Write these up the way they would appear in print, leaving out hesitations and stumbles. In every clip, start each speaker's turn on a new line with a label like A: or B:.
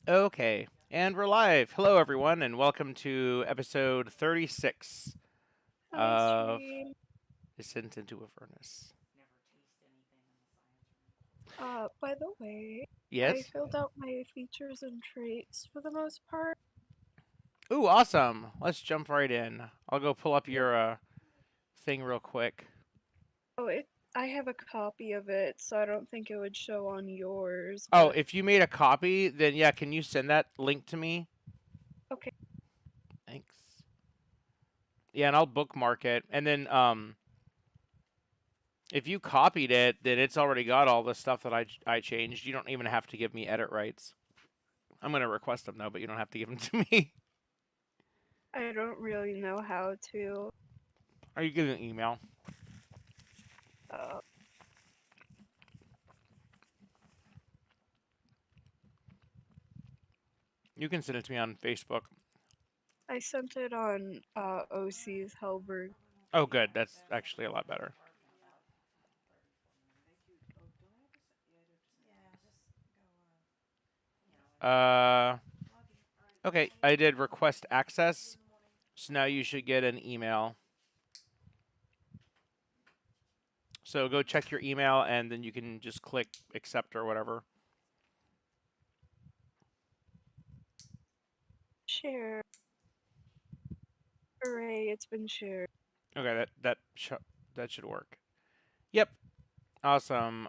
A: Okay, and we're live. Hello, everyone, and welcome to episode 36
B: Hi,
A: of
B: stream.
A: Descent into Avernus.
B: By the way, I
A: Yes?
B: filled out my features and traits for the most part.
A: Ooh, awesome. Let's jump right in. I'll go pull up
B: Yep.
A: your thing real quick.
B: Oh, I have a copy of it, so I don't think it would show on yours,
A: Oh,
B: but
A: if you made a copy, then yeah, can you send that link to me?
B: okay.
A: Thanks. Yeah, and I'll bookmark it. And then if you copied it, then it's already got all the stuff that I changed. You don't even have to give me edit rights. I'm going to request them, though, but you don't have to give them to me.
B: I don't really know how to.
A: Or you get an email.
B: Uh,
A: You can send it to me on Facebook.
B: I sent it on OC's Helberg.
A: Oh, good. That's actually a lot better. Uh, okay. I did request access, so now you should get an email. So go check your email, and then you can just click accept or whatever.
B: Share. Hooray, it's been shared.
A: Okay, that should work. Yep. Awesome.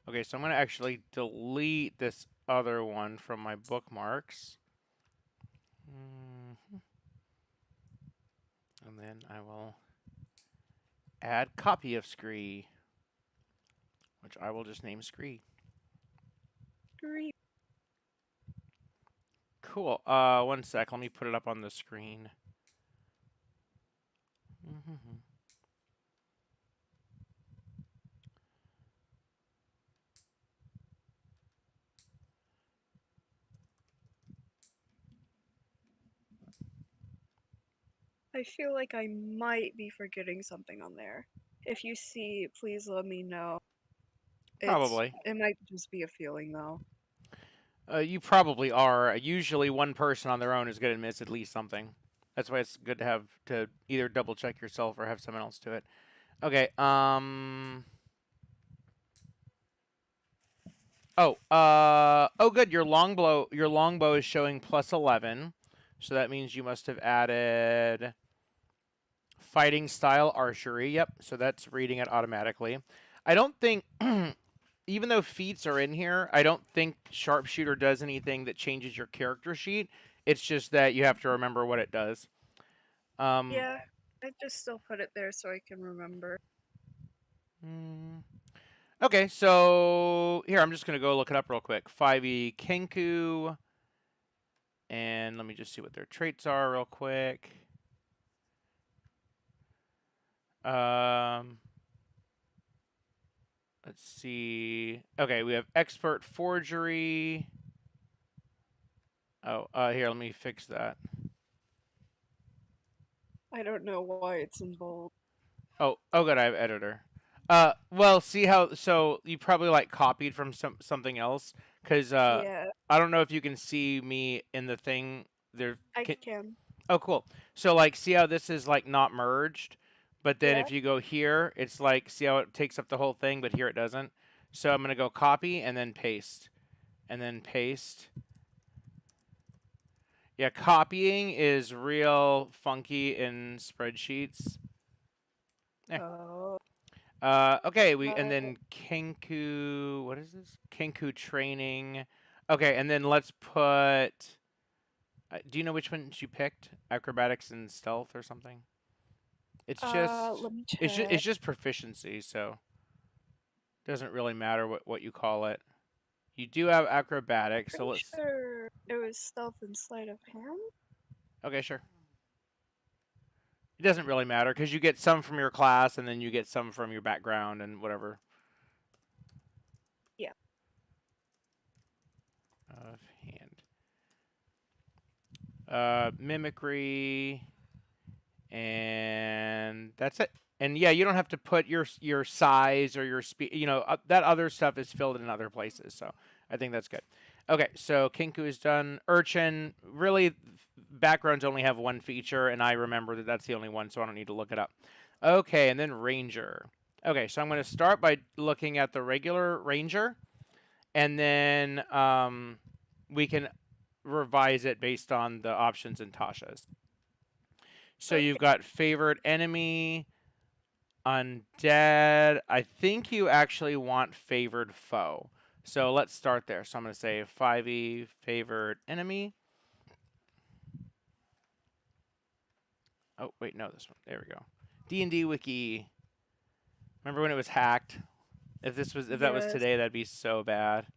A: Okay, so I'm gonna actually delete this other one from my bookmarks. And then I will add copy of Scree, which I will just name Scree.
B: Great.
A: Cool. One sec. Let me put it up on the screen.
B: I feel like I might be forgetting something on there. If you see, please let me know.
A: Probably.
B: It might just be a feeling though.
A: You probably are. Usually, one person on their own is going to miss at least something. That's why it's good to have to either double check yourself or have someone else do it. Okay. Oh. Oh, good. Your longbow is showing +11, so that means you must have added fighting style archery. Yep. So that's reading it automatically. I don't think even though feats are in here, I don't think sharpshooter does anything that changes your character sheet. It's just that you have to remember what it does. Um,
B: Yeah, I just still put it there so I can remember.
A: mm, okay, so here I'm just gonna go look it up real quick. 5e Kenku, and let me just see what their traits are real quick. Um, let's see. Okay, we have expert forgery. Oh, here, let me fix that.
B: I don't know why it's in bold.
A: Oh, good. I have editor. Well, see how so you probably like copied from something else because
B: Yeah,
A: I don't know if you can see me in the thing. There.
B: I
A: Can,
B: can.
A: oh, cool. So like, see how this is like not merged, but then
B: Yeah.
A: if you go here, it's like see how it takes up the whole thing, but here it doesn't. So I'm gonna go copy and then paste, and then paste. Yeah, copying is real funky in spreadsheets. Eh.
B: Oh,
A: Okay, we and
B: uh,
A: then Kenku. What is this? Kenku training. Okay, and then let's put. Do you know which ones you picked? Acrobatics and stealth or something? It's just.
B: let me
A: It's
B: check.
A: just proficiency, so it doesn't really matter what you call it. You do have acrobatics, so
B: Pretty
A: let's.
B: sure it was stealth and sleight of hand.
A: Okay, sure. It doesn't really matter because you get some from your class and then you get some from your background and whatever.
B: Yeah.
A: Of hand. Mimicry. And that's it. And yeah, you don't have to put your size or your speed. That other stuff is filled in other places. So I think that's good. Okay, so Kinku is done. Urchin, really, backgrounds only have one feature, and I remember that that's the only one, so I don't need to look it up. Okay, and then Ranger. Okay, so I'm going to start by looking at the regular Ranger, and then we can revise it based on the options in Tasha's. So
B: Okay.
A: you've got favorite enemy, undead. I think you actually want favored foe. So let's start there. So I'm going to say 5e favored enemy. Oh, wait, no, this one. There we go. D&D wiki. Remember when it was hacked? If that was
B: Yes.
A: today, that'd be so bad.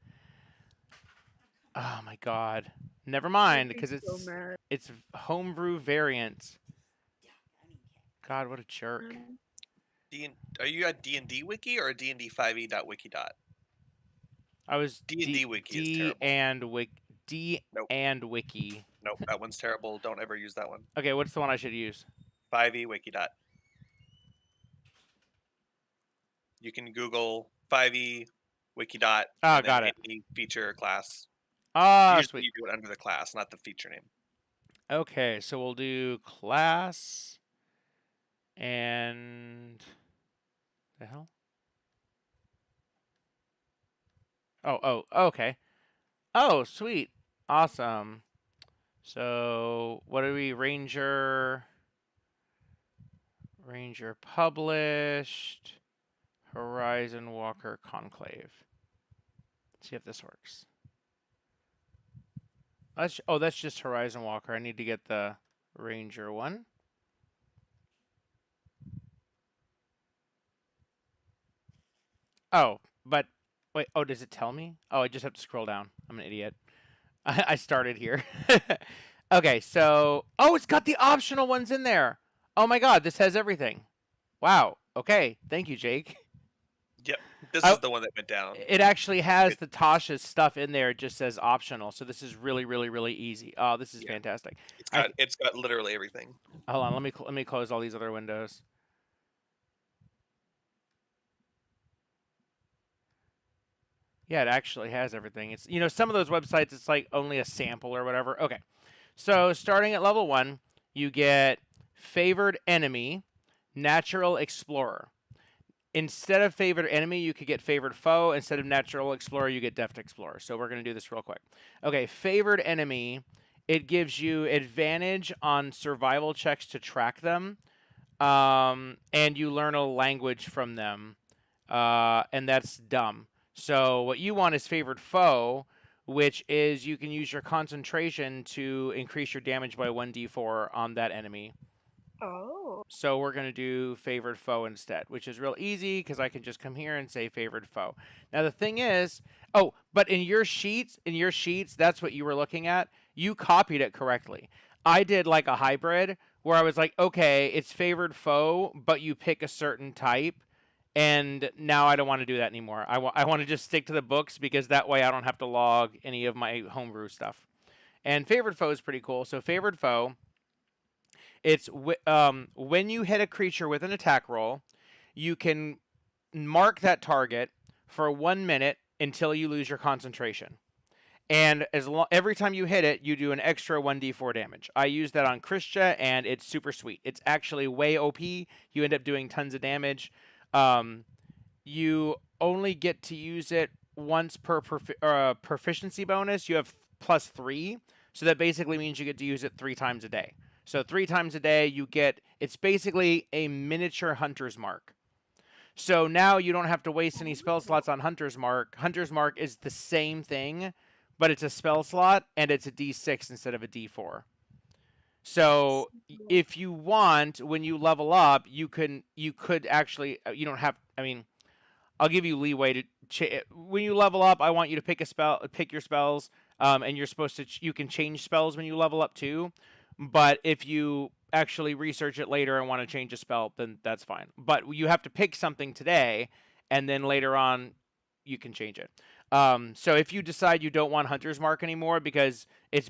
A: Oh my god. Never mind,
B: I'd be
A: because
B: so mad.
A: it's homebrew variant. God, what a jerk.
C: Are you at D&D wiki or D&D5e.wiki?
A: I was
C: D&D wiki is
A: D
C: terrible.
A: and wiki. D
C: Nope.
A: and wiki.
C: Nope, that one's terrible. Don't ever use that one.
A: Okay, what's the one I should use?
C: 5e wiki. You can Google 5e wiki.
A: Oh,
C: and
A: got
C: then
A: it.
C: any feature class.
A: Ah,
C: Usually
A: sweet.
C: you do it under the class, not the feature name.
A: Okay, so we'll do class and the hell? Oh, okay. Oh, sweet. Awesome. So, what are we? Ranger published. Horizon Walker Conclave. Let's see if this works. That's just Horizon Walker. I need to get the Ranger one. Oh, but wait. Oh, does it tell me? Oh, I just have to scroll down. I'm an idiot. I started here. Okay, so it's got the optional ones in there. Oh my god, this has everything. Wow. Okay, thank you, Jake.
C: Yep, this is the one that went down.
A: It actually has the Tasha's stuff in there. It just says optional. So this is really, really, really easy. Oh, this is fantastic.
C: It's got literally everything.
A: Hold on, let me close all these other windows. Yeah, it actually has everything. It's some of those websites it's like only a sample or whatever. Okay. So starting at level 1, you get favored enemy, natural explorer. Instead of favored enemy, you could get favored foe. Instead of natural explorer, you get deft explorer. So we're going to do this real quick. Okay, favored enemy, it gives you advantage on survival checks to track them, and you learn a language from them, and that's dumb. So what you want is favored foe, which is you can use your concentration to increase your damage by 1d4 on that enemy.
B: Oh.
A: So we're going to do favored foe instead, which is real easy because I can just come here and say favored foe. Now the thing is, but in your sheets, that's what you were looking at. You copied it correctly. I did like a hybrid where I was like, okay, it's favored foe, but you pick a certain type. And now I don't want to do that anymore. I want to just stick to the books because that way I don't have to log any of my homebrew stuff. And favored foe is pretty cool. So favored foe, it's when you hit a creature with an attack roll, you can mark that target for 1 minute until you lose your concentration. And every time you hit it, you do an extra 1d4 damage. I use that on Christia, and it's super sweet. It's actually way OP. You end up doing tons of damage. You only get to use it once per proficiency bonus. You have +3, so that basically means you get to use it 3 times a day. So 3 times a day, it's basically a miniature Hunter's Mark. So now you don't have to waste any spell slots on Hunter's Mark. Hunter's Mark is the same thing, but it's a spell slot, and it's a d6 instead of a d4. So if you want, when you level up, you could actually, you don't have, I'll give you leeway to, when you level up, I want you to pick your spells, and you're supposed to, you can change spells when you level up too. But if you actually research it later and want to change a spell, then that's fine. But you have to pick something today, and then later on, you can change it. So if you decide you don't want Hunter's Mark anymore because it's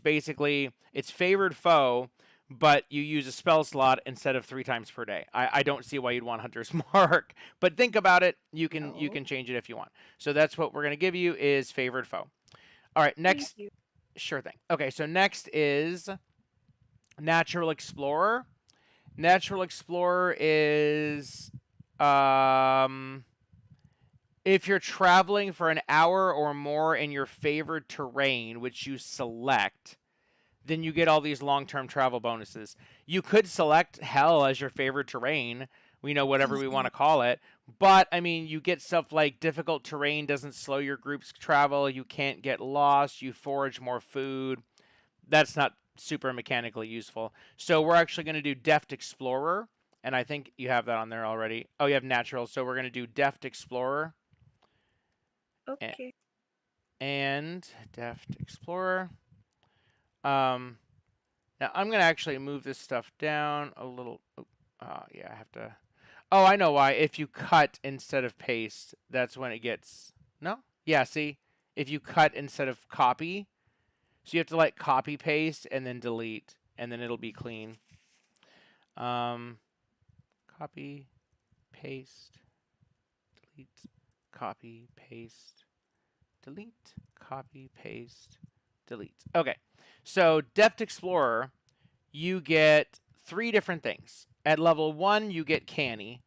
A: favored foe, but you use a spell slot instead of 3 times per day. I don't see why you'd want Hunter's Mark, but think about it. You can change it if you want. So that's what we're gonna give you is favored foe. All right, next.
B: Thank you.
A: Sure thing. Okay, so next is Natural Explorer. Natural Explorer is if you're traveling for an hour or more in your favored terrain, which you select, then you get all these long-term travel bonuses. You could select hell as your favorite terrain, whatever we want to call it. But I mean, you get stuff like difficult terrain doesn't slow your group's travel, you can't get lost, you forage more food. That's not super mechanically useful. So we're actually going to do Deft Explorer, and I think you have that on there already. Oh, you have Natural, so we're going to do Deft Explorer.
B: Okay.
A: And Deft Explorer. Now I'm gonna actually move this stuff down a little. Yeah, I have to. Oh, I know why. If you cut instead of paste, that's when it gets. No? Yeah, see? If you cut instead of copy, so you have to like copy paste and then delete, and then it'll be clean. Copy, paste, delete, copy, paste, delete, copy, paste, delete. Okay, so Deft Explorer, you get 3 different things. At level 1, you get Canny.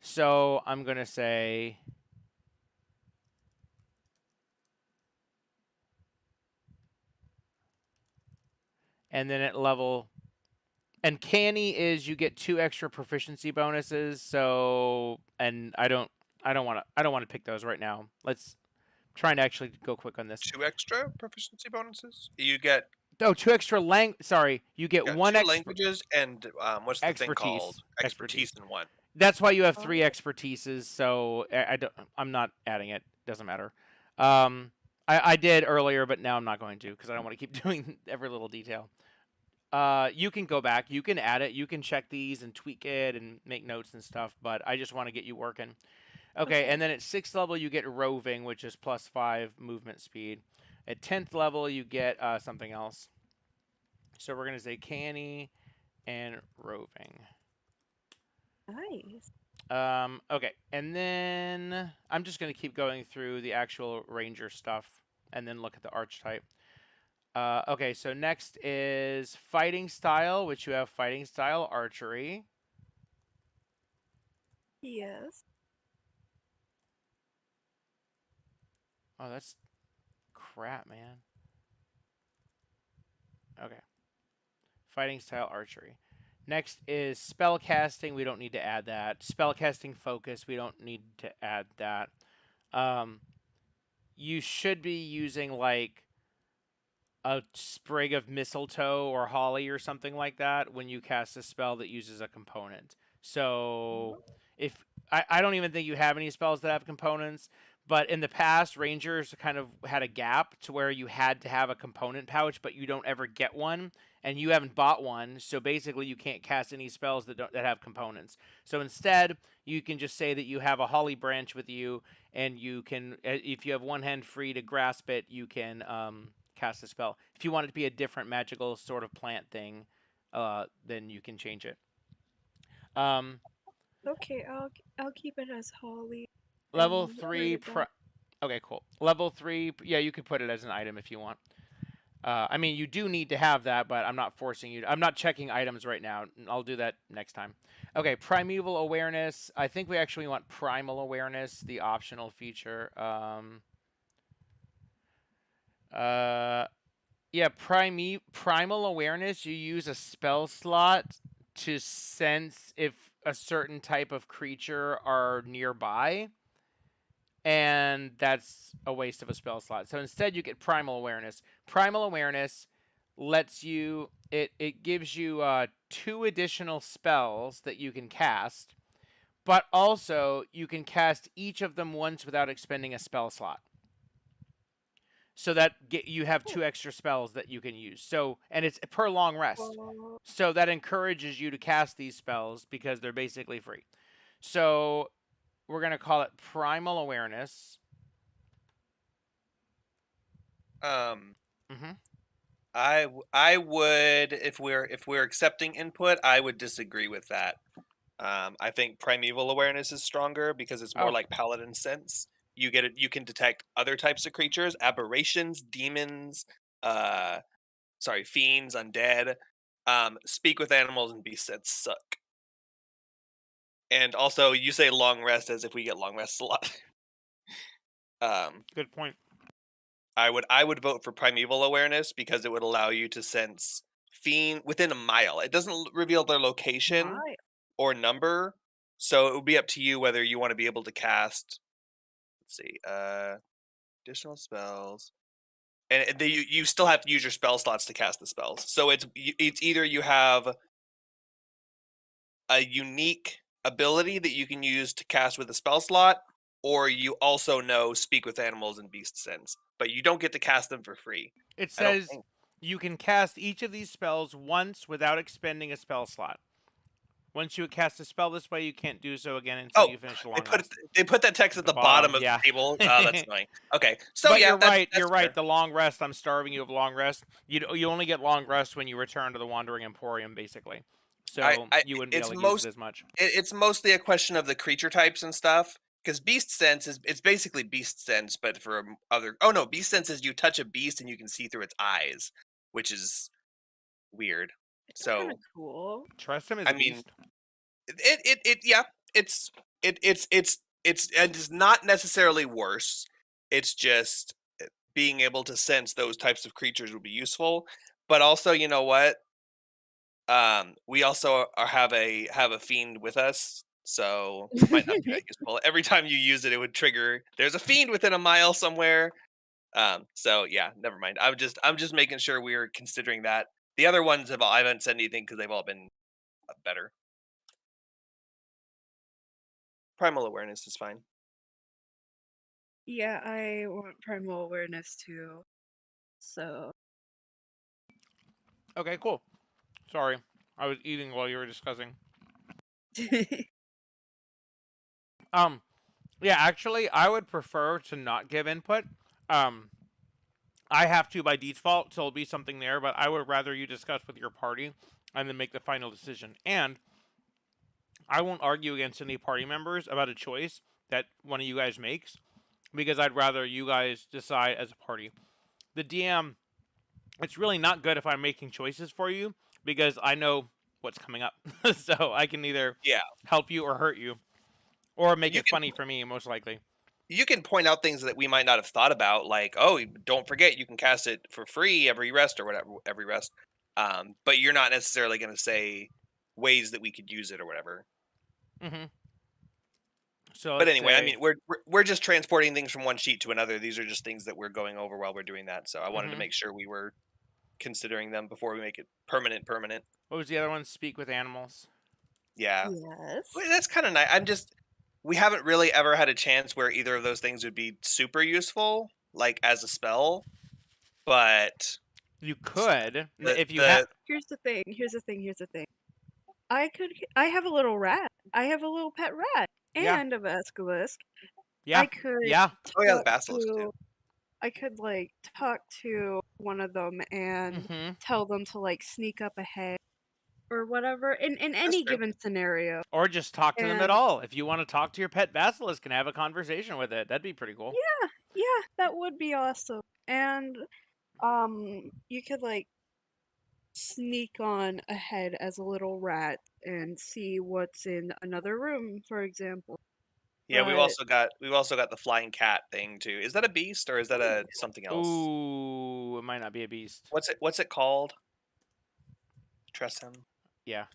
A: So I'm going to say and then at level and Canny is you get 2 extra proficiency bonuses. So and I don't want to pick those right now. Let's try and actually go quick on this.
C: 2 extra proficiency bonuses. You get.
A: Oh, 2 extra Sorry, you get
C: got
A: 1
C: 2 languages and what's the thing called? Expertise in 1.
A: That's why you have 3 expertises. So I'm not adding it. Doesn't matter. I did earlier, but now I'm not going to because I don't want to keep doing every little detail. You can go back. You can add it. You can check these and tweak it and make notes and stuff. But I just want to get you working. Okay, and then at 6th level you get Roving, which is +5 movement speed. At 10th level you get something else. So we're gonna say Canny and Roving.
B: Nice.
A: Okay, and then I'm just going to keep going through the actual ranger stuff and then look at the archetype. Okay, so next is fighting style, which you have fighting style archery.
B: Yes.
A: Oh, that's crap, man. Okay. Fighting style archery. Next is spellcasting. We don't need to add that. Spellcasting focus. We don't need to add that. You should be using like a sprig of mistletoe or holly or something like that when you cast a spell that uses a component. So if I don't even think you have any spells that have components, but in the past, Rangers kind of had a gap to where you had to have a component pouch, but you don't ever get one, and you haven't bought one. So basically, you can't cast any spells that have components. So instead, you can just say that you have a holly branch with you, and you can, if you have one hand free to grasp it, you can cast a spell. If you want it to be a different magical sort of plant thing, then you can change it.
B: Okay, I'll keep it as Holly.
A: Level 3. Okay, cool. Level 3. Yeah, you could put it as an item if you want. I mean, you do need to have that, but I'm not forcing you. I'm not checking items right now. I'll do that next time. Okay, primeval awareness. I think we actually want primal awareness, the optional feature. Yeah, primal awareness. You use a spell slot to sense if a certain type of creature are nearby, and that's a waste of a spell slot. So instead you get primal awareness. Primal awareness lets you it gives you 2 additional spells that you can cast, but also you can cast each of them once without expending a spell slot. So that you have 2 extra spells that you can use. So, and it's per long rest. So that encourages you to cast these spells because they're basically free. So we're going to call it primal awareness.
C: I would, if we're accepting input, I would disagree with that. I think primeval awareness is stronger because it's more
A: Oh.
C: like paladin sense. You get it. You can detect other types of creatures, aberrations, demons, fiends, undead. Speak with animals and beast sense suck. And also, you say long rest as if we get long rests a lot.
A: Good point.
C: I would vote for primeval awareness because it would allow you to sense fiend within a mile. It doesn't reveal their location
B: My.
C: or number, so it would be up to you whether you want to be able to cast. Let's see, additional spells, and you still have to use your spell slots to cast the spells. So it's either you have a unique ability that you can use to cast with a spell slot, or you also know speak with animals and beast sense, but you don't get to cast them for free.
A: It
C: I don't
A: says
C: think.
A: you can cast each of these spells once without expending a spell slot. Once you cast a spell this way, you can't do so again until
C: Oh,
A: you finish a long rest.
C: they put that text
A: At
C: at
A: the
C: the bottom
A: bottom,
C: of the
A: yeah.
C: table. Oh, that's annoying. Okay, so
A: But
C: yeah,
A: you're right.
C: that's
A: You're right.
C: fair.
A: The long rest. I'm starving you of long rest. You only get long rest when you return to the Wandering Emporium, basically. So you wouldn't be able to use it as much.
C: It's mostly a question of the creature types and stuff. Because beast sense it's basically beast sense, but for other. Oh no, beast sense is you touch a beast and you can see through its eyes, which is weird.
B: It's kind of
C: So
B: cool.
A: Trust him as
C: I
A: a
C: mean,
A: beast.
C: yeah, it's it's not necessarily worse. It's just being able to sense those types of creatures would be useful. But also, you know what? We also have a fiend with us, so it might not be that useful. Every time you use it, it would trigger. There's a fiend within a mile somewhere. So yeah, never mind. I'm just making sure we're considering that. The other ones I haven't said anything because they've all been better. Primal awareness is fine.
B: Yeah, I want primal awareness too. So
A: Okay, cool. Sorry, I was eating while you were discussing. Yeah, actually, I would prefer to not give input. Um, I have to by default, so it'll be something there. But I would rather you discuss with your party and then make the final decision. And I won't argue against any party members about a choice that one of you guys makes because I'd rather you guys decide as a party. The DM, it's really not good if I'm making choices for you because I know what's coming up. So I can either
C: Yeah,
A: help you or hurt you or make
C: you
A: it
C: can
A: funny for me, most likely.
C: point out things that we might not have thought about, like, oh, don't forget you can cast it for free every rest or whatever, every rest. But you're not necessarily going to say ways that we could use it or whatever.
A: Mm-hmm. So
C: But
A: let's
C: anyway, I
A: say.
C: mean, we're just transporting things from one sheet to another. These are just things that we're going over while we're doing that. So I wanted to
A: Mm-hmm.
C: make sure we were considering them before we make it permanent. Permanent.
A: What was the other one? Speak with animals.
C: Yeah,
B: yes.
C: well, that's kind of nice. We haven't really ever had a chance where either of those things would be super useful, like as a spell. But
A: You could
C: the
A: if you have.
C: the
B: Here's the thing. Here's the thing. Here's the thing. I have a little rat. I have a little pet rat
A: Yeah.
B: and a basilisk.
A: Yeah.
B: I could
A: Yeah.
C: oh yeah, the
B: talk
C: basilisk
B: to
C: too.
B: I could like talk to one of them and
A: Mm-hmm.
B: tell them to like sneak up ahead or whatever in
C: That's
B: any
C: true.
B: given scenario.
A: Or just talk to them at
B: And
A: all. If you want to talk to your pet basilisk and have a conversation with it, that'd be pretty cool.
B: yeah, that would be awesome. And you could like sneak on ahead as a little rat and see what's in another room, for example.
C: Yeah,
B: But
C: we've also got the flying cat thing too. Is that a beast or is that a something else?
A: Ooh, it might not be a beast.
C: What's it called? Trust him.
A: Yeah.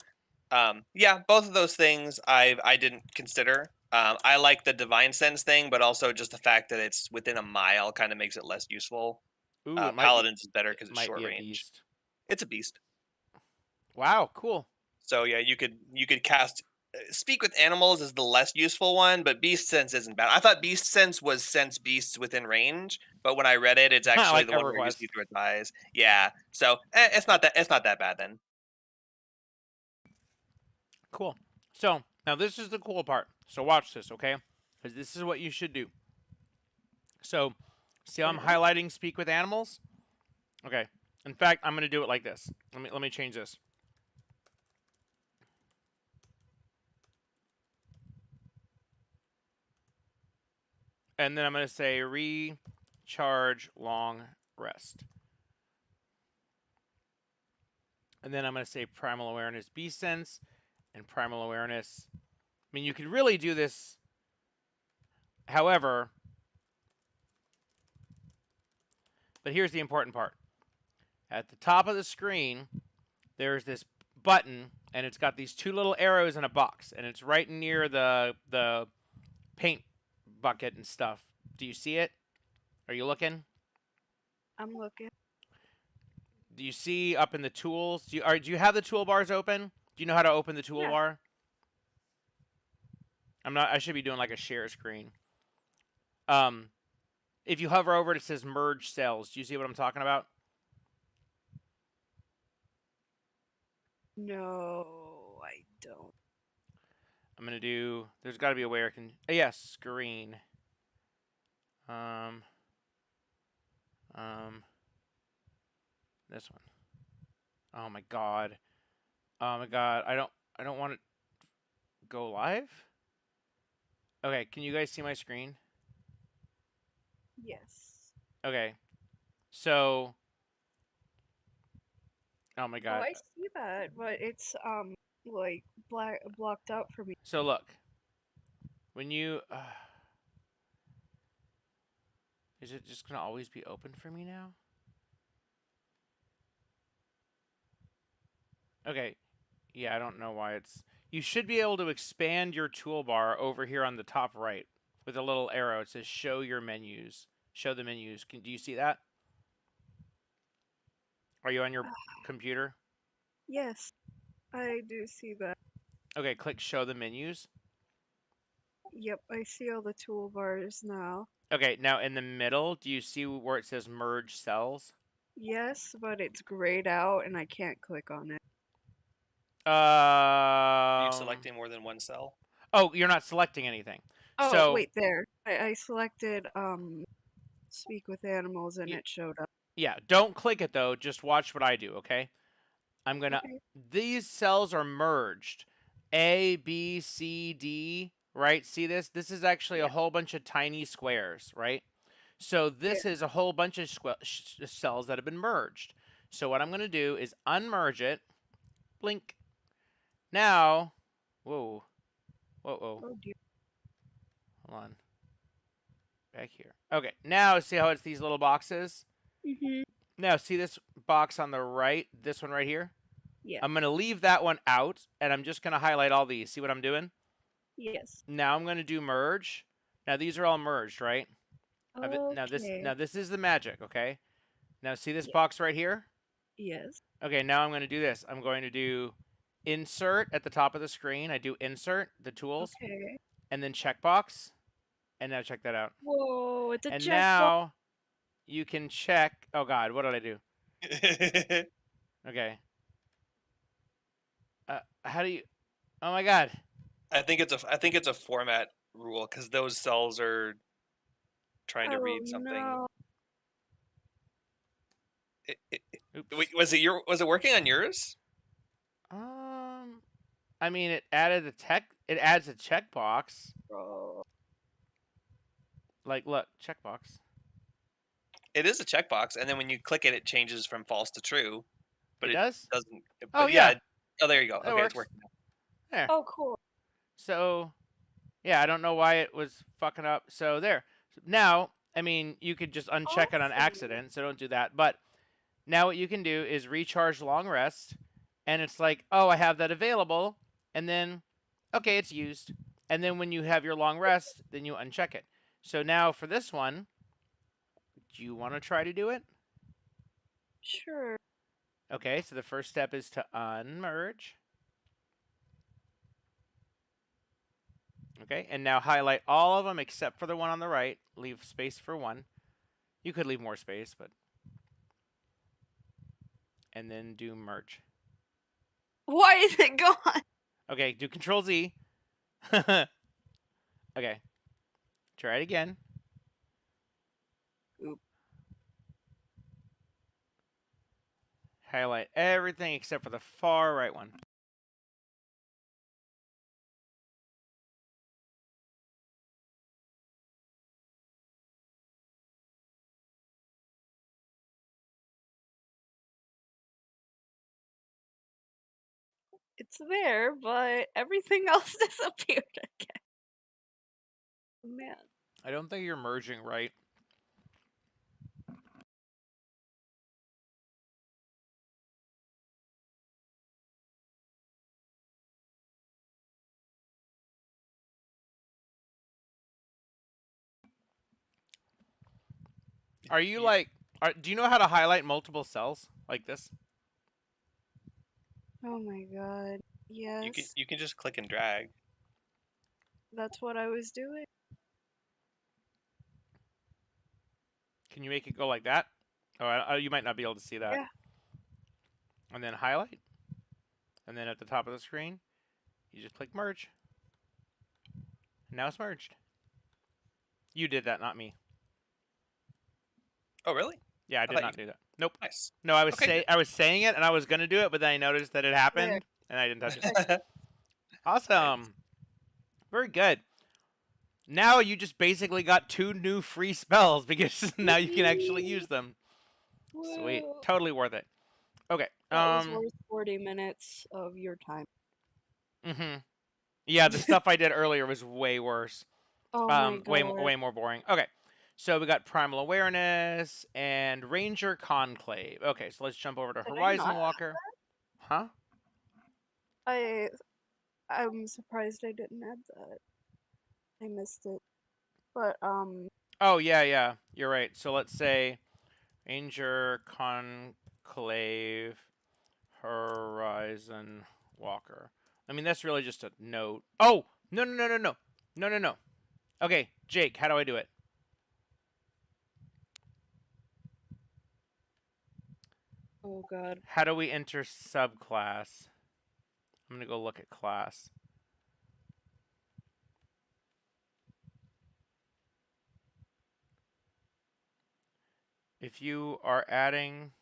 C: Yeah, both of those things I didn't consider. I like the divine sense thing, but also just the fact that it's within a mile kind of makes it less useful.
A: Ooh,
C: Paladins is better
A: it
C: because it's
A: might
C: short
A: be a
C: range.
A: beast.
C: It's a beast.
A: Wow, cool.
C: So yeah, you could cast speak with animals is the less useful one, but beast sense isn't bad. I thought beast sense was sense beasts within range, but when I read it, it's actually
A: Like
C: the one where you
A: EverQuest.
C: see through its eyes. Yeah, so it's not that bad then.
A: Cool. So now this is the cool part. So watch this, okay? Because this is what you should do. So see how I'm
B: yeah.
A: highlighting speak with animals? Okay. In fact, I'm going to do it like this. Let me change this. And then I'm going to say recharge long rest. And then I'm going to say primal awareness beast sense and primal awareness. I mean, you could really do this. However, but here's the important part. At the top of the screen, there's this button, and it's got these two little arrows in a box, and it's right near the paint bucket and stuff. Do you see it? Are you looking?
B: I'm looking.
A: Do you see up in the tools? Do you have the toolbars open? Do you know how to open the
B: Yeah.
A: toolbar? I should be doing like a share screen. If you hover over it, it says merge cells. Do you see what I'm talking about?
B: No, I don't.
A: I'm gonna do. There's got to be a way I can. Yes, screen. This one. Oh my god. Oh my god. I don't want to go live. Okay, can you guys see my screen?
B: Yes.
A: Okay. So. Oh my
B: Oh,
A: god.
B: I see that, but it's like blocked out for me.
A: So look. When you. Is it just gonna always be open for me now? Okay. Yeah, I don't know why it's. You should be able to expand your toolbar over here on the top right with a little arrow. It says show your menus. Show the menus. Do you see that? Are you on your computer?
B: Yes, I do see that.
A: Okay, click show the menus.
B: Yep, I see all the toolbars now.
A: Okay, now in the middle, do you see where it says merge cells?
B: Yes, but it's grayed out and I can't click on it.
C: Are you selecting more than one cell?
A: Oh, you're not selecting anything.
B: Oh,
A: So
B: wait, there. I selected speak with animals and it showed up.
A: yeah, don't click it though. Just watch what I do, okay? I'm gonna.
B: Okay.
A: These cells are merged. A, B, C, D. Right? See this? This is actually a whole bunch of tiny squares, right? So this is a whole bunch of cells that have been merged. So what I'm gonna do is unmerge it. Blink. Now, whoa.
B: Oh dear.
A: Hold on. Back here. Okay, now see how it's these little boxes?
B: Mhm.
A: Now, see this box on the right? This one right here?
B: Yeah.
A: I'm going to leave that one out, and I'm just going to highlight all these. See what I'm doing?
B: Yes.
A: Now I'm going to do merge. Now, these are all merged, right?
B: Okay.
A: Now this is the magic, okay? Now, see this
B: Yeah.
A: box right here?
B: Yes.
A: Okay, now I'm going to do this. I'm going to do insert at the top of the screen. I do insert, the tools,
B: Okay.
A: and then checkbox. And now check that out.
B: Whoa, it's a
A: And
B: checkbox.
A: now you can check. Oh God, what did I do? Okay. How do you? Oh my God.
C: I think it's a format rule because those cells are trying to read something.
B: No.
A: Oops.
C: Was it working on yours?
A: I mean, it added It adds a checkbox.
B: Bro.
A: Like, look, checkbox.
C: It is a checkbox, and then when you click it, it changes from false to true. But
A: it does?
C: doesn't.
A: Oh,
C: But
A: yeah.
C: Oh, there you go.
A: That
C: Okay,
A: works.
C: it's working now.
A: There.
B: Oh, cool.
A: So, yeah, I don't know why it was fucking up. So there. Now, I mean, you could just uncheck it on
B: Awesome.
A: accident, so don't do that. But now what you can do is recharge long rest, and it's like, oh, I have that available, and then, okay, it's used. And then when you have your long rest, then you uncheck it. So now for this one, do you want to try to do it?
B: Sure.
A: Okay, so the first step is to unmerge. Okay, and now highlight all of them except for the one on the right. Leave space for one. You could leave more space, but... And then do merge.
B: Why is it gone?
A: Okay, do Control Z. Okay. Try it again.
B: Oop.
A: Highlight everything except for the far right one.
B: It's there, but everything else disappeared again. Man.
A: I don't think you're merging right. Are you like? Do you know how to highlight multiple cells like this?
B: Oh my god. Yes.
C: You can just click and drag.
B: That's what I was doing.
A: Can you make it go like that? Oh, you might not be able to see that.
B: Yeah.
A: And then highlight. And then at the top of the screen, you just click merge. And now it's merged. You did that, not me.
C: Oh, really?
A: Yeah, I did not do that. Nope.
C: Nice.
A: No, I was
C: Okay.
A: I was saying it and I was gonna do it, but then I noticed that it happened and I didn't touch it. Awesome. Very good. Now you just basically got 2 new free spells because now you can actually use them. Sweet.
B: Woo.
A: Totally worth it. Okay.
B: That was worth 40 minutes of your time.
A: Yeah, the stuff I did earlier was way worse.
B: Oh my god.
A: way more boring. Okay. So we got Primal Awareness and Ranger Conclave. Okay, so let's jump over to
B: Did I
A: Horizon
B: not
A: Walker. Huh?
B: I'm surprised I didn't add that. I missed it. But
A: Oh, yeah. You're right. So let's say Ranger Conclave Horizon Walker. I mean, that's really just a note. Oh, no. Okay, Jake, how do I do it?
B: oh god.
A: How do we enter subclass? I'm gonna go look at class. If you are adding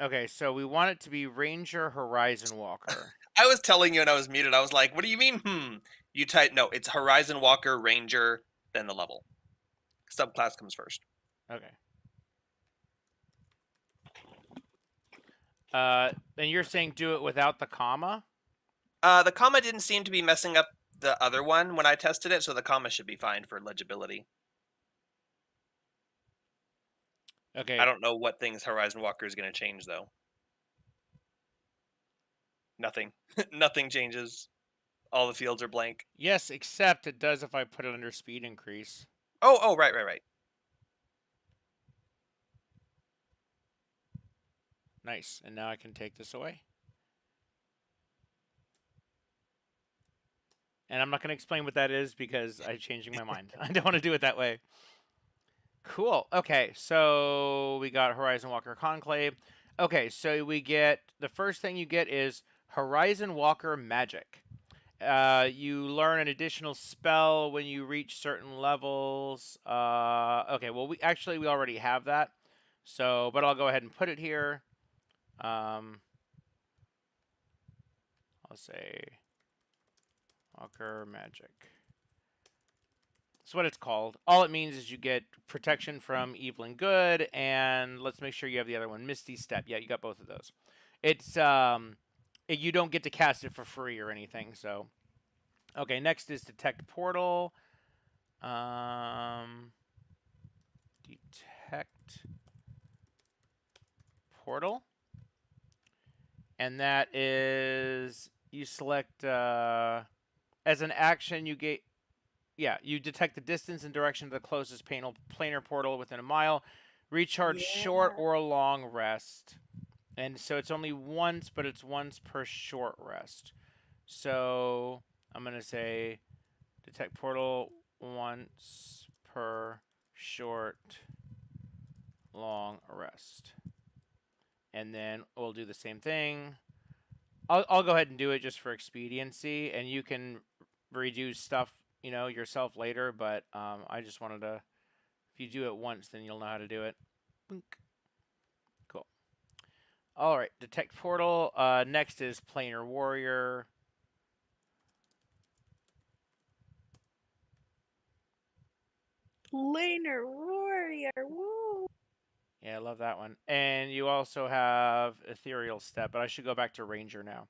A: okay, so we want it to be Ranger Horizon Walker.
C: I was telling you and I was muted. I was like, "What do you mean?" You type no. It's Horizon Walker Ranger, then the level. Subclass comes first.
A: Okay. And you're saying do it without the comma?
C: The comma didn't seem to be messing up the other one when I tested it, so the comma should be fine for legibility.
A: Okay.
C: I don't know what things Horizon Walker is going to change though. Nothing. Nothing changes. All the fields are blank.
A: Yes, except it does if I put it under speed increase.
C: Oh, right.
A: Nice. And now I can take this away. And I'm not going to explain what that is because I'm changing my mind. I don't want to do it that way. Cool. Okay, so we got Horizon Walker Conclave. Okay, so we get the first thing you get is Horizon Walker Magic. You learn an additional spell when you reach certain levels. Okay, well we already have that. So, but I'll go ahead and put it here. I'll say Walker Magic. That's what it's called. All it means is you get protection from evil and good, and let's make sure you have the other one, Misty Step. Yeah, you got both of those. It's you don't get to cast it for free or anything. So, okay, next is Detect Portal. Detect Portal, and that is you select as an action you get. Yeah, you detect the distance and direction of the closest planar portal within a mile. Recharge short or long rest. And so it's only once, but it's once per short rest. So I'm going to say detect portal once per short long rest. And then we'll do the same thing. I'll go ahead and do it just for expediency, and you can redo stuff yourself later, but I just wanted to. If you do it once, then you'll know how to do it. Boink. Cool. All right, detect portal. Next is planar warrior.
B: Planar warrior. Woo!
A: Yeah, I love that one. And you also have ethereal step, but I should go back to ranger now,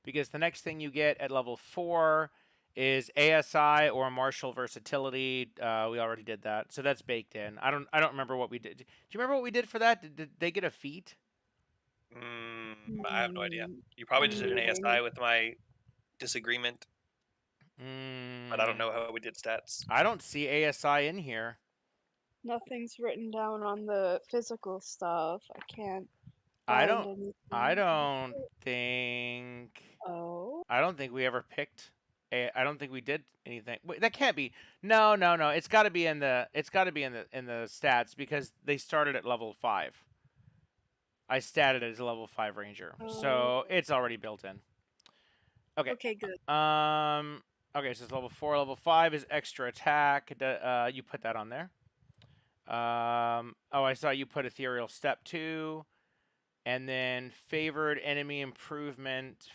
A: because the next thing you get at level 4 is ASI or martial versatility. We already did that, so that's baked in. I don't remember what we did. Do you remember what we did for that? Did they get a feat?
C: I have no idea.
B: Mm,
C: You probably
B: I'm
C: just did an
B: reading.
C: ASI with my disagreement, but I don't
A: Mm,
C: know how we did stats.
A: I don't see ASI in here.
B: Nothing's written down on the physical stuff. I can't
A: I
B: find
A: don't.
B: anything.
A: I don't think.
B: Oh.
A: I don't think we ever picked. I don't think we did anything. Wait, that can't be. No, no, no. It's got to be in the. It's got to be in the stats because they started at level 5. I statted it as a level 5 ranger, so
B: Oh.
A: it's already built in. Okay.
B: Okay, good.
A: Okay, so it's level 4. Level 5 is extra attack. You put that on there. Oh, I saw you put ethereal step 2, and then favored enemy improvement.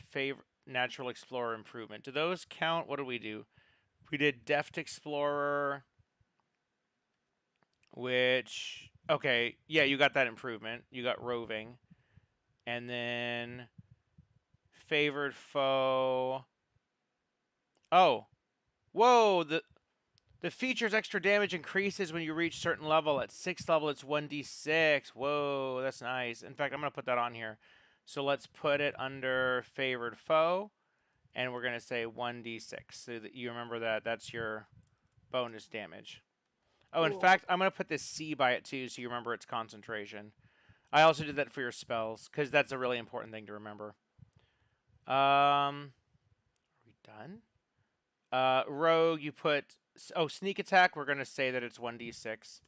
A: Natural explorer improvement. Do those count? What do we do? We did deft explorer, which okay, yeah, you got that improvement. You got roving, and then favored foe. Oh, whoa! The feature's extra damage increases when you reach certain level. At 6th level, it's 1d6. Whoa, that's nice. In fact, I'm gonna put that on here. So let's put it under favored foe, and we're gonna say 1d6 so that you remember that that's your bonus damage. Oh, in
B: Cool.
A: fact, I'm gonna put this C by it too, so you remember its concentration. I also did that for your spells because that's a really important thing to remember. Are we done? Rogue, you put sneak attack. We're gonna say that it's 1d6.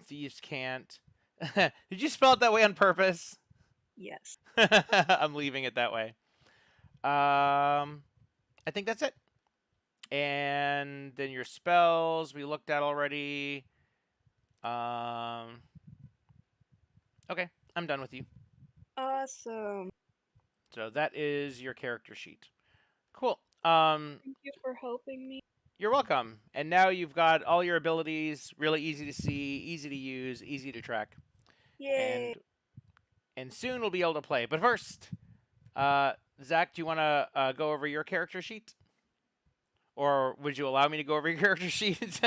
A: Thieves can't. Did you spell it that way on purpose?
B: Yes.
A: I'm leaving it that way. I think that's it. And then your spells we looked at already. Okay, I'm done with you.
B: Awesome.
A: So that is your character sheet. Cool.
B: Thank you for helping me.
A: You're welcome. And now you've got all your abilities really easy to see, easy to use, easy to track.
B: Yay.
A: And soon we'll be able to play. But first, Zach, do you want to go over your character sheet? Or would you allow me to go over your character sheet?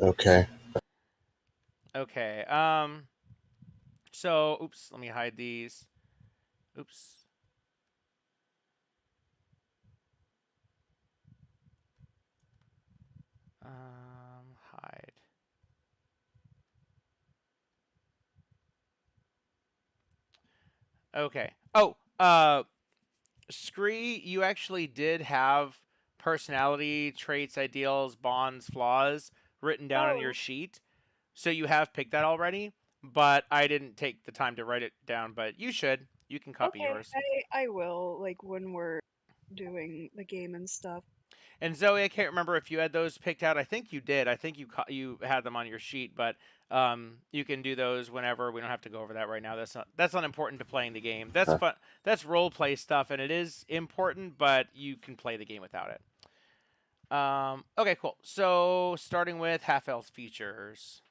D: Okay.
A: Okay. So, oops, let me hide these. Oops. Hide. Okay. Oh, Scree, you actually did have personality traits, ideals, bonds, flaws written down on your sheet. So you have picked that already, but I didn't take the time to write it down, but you should. You can copy
B: Okay,
A: yours.
B: I will, like, when we're doing the game and stuff.
A: And Zoe, I can't remember if you had those picked out. I think you did. I think you had them on your sheet, but you can do those whenever. We don't have to go over that right now. That's not important to playing the game. That's fun. That's role play stuff, and it is important, but you can play the game without it. Okay, cool. So starting with half elf features.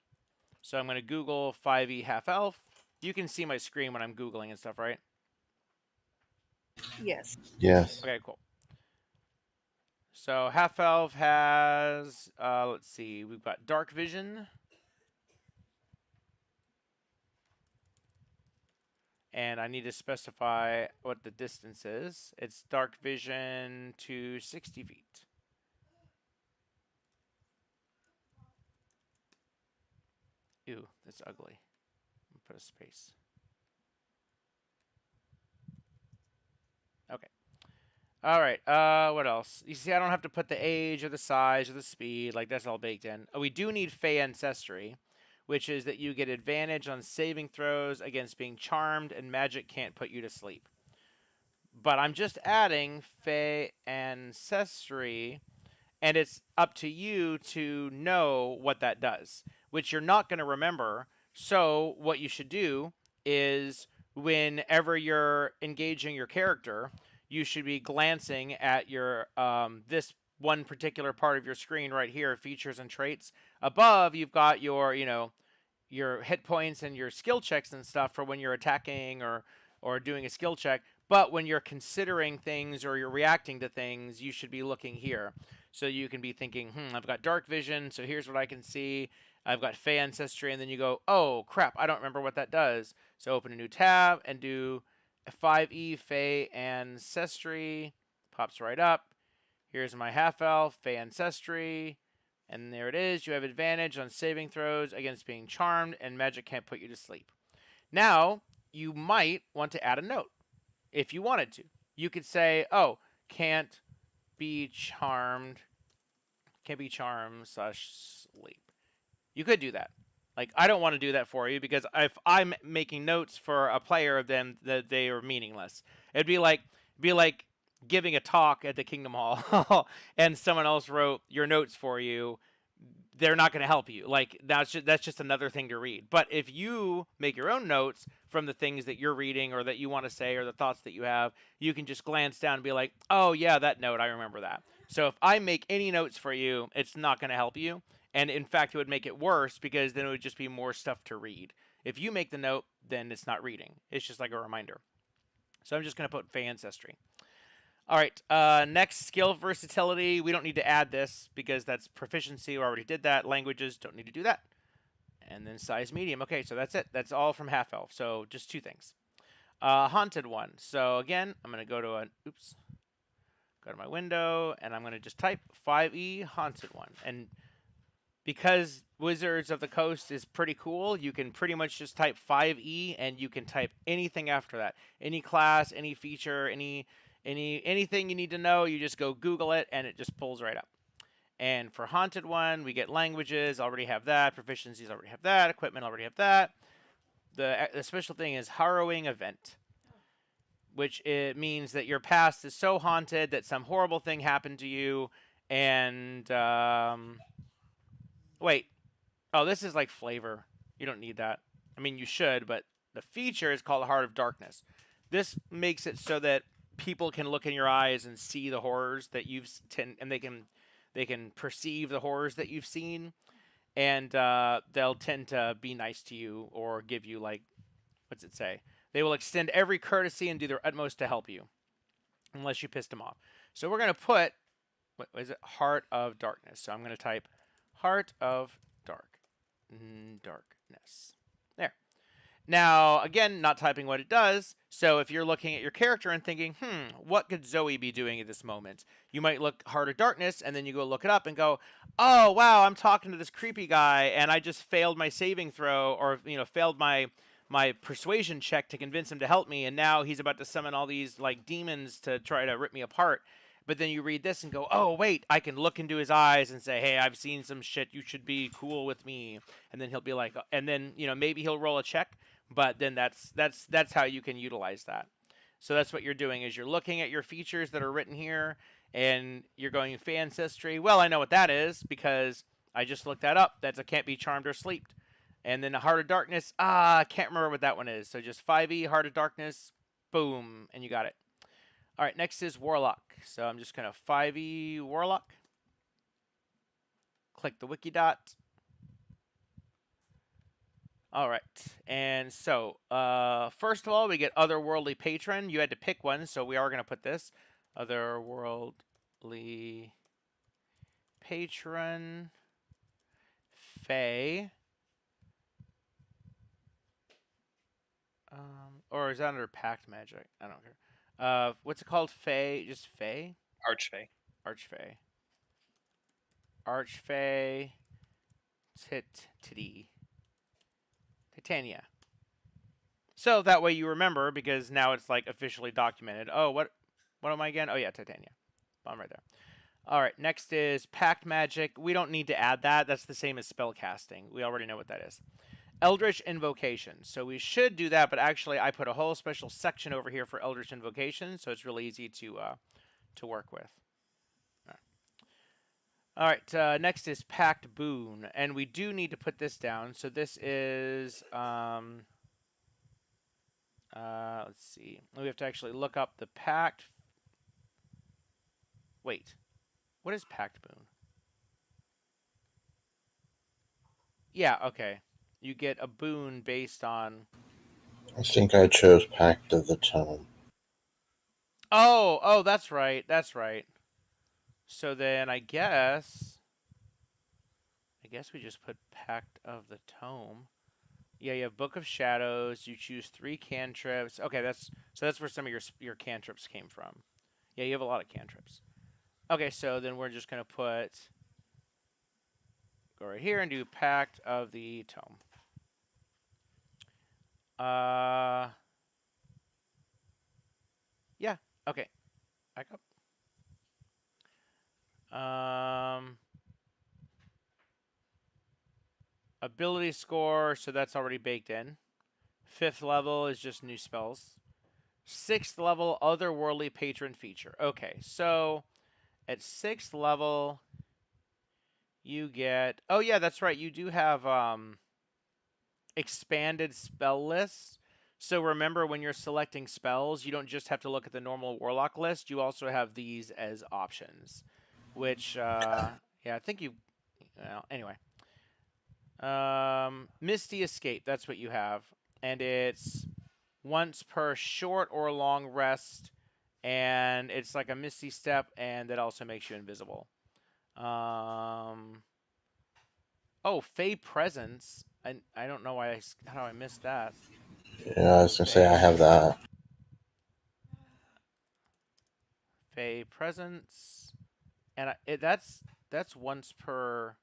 A: So I'm going to Google 5e half elf. You can see my screen when I'm Googling and stuff, right?
B: Yes.
D: Yes.
A: Okay, cool. So half elf has, let's see, we've got dark vision. And I need to specify what the distance is. It's dark vision to 60 feet. Ew, that's ugly. Put a space. Okay. All right. What else? You see, I don't have to put the age or the size or the speed. Like, that's all baked in. Oh, we do need Fey Ancestry, which is that you get advantage on saving throws against being charmed, and magic can't put you to sleep. But I'm just adding Fey Ancestry and it's up to you to know what that does, which you're not going to remember. So what you should do is whenever you're engaging your character, you should be glancing at your this one particular part of your screen right here, features and traits. Above, you've got your, your hit points and your skill checks and stuff for when you're attacking or doing a skill check. But when you're considering things or you're reacting to things, you should be looking here. So you can be thinking, I've got dark vision, so here's what I can see. I've got Fey Ancestry, and then you go, oh, crap, I don't remember what that does. So open a new tab and do 5e Fey Ancestry. Pops right up. Here's my half-elf, Fey Ancestry. And there it is. You have advantage on saving throws against being charmed, and magic can't put you to sleep. Now, you might want to add a note if you wanted to. You could say, oh, can't be charmed /sleep. You could do that. Like, I don't want to do that for you because if I'm making notes for a player of them, that they are meaningless. It'd be like giving a talk at the Kingdom Hall and someone else wrote your notes for you. They're not going to help you. Like, that's just another thing to read. But if you make your own notes from the things that you're reading or that you want to say or the thoughts that you have, you can just glance down and be like, oh, yeah, that note, I remember that. So if I make any notes for you, it's not going to help you. And in fact, it would make it worse because then it would just be more stuff to read. If you make the note, then it's not reading. It's just like a reminder. So I'm just going to put Fey Ancestry. All right, next, skill versatility. We don't need to add this because that's proficiency. We already did that. Languages, don't need to do that. And then size medium. Okay, so that's it. That's all from Half Elf. So just two things. Haunted one. So again, I'm going to go to go to my window, and I'm going to just type 5e Haunted one. And because Wizards of the Coast is pretty cool, you can pretty much just type 5e, and you can type anything after that. Any class, any feature, anything you need to know, you just go Google it, and it just pulls right up. And for Haunted one, we get languages, already have that. Proficiencies, already have that. Equipment, already have that. The special thing is Harrowing Event, which it means that your past is so haunted that some horrible thing happened to you, and wait. Oh, this is like flavor. You don't need that. I mean, you should, but the feature is called Heart of Darkness. This makes it so that people can look in your eyes and see the horrors that you've seen, and they can perceive the horrors that you've seen, and they'll tend to be nice to you or give you, like, what's it say? They will extend every courtesy and do their utmost to help you, unless you pissed them off. So we're going to put, what is it? Heart of Darkness. So I'm going to type Heart of Darkness. There. Now, again, not typing what it does. So if you're looking at your character and thinking, what could Zoe be doing at this moment? You might look Heart of Darkness, and then you go look it up and go, oh, wow, I'm talking to this creepy guy, and I just failed my saving throw, or, failed my persuasion check to convince him to help me, and now he's about to summon all these, like, demons to try to rip me apart. But then you read this and go, oh, wait, I can look into his eyes and say, hey, I've seen some shit. You should be cool with me. And then he'll be like, and then, maybe he'll roll a check. But then that's how you can utilize that. So that's what you're doing is you're looking at your features that are written here, and you're going Fey Ancestry. Well, I know what that is because I just looked that up. That's a can't be charmed or sleeped. And then the Heart of Darkness. I can't remember what that one is. So just 5e, Heart of Darkness, boom, and you got it. All right, next is Warlock. So I'm just going to 5e Warlock. Click the wiki dot. All right, and so first of all, we get Otherworldly Patron. You had to pick one, so we are going to put this. Otherworldly Patron. Fey. Or is that under Pact Magic? I don't care. What's it called? Fey? Just Fey?
C: Archfey.
A: Archfey. Archfey. Titania. So that way you remember, because now it's like officially documented. Oh, what am I again? Oh yeah, Titania. I'm right there. All right, next is Pact Magic. We don't need to add that. That's the same as spellcasting. We already know what that is. Eldritch Invocation. So we should do that, but actually I put a whole special section over here for Eldritch Invocation, so it's really easy to work with. All right, next is Pact Boon, and we do need to put this down. So this is, let's see. We have to actually look up the Pact. Wait, what is Pact Boon? Yeah, okay. You get a boon based on.
D: I think I chose Pact of the Tome.
A: Oh, that's right. That's right. So then I guess we just put Pact of the Tome. Yeah, you have Book of Shadows. You choose 3 cantrips. Okay, that's where some of your cantrips came from. Yeah, you have a lot of cantrips. Okay, so then we're just gonna go right here and do Pact of the Tome. Yeah. Okay. Back up. Ability score, so that's already baked in. 5th level is just new spells. 6th level, otherworldly patron feature. Okay, so at 6th level, you get. Oh yeah, that's right. You do have expanded spell lists. So remember, when you're selecting spells, you don't just have to look at the normal warlock list. You also have these as options, which yeah, I think you. Well, anyway, Misty Escape. That's what you have, and it's once per short or long rest, and it's like a Misty Step, and that also makes you invisible. Oh, Fey Presence. I don't know how I missed that.
D: Yeah, I was gonna say I have that.
A: Fey Presence, and that's once per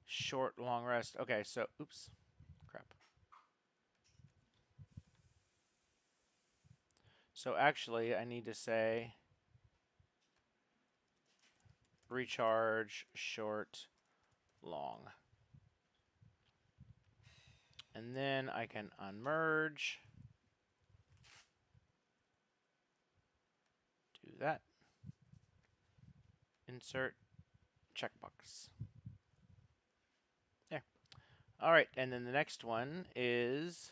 A: short long rest. Okay, so oops, crap. So actually, I need to say recharge short long. And then I can unmerge. Do that. Insert checkbox. There. All right, and then the next one is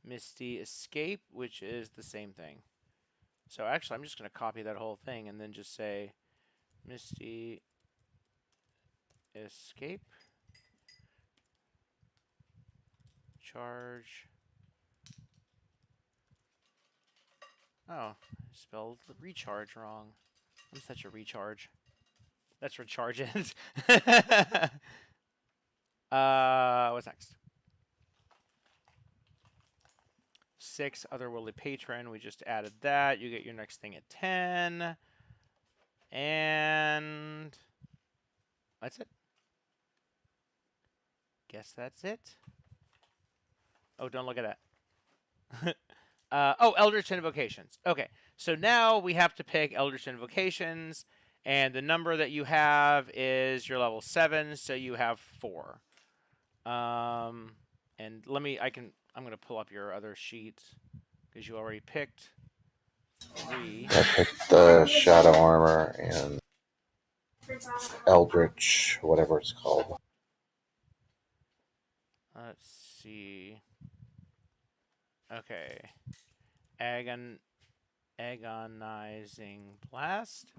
A: Misty Escape, which is the same thing. So actually, I'm just going to copy that whole thing and then just say Misty Escape. Charge. Oh, I spelled recharge wrong. I'm such a recharge. That's recharge it. What's next? 6 otherworldly patron. We just added that. You get your next thing at 10. And that's it. Guess that's it. Oh, don't look at that. Oh, Eldritch Invocations. Okay, so now we have to pick Eldritch Invocations, and the number that you have is your level 7, so you have 4. And I'm gonna pull up your other sheet because you already picked 3.
D: I picked the Shadow Armor and Eldritch, whatever it's called.
A: Let's see. Okay. Agonizing Blast.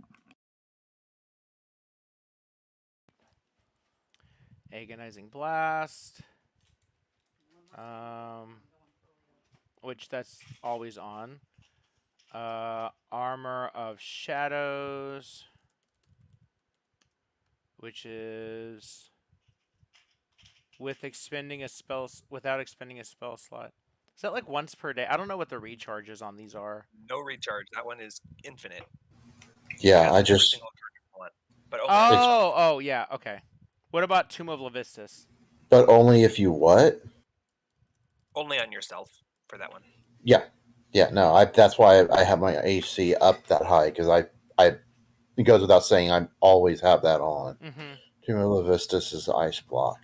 A: Agonizing Blast. Which that's always on. Armor of Shadows, which is without expending a spell slot. Is that like once per day? I don't know what the recharges on these are.
C: No recharge. That one is infinite.
D: Yeah, I
C: Every
D: just.
C: single turn you want, but only on yourself.
A: Oh, yeah, okay. What about Tomb of Levistus?
D: But only if you what?
C: Only on yourself for that one.
D: Yeah, yeah. No, that's why I have my AC up that high because it goes without saying I always have that on.
A: Mm-hmm.
D: Tomb of Levistus is ice block.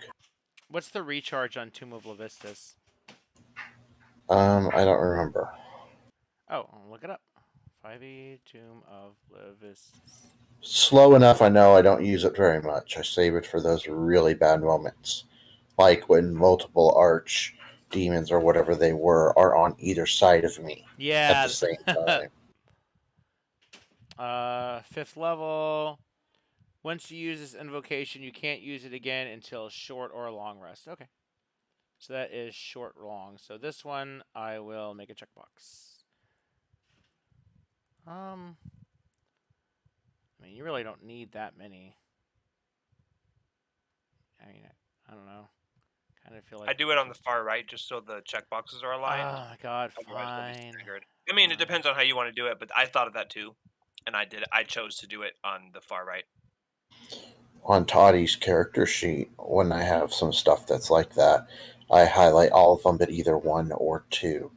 A: What's the recharge on Tomb of Levistus?
D: I don't remember.
A: Oh, I'll look it up. 5e Tomb of Levistus.
D: Slow enough, I know I don't use it very much. I save it for those really bad moments. Like when multiple arch demons or whatever they were are on either side of me at the
A: Yeah.
D: same time.
A: 5th level. Once you use this invocation, you can't use it again until short or long rest. Okay. So that is short or long. So this one, I will make a checkbox. I mean, you really don't need that many. I mean, I don't know. Kind of feel like
C: I do it on the far right just so the checkboxes are aligned.
A: Oh my god,
C: Otherwise, they'll be
A: fine.
C: staggered. I mean, it depends on how you want to do it, but I thought of that too, and I did. I chose to do it on the far right.
D: On Toddy's character sheet, when I have some stuff that's like that, I highlight all of them but either 1 or 2,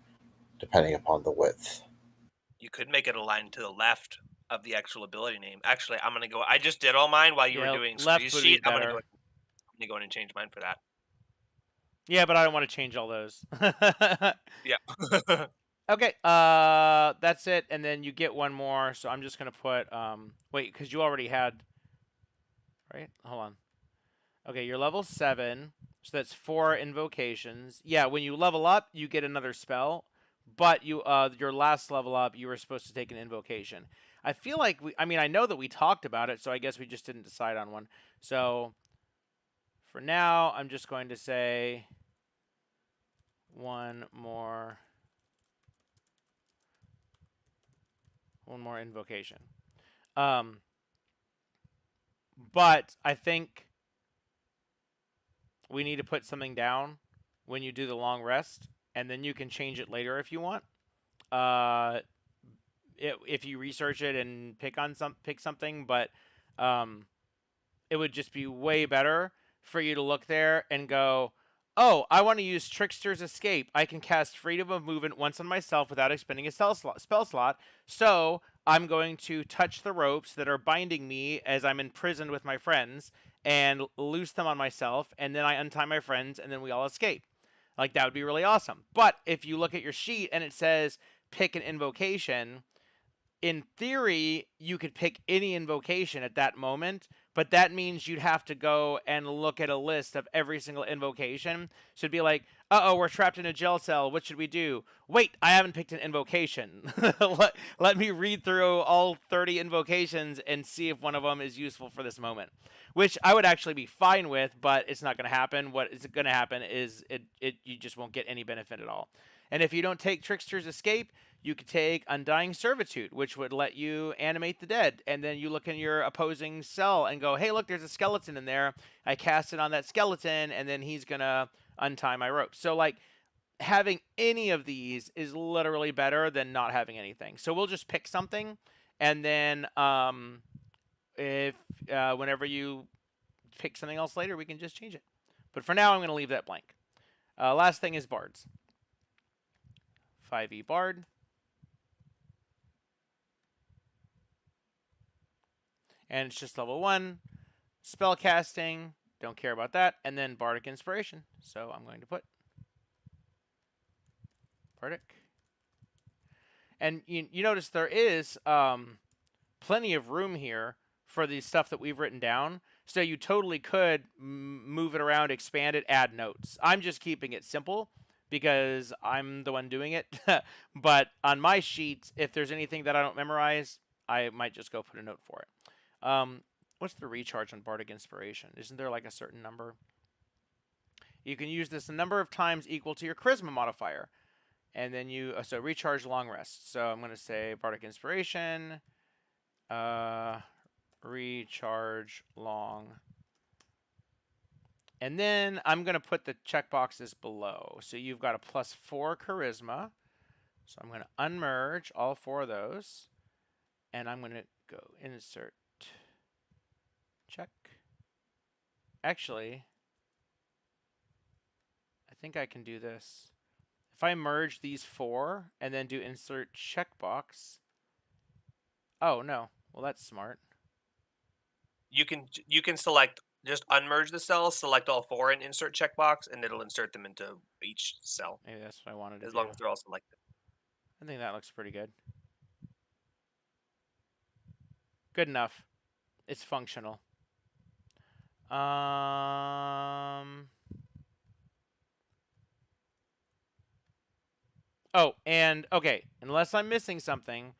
D: depending upon the width.
C: You could make it align to the left of the actual ability name. Actually, I'm gonna go. I just did all mine while you were doing
A: left
C: Scree's
A: would be
C: sheet. I'm
A: better.
C: gonna go in and change mine for that.
A: Yeah, but I don't want to change all those.
C: Yeah.
A: Okay, that's it, and then you get one more. So I'm just gonna put wait, because you already had, right? Hold on. Okay, you're level 7, so that's 4 invocations. Yeah, when you level up, you get another spell, but you your last level up, you were supposed to take an invocation. I feel like I know that we talked about it, so I guess we just didn't decide on one. So for now, I'm just going to say one more invocation. But I think we need to put something down when you do the long rest, and then you can change it later if you want. If you research it and pick something, but it would just be way better for you to look there and go, oh, I want to use Trickster's Escape. I can cast Freedom of Movement once on myself without expending a spell slot. So I'm going to touch the ropes that are binding me as I'm imprisoned with my friends and loose them on myself, and then I untie my friends, and then we all escape. Like, that would be really awesome. But if you look at your sheet and it says pick an invocation, in theory, you could pick any invocation at that moment, but that means you'd have to go and look at a list of every single invocation. So it'd be like, uh-oh, we're trapped in a jail cell. What should we do? Wait, I haven't picked an invocation. let me read through all 30 invocations and see if one of them is useful for this moment, which I would actually be fine with, but it's not going to happen. What is going to happen is you just won't get any benefit at all. And if you don't take Trickster's Escape, you could take Undying Servitude, which would let you animate the dead. And then you look in your opposing cell and go, hey, look, there's a skeleton in there. I cast it on that skeleton, and then he's going to untie my rope. So, like, having any of these is literally better than not having anything. So we'll just pick something, and then if whenever you pick something else later, we can just change it. But for now, I'm going to leave that blank. Last thing is bards. 5e bard. And it's just level 1. Spell casting, don't care about that. And then bardic inspiration. So I'm going to put bardic. And you notice there is plenty of room here for the stuff that we've written down. So you totally could move it around, expand it, add notes. I'm just keeping it simple because I'm the one doing it. But on my sheet, if there's anything that I don't memorize, I might just go put a note for it. What's the recharge on bardic inspiration? Isn't there like a certain number? You can use this a number of times equal to your charisma modifier. And then you, so recharge long rest. So I'm going to say bardic inspiration, recharge long. And then I'm going to put the checkboxes below. So you've got a +4 charisma. So I'm going to unmerge all 4 of those. And I'm going to go insert check. Actually, I think I can do this. If I merge these 4 and then do insert checkbox. Oh, no. Well, that's smart.
C: You can select, just unmerge the cells, select all 4 and insert checkbox, and it'll insert them into each cell.
A: Maybe that's what I wanted to do.
C: As long as they're all selected.
A: I think that looks pretty good. Good enough. It's functional. Um. Oh, and okay, unless I'm missing something,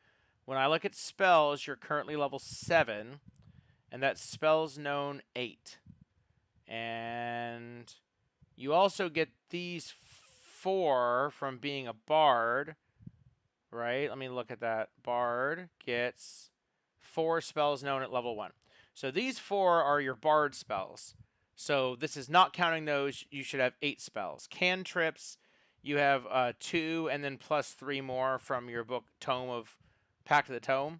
A: when I look at spells, you're currently level 7, and that spell's known 8. And you also get these 4 from being a bard, right? Let me look at that. Bard gets 4 spells known at level 1. So these 4 are your bard spells. So this is not counting those. You should have 8 spells. Cantrips, you have 2 and then plus 3 more from your book Tome of Pact of the Tome.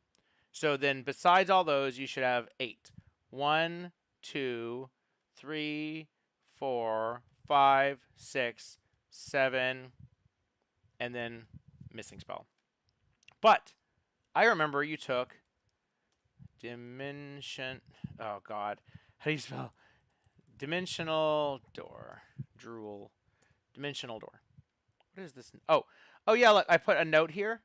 A: So then besides all those, you should have 8. 1, 2, 3, 4, 5, 6, 7, and then missing spell. But I remember you took dimension. Oh God, how do you spell dimensional door? Drool. Dimensional door. What is this? Oh yeah. Look, I put a note here.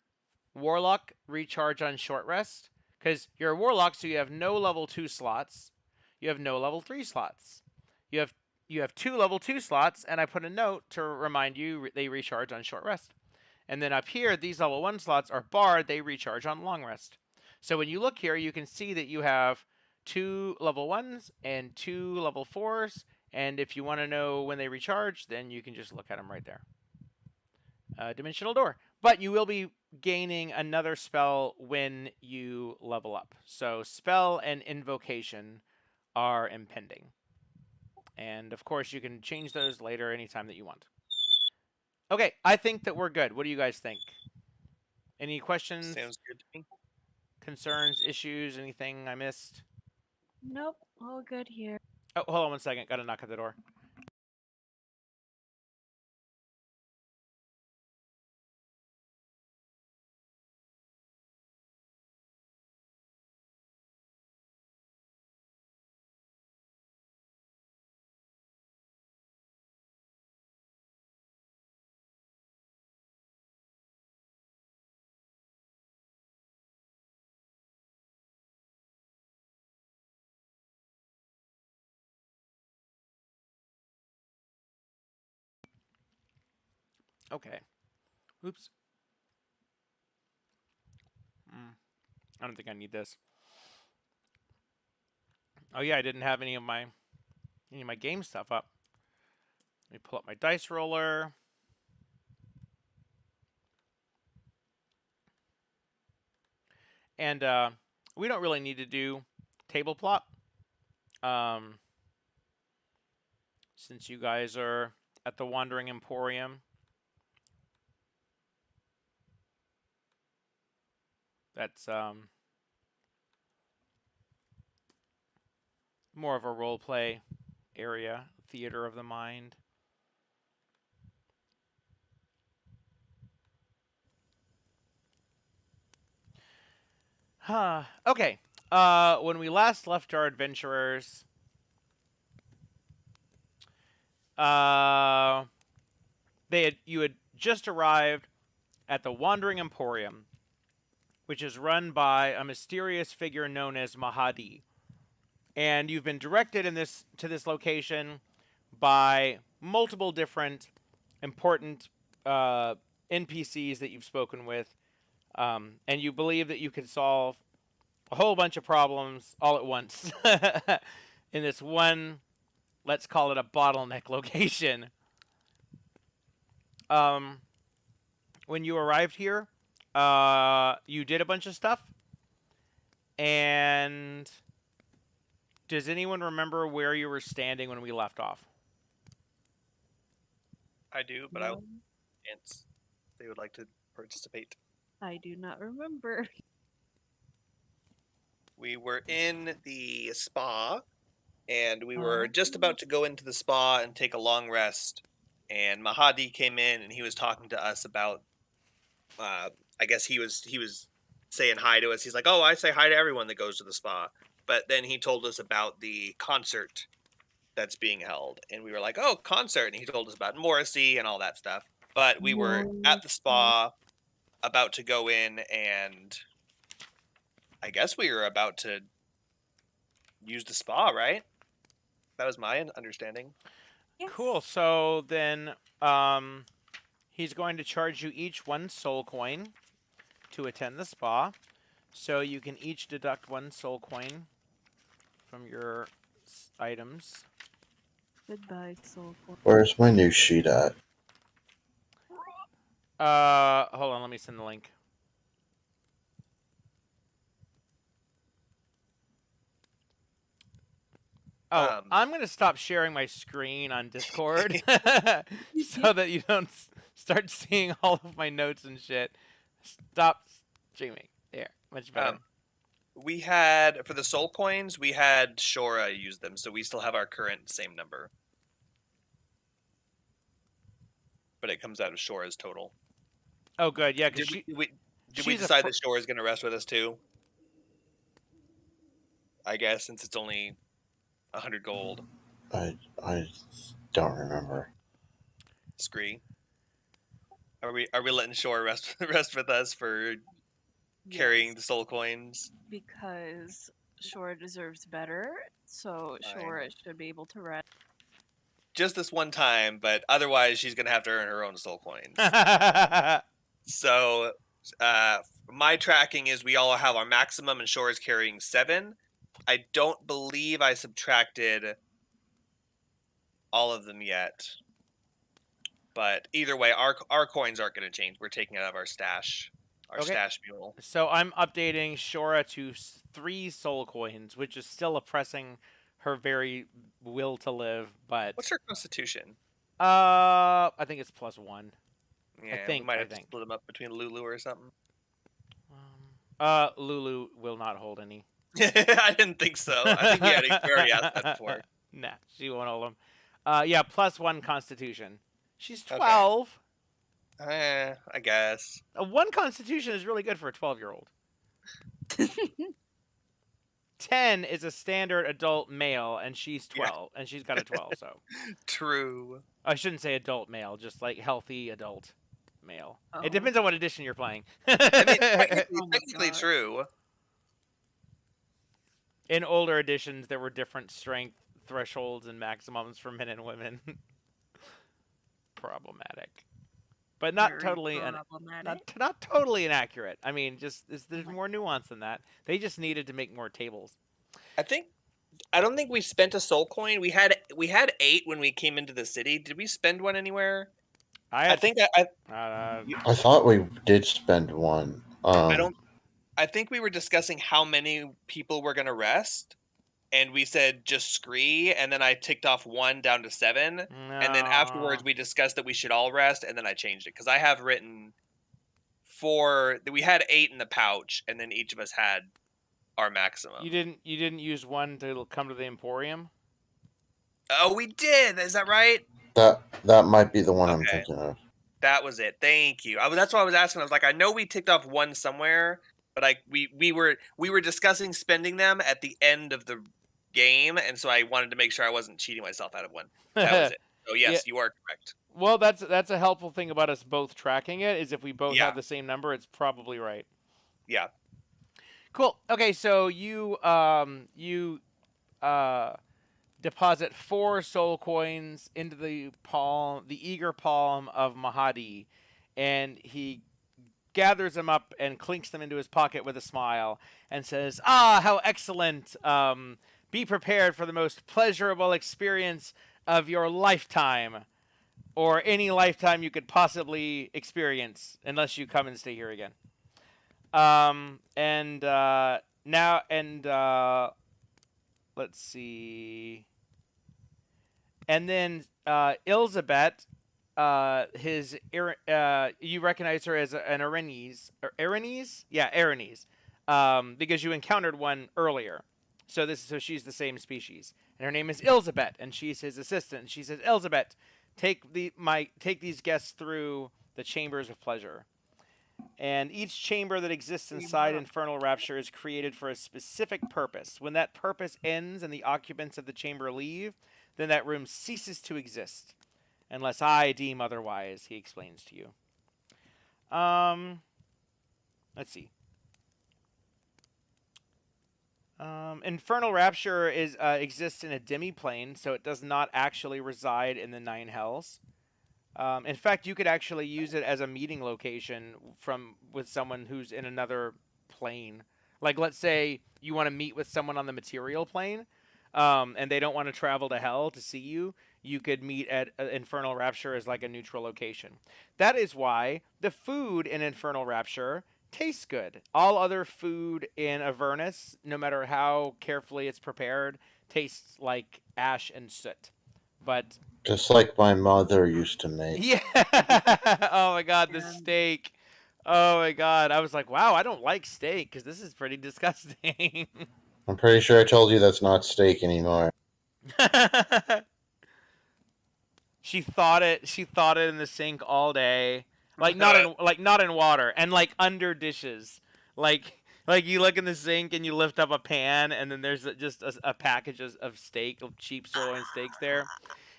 A: Warlock recharge on short rest because you're a warlock, so you have no level 2 slots. You have no level 3 slots. You have 2 level 2 slots, and I put a note to remind you they recharge on short rest. And then up here, these level 1 slots are bard. They recharge on long rest. So when you look here, you can see that you have 2 level 1s and 2 level 4s. And if you want to know when they recharge, then you can just look at them right there. Dimensional door. But you will be gaining another spell when you level up. So spell and invocation are impending. And of course, you can change those later anytime that you want. Okay, I think that we're good. What do you guys think? Any questions,
C: Sounds good to me.
A: concerns, issues, anything I missed?
B: Nope, all good here.
A: Oh, hold on one second. Got to knock at the door. Okay. Oops. I don't think I need this. Oh yeah, I didn't have any of my game stuff up. Let me pull up my dice roller. And we don't really need to do table plot. Since you guys are at the Wandering Emporium. That's more of a role play area, theater of the mind. Okay. When we last left our adventurers, you had just arrived at the Wandering Emporium, which is run by a mysterious figure known as Mahadi. And you've been directed to this location by multiple different important NPCs that you've spoken with, and you believe that you can solve a whole bunch of problems all at once in this one, let's call it a bottleneck location. When you arrived here, you did a bunch of stuff, and does anyone remember where you were standing when we left off?
C: I do, but I'll chance they would like to participate.
B: I do not remember.
C: We were in the spa, and we were just about to go into the spa and take a long rest. And Mahadi came in, and he was talking to us about. I guess he was saying hi to us. He's like, "Oh, I say hi to everyone that goes to the spa." But then he told us about the concert that's being held, and we were like, "Oh, concert!" And he told us about Morrissey and all that stuff. But we were at the spa, about to go in, and I guess we were about to use the spa, right? That was my understanding.
B: Yes.
A: Cool. So then, he's going to charge you each 1 soul coin to attend the spa. So you can each deduct 1 soul coin from your items.
B: Goodbye, soul.
D: Where's my new sheet at?
A: Hold on. Let me send the link. Oh, I'm going to stop sharing my screen on Discord so that you don't start seeing all of my notes and shit. Stop streaming. There. Much better.
C: We had, for the soul coins, we had Shora use them, so we still have our current same number. But it comes out of Shora's total.
A: Oh, good. Yeah, because
C: Did we
A: she's
C: decide that Shora is going to rest with us too? I guess, since it's only 100 gold.
D: I don't remember.
C: Scree. Are we letting Shora rest with us for carrying the soul coins?
B: Because Shora deserves better, so
C: Fine.
B: Shora should be able to rest.
C: Just this one time, but otherwise she's gonna have to earn her own soul coins. So, my tracking is we all have our maximum, and Shora's carrying 7. I don't believe I subtracted all of them yet. But either way, our coins aren't going to change. We're taking it out of our stash. Our stash mule.
A: So I'm updating Shora to 3 soul coins, which is still oppressing her very will to live. But
C: what's her constitution?
A: I think it's +1.
C: Yeah,
A: we
C: might have to split them up between Lulu or something.
A: Lulu will not hold any.
C: I didn't think so. I think we already asked that before.
A: Nah, she won't hold them. Yeah, +1 constitution. She's 12.
C: Okay. I guess.
A: 1 constitution is really good for a 12-year-old. 10 is a standard adult male, and she's 12, and she's got a 12, so.
C: True.
A: I shouldn't say adult male, just like healthy adult male.
B: Oh.
A: It depends on what edition you're playing.
C: I mean, technically true.
A: In older editions, there were different strength thresholds and maximums for men and women. Problematic. But not
B: Very
A: totally not totally inaccurate. I mean, just there's more nuance than that. They just needed to make more tables.
C: I don't think we spent a soul coin. We had 8 when we came into the city. Did we spend one anywhere? I
D: thought we did spend one.
C: I think we were discussing how many people were going to rest, and we said just Scree, and then I ticked off 1 down to 7, and then afterwards we discussed that we should all rest, and then I changed it because I have written 4. We had 8 in the pouch, and then each of us had our maximum.
A: You didn't use 1 to come to the Emporium?
C: Oh, we did. Is that right?
D: That might be the one I'm thinking of.
C: That was it. Thank you. That's why I was asking. I was like, I know we ticked off 1 somewhere, but we were discussing spending them at the end of the game, and so I wanted to make sure I wasn't cheating myself out of 1. That was it. So yes, you are correct.
A: Well, that's a helpful thing about us both tracking it, is if we both have the same number, it's probably right.
C: Yeah.
A: Cool. Okay, so you deposit 4 soul coins into the eager palm of Mahadi, and he gathers them up and clinks them into his pocket with a smile and says, "Ah, how excellent! Be prepared for the most pleasurable experience of your lifetime, or any lifetime you could possibly experience, unless you come and stay here again." Let's see. And then Elizabeth, you recognize her as an Aranese. Yeah, Aranese. Because you encountered one earlier. So she's the same species. And her name is Elizabeth, and she's his assistant. She says, "Elizabeth, take these guests through the chambers of pleasure. And each chamber that exists inside Infernal Rapture is created for a specific purpose. When that purpose ends and the occupants of the chamber leave, then that room ceases to exist. Unless I deem otherwise," he explains to you. Let's see. Infernal Rapture is exists in a demi-plane, so it does not actually reside in the Nine Hells. In fact, you could actually use it as a meeting location with someone who's in another plane. Like, let's say you want to meet with someone on the material plane, and they don't want to travel to hell to see you. You could meet at Infernal Rapture as like a neutral location. That is why the food in Infernal Rapture tastes good. All other food in Avernus, no matter how carefully it's prepared, tastes like ash and soot. But
D: Just like my mother used to make.
A: yeah. Oh my god, the
B: And
A: steak. Oh my god. I was like, wow, I don't like steak because this is pretty disgusting.
D: I'm pretty sure I told you that's not steak anymore.
A: She thought it in the sink all day. Like not in water and like under dishes. Like you look in the sink and you lift up a pan and then there's just a package of steak, of cheap sirloin steaks there.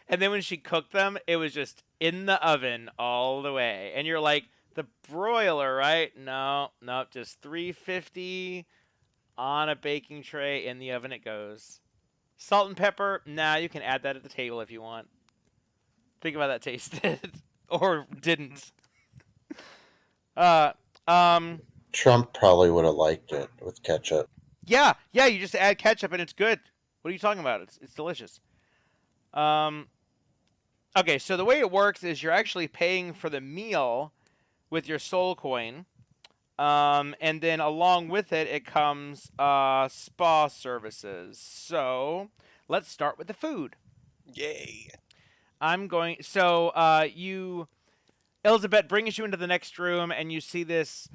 A: And then when she cooked them, it was just in the oven all the way. And you're like, the broiler, right? No, no, just 350 on a baking tray. In the oven it goes. Salt and pepper, nah, you can add that at the table if you want. Think about that tasted. Or didn't. Uh, um,
D: Trump probably would have liked it with ketchup.
A: yeah, you just add ketchup and it's good. What are you talking about? It's delicious. Okay, so the way it works is you're actually paying for the meal with your soul coin. And then along with it, it comes spa services. So let's start with the food.
C: Yay.
A: Elizabeth brings you into the next room, and you see this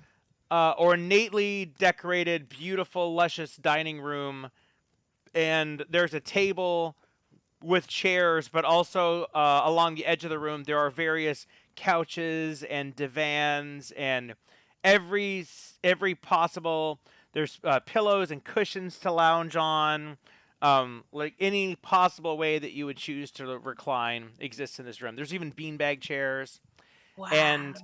A: ornately decorated, beautiful, luscious dining room. And there's a table with chairs, but also along the edge of the room, there are various couches and divans and every possible. There's pillows and cushions to lounge on. Like any possible way that you would choose to recline exists in this room. There's even beanbag chairs.
B: wow.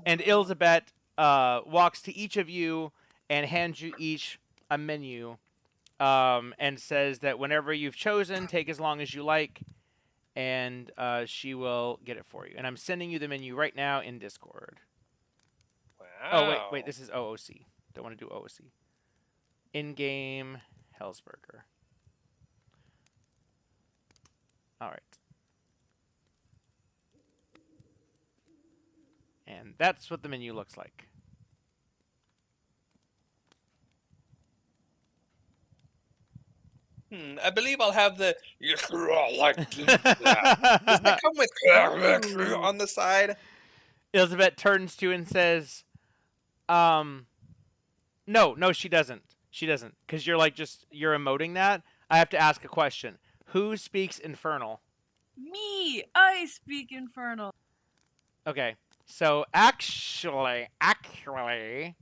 A: And Elizabeth walks to each of you and hands you each a menu. And says that whenever you've chosen, take as long as you like, and she will get it for you. And I'm sending you the menu right now in Discord.
C: Wow.
A: Oh, wait, this is OOC. Don't want to do OOC. In-game Hellsburger. All right. And that's what the menu looks like.
C: I believe I'll have the like Does that come with on the side?
A: Elizabeth turns to you and says, no, she doesn't. She doesn't. Because you're you're emoting that. I have to ask a question. Who speaks Infernal?
E: Me! I speak Infernal.
A: Okay. So actually,
E: Actually.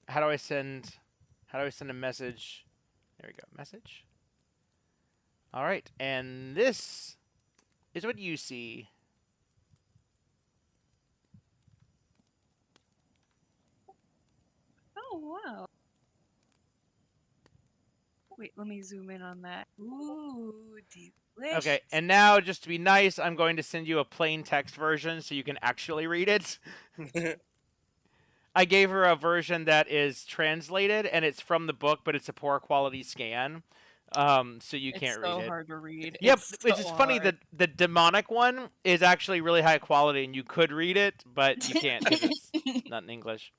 A: how do I send a message? There we go. Message. All right. And this is what you see.
E: Oh, wow. Wait, let me zoom in on that. Ooh, delicious.
A: Okay. And now, just to be nice, I'm going to send you a plain text version so you can actually read it. I gave her a version that is translated, and it's from the book, but it's a poor quality scan, so you can't read it.
E: It's so hard to read.
A: Yep,
E: It's
A: which
E: so
A: is funny
E: hard.
A: that the demonic one is actually really high quality, and you could read it, but you can't because it's not in English.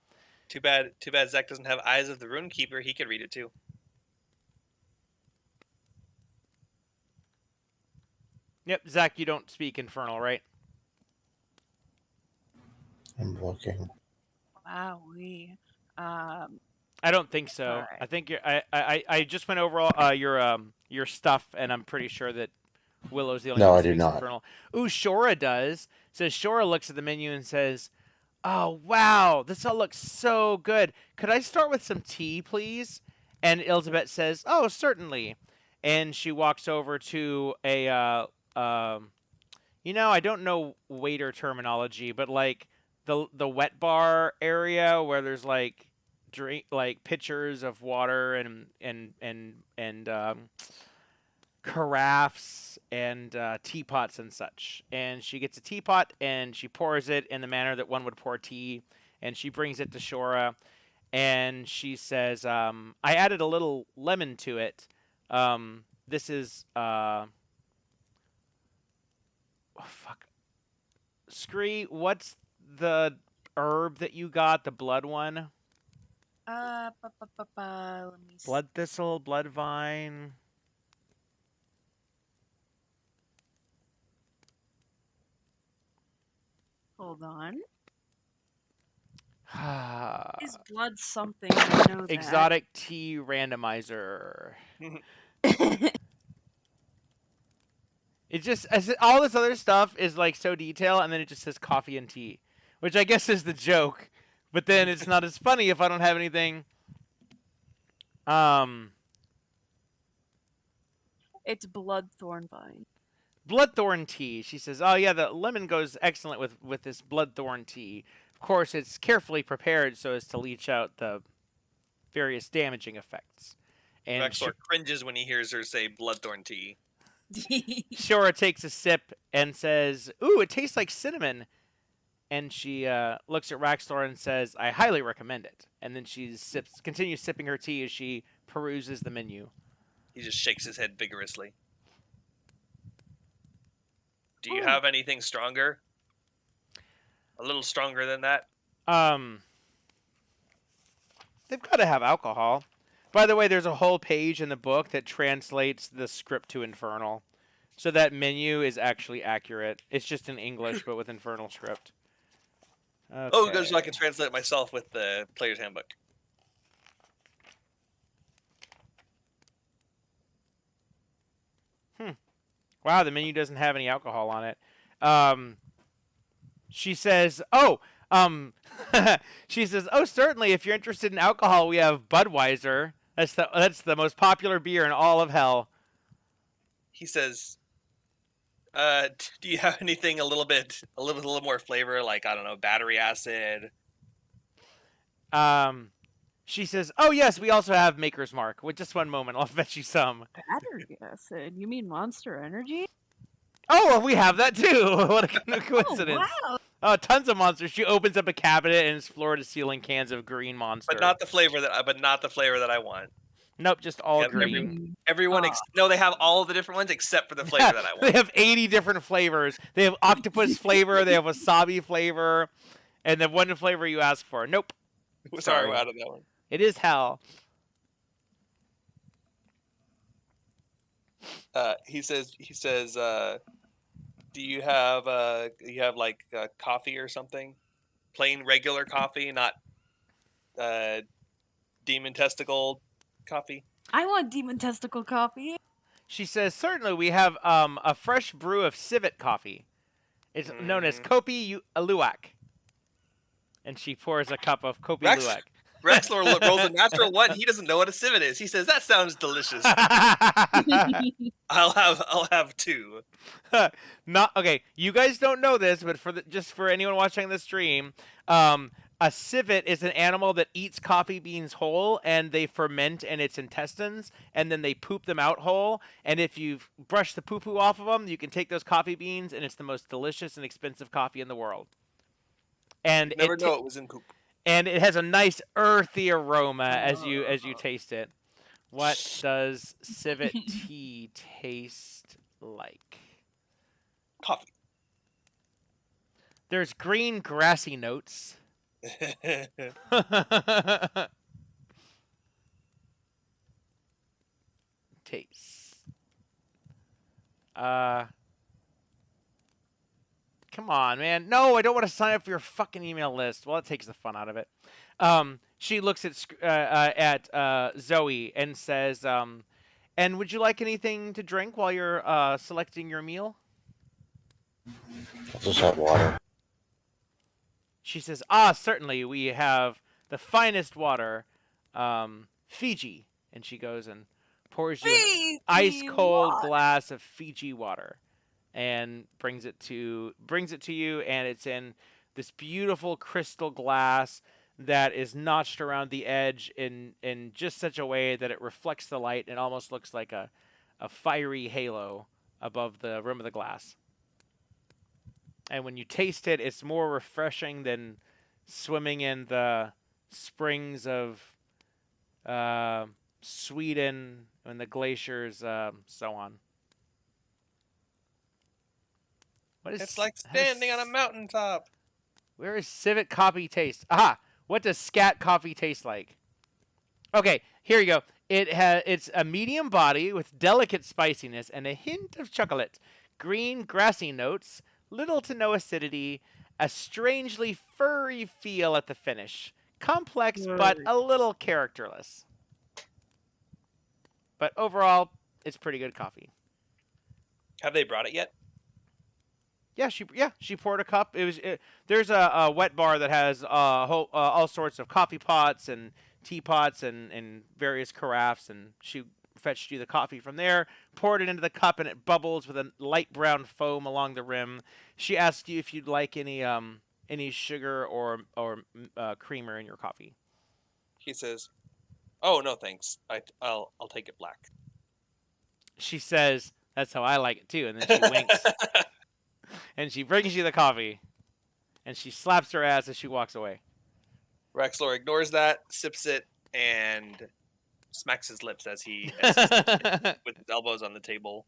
C: Too bad Zach doesn't have Eyes of the Runekeeper. He could read it too.
A: Yep, Zach, you don't speak Infernal, right?
D: I'm looking.
E: Wowee.
A: I don't think so.
E: Alright.
A: I think I just went over all, your stuff, and I'm pretty sure that Willow's the only
D: No,
A: one
D: I
A: who
D: do
A: speaks
D: not.
A: Infernal. Ooh, Shora does. So Shora looks at the menu and says, "Oh wow, this all looks so good. Could I start with some tea, please?" And Elizabeth says, "Oh, certainly." And she walks over to a I don't know waiter terminology, but like the wet bar area where there's like drink like pitchers of water and carafes and teapots and such. And she gets a teapot and she pours it in the manner that one would pour tea. And she brings it to Shora, and she says, "I added a little lemon to it. This is oh, fuck, Scree. What's the herb that you got? The blood one?
E: Let me see.
A: Blood thistle, blood vine."
B: Hold on.
A: Uh,
B: Is blood something? I know that.
A: Exotic tea randomizer. It just all this other stuff is like so detailed, and then it just says coffee and tea, which I guess is the joke. But then it's not as funny if I don't have anything.
B: It's bloodthorn vine.
A: Bloodthorn tea. She says, "Oh yeah, the lemon goes excellent with this bloodthorn tea. Of course, it's carefully prepared so as to leach out the various damaging effects." And
C: Rexor cringes when he hears her say bloodthorn tea.
A: Shora takes a sip and says, "Ooh, it tastes like cinnamon." And she looks at Raxlor and says, "I highly recommend it." And then she continues sipping her tea as she peruses the menu.
C: He just shakes his head vigorously. Do you
B: Ooh.
C: have anything stronger? A little stronger than that?
A: They've got to have alcohol. By the way, there's a whole page in the book that translates the script to Infernal. So that menu is actually accurate. It's just in English, but with Infernal script. Okay.
C: Oh, good, so I can translate myself with the player's handbook.
A: Wow, the menu doesn't have any alcohol on it. She says, she says, "Oh, certainly, if you're interested in alcohol, we have Budweiser. That's the most popular beer in all of hell."
C: He says, do you have anything a little more flavor, like, I don't know, battery acid?
A: She says, "Oh yes, we also have Maker's Mark. With just one moment, I'll fetch you some."
B: Battery acid? You mean Monster Energy?
A: Oh, well, we have that too. What a coincidence!
B: Oh, wow.
A: Oh, tons of monsters. She opens up a cabinet and it's floor-to-ceiling cans of green Monster.
C: But not the flavor that I want.
A: Nope, just all
C: Yep,
A: green.
C: Everyone, no, they have all of the different ones except for the flavor that I want.
A: They have 80 different flavors. They have octopus flavor. They have wasabi flavor, and the one flavor you ask for. Nope.
C: Sorry, we're out of that one.
A: It is hell.
C: He says, do you have like coffee or something? Plain regular coffee, not demon testicle coffee?
B: I want demon testicle coffee.
A: She says, "Certainly, we have a fresh brew of civet coffee. It's known as Kopi Luwak." And she pours a cup of Kopi Luwak.
C: Rexlor rolls a natural one. He doesn't know what a civet is. He says, "That sounds delicious. I'll have two."
A: Not okay. You guys don't know this, but just for anyone watching the stream, a civet is an animal that eats coffee beans whole, and they ferment in its intestines, and then they poop them out whole. And if you brush the poo-poo off of them, you can take those coffee beans, and it's the most delicious and expensive coffee in the world. And
C: Never know it was in poop.
A: And it has a nice earthy aroma as you taste it. What does civet tea taste like?
C: Coffee.
A: There's green grassy notes. Taste. Come on, man. No, I don't want to sign up for your fucking email list. Well, it takes the fun out of it. She looks at Zoe and says, "And would you like anything to drink while you're selecting your meal?"
D: I'll just have water.
A: She says, "Certainly. We have the finest water, Fiji." And she goes and pours you an ice-cold glass of Fiji water. And brings it to you, and it's in this beautiful crystal glass that is notched around the edge in just such a way that it reflects the light and almost looks like a fiery halo above the rim of the glass. And when you taste it, it's more refreshing than swimming in the springs of Sweden and the glaciers, so on. What is
C: It's like standing on a mountaintop.
A: Where is Civet coffee taste? Aha! What does scat coffee taste like? Okay, here you go. It's a medium body with delicate spiciness and a hint of chocolate. Green, grassy notes, little to no acidity, a strangely furry feel at the finish. Complex, but a little characterless. But overall, it's pretty good coffee.
C: Have they brought it yet?
A: Yeah, she poured a cup. There's a wet bar that has all sorts of coffee pots and teapots and various carafes, and she fetched you the coffee from there, poured it into the cup, and it bubbles with a light brown foam along the rim. She asked you if you'd like any sugar or creamer in your coffee.
C: He says, "Oh no, thanks. I'll take it black."
A: She says, "That's how I like it too," and then she winks. And she brings you the coffee, and she slaps her ass as she walks away.
C: Rexlor ignores that, sips it, and smacks his lips as he sips it with his elbows on the table.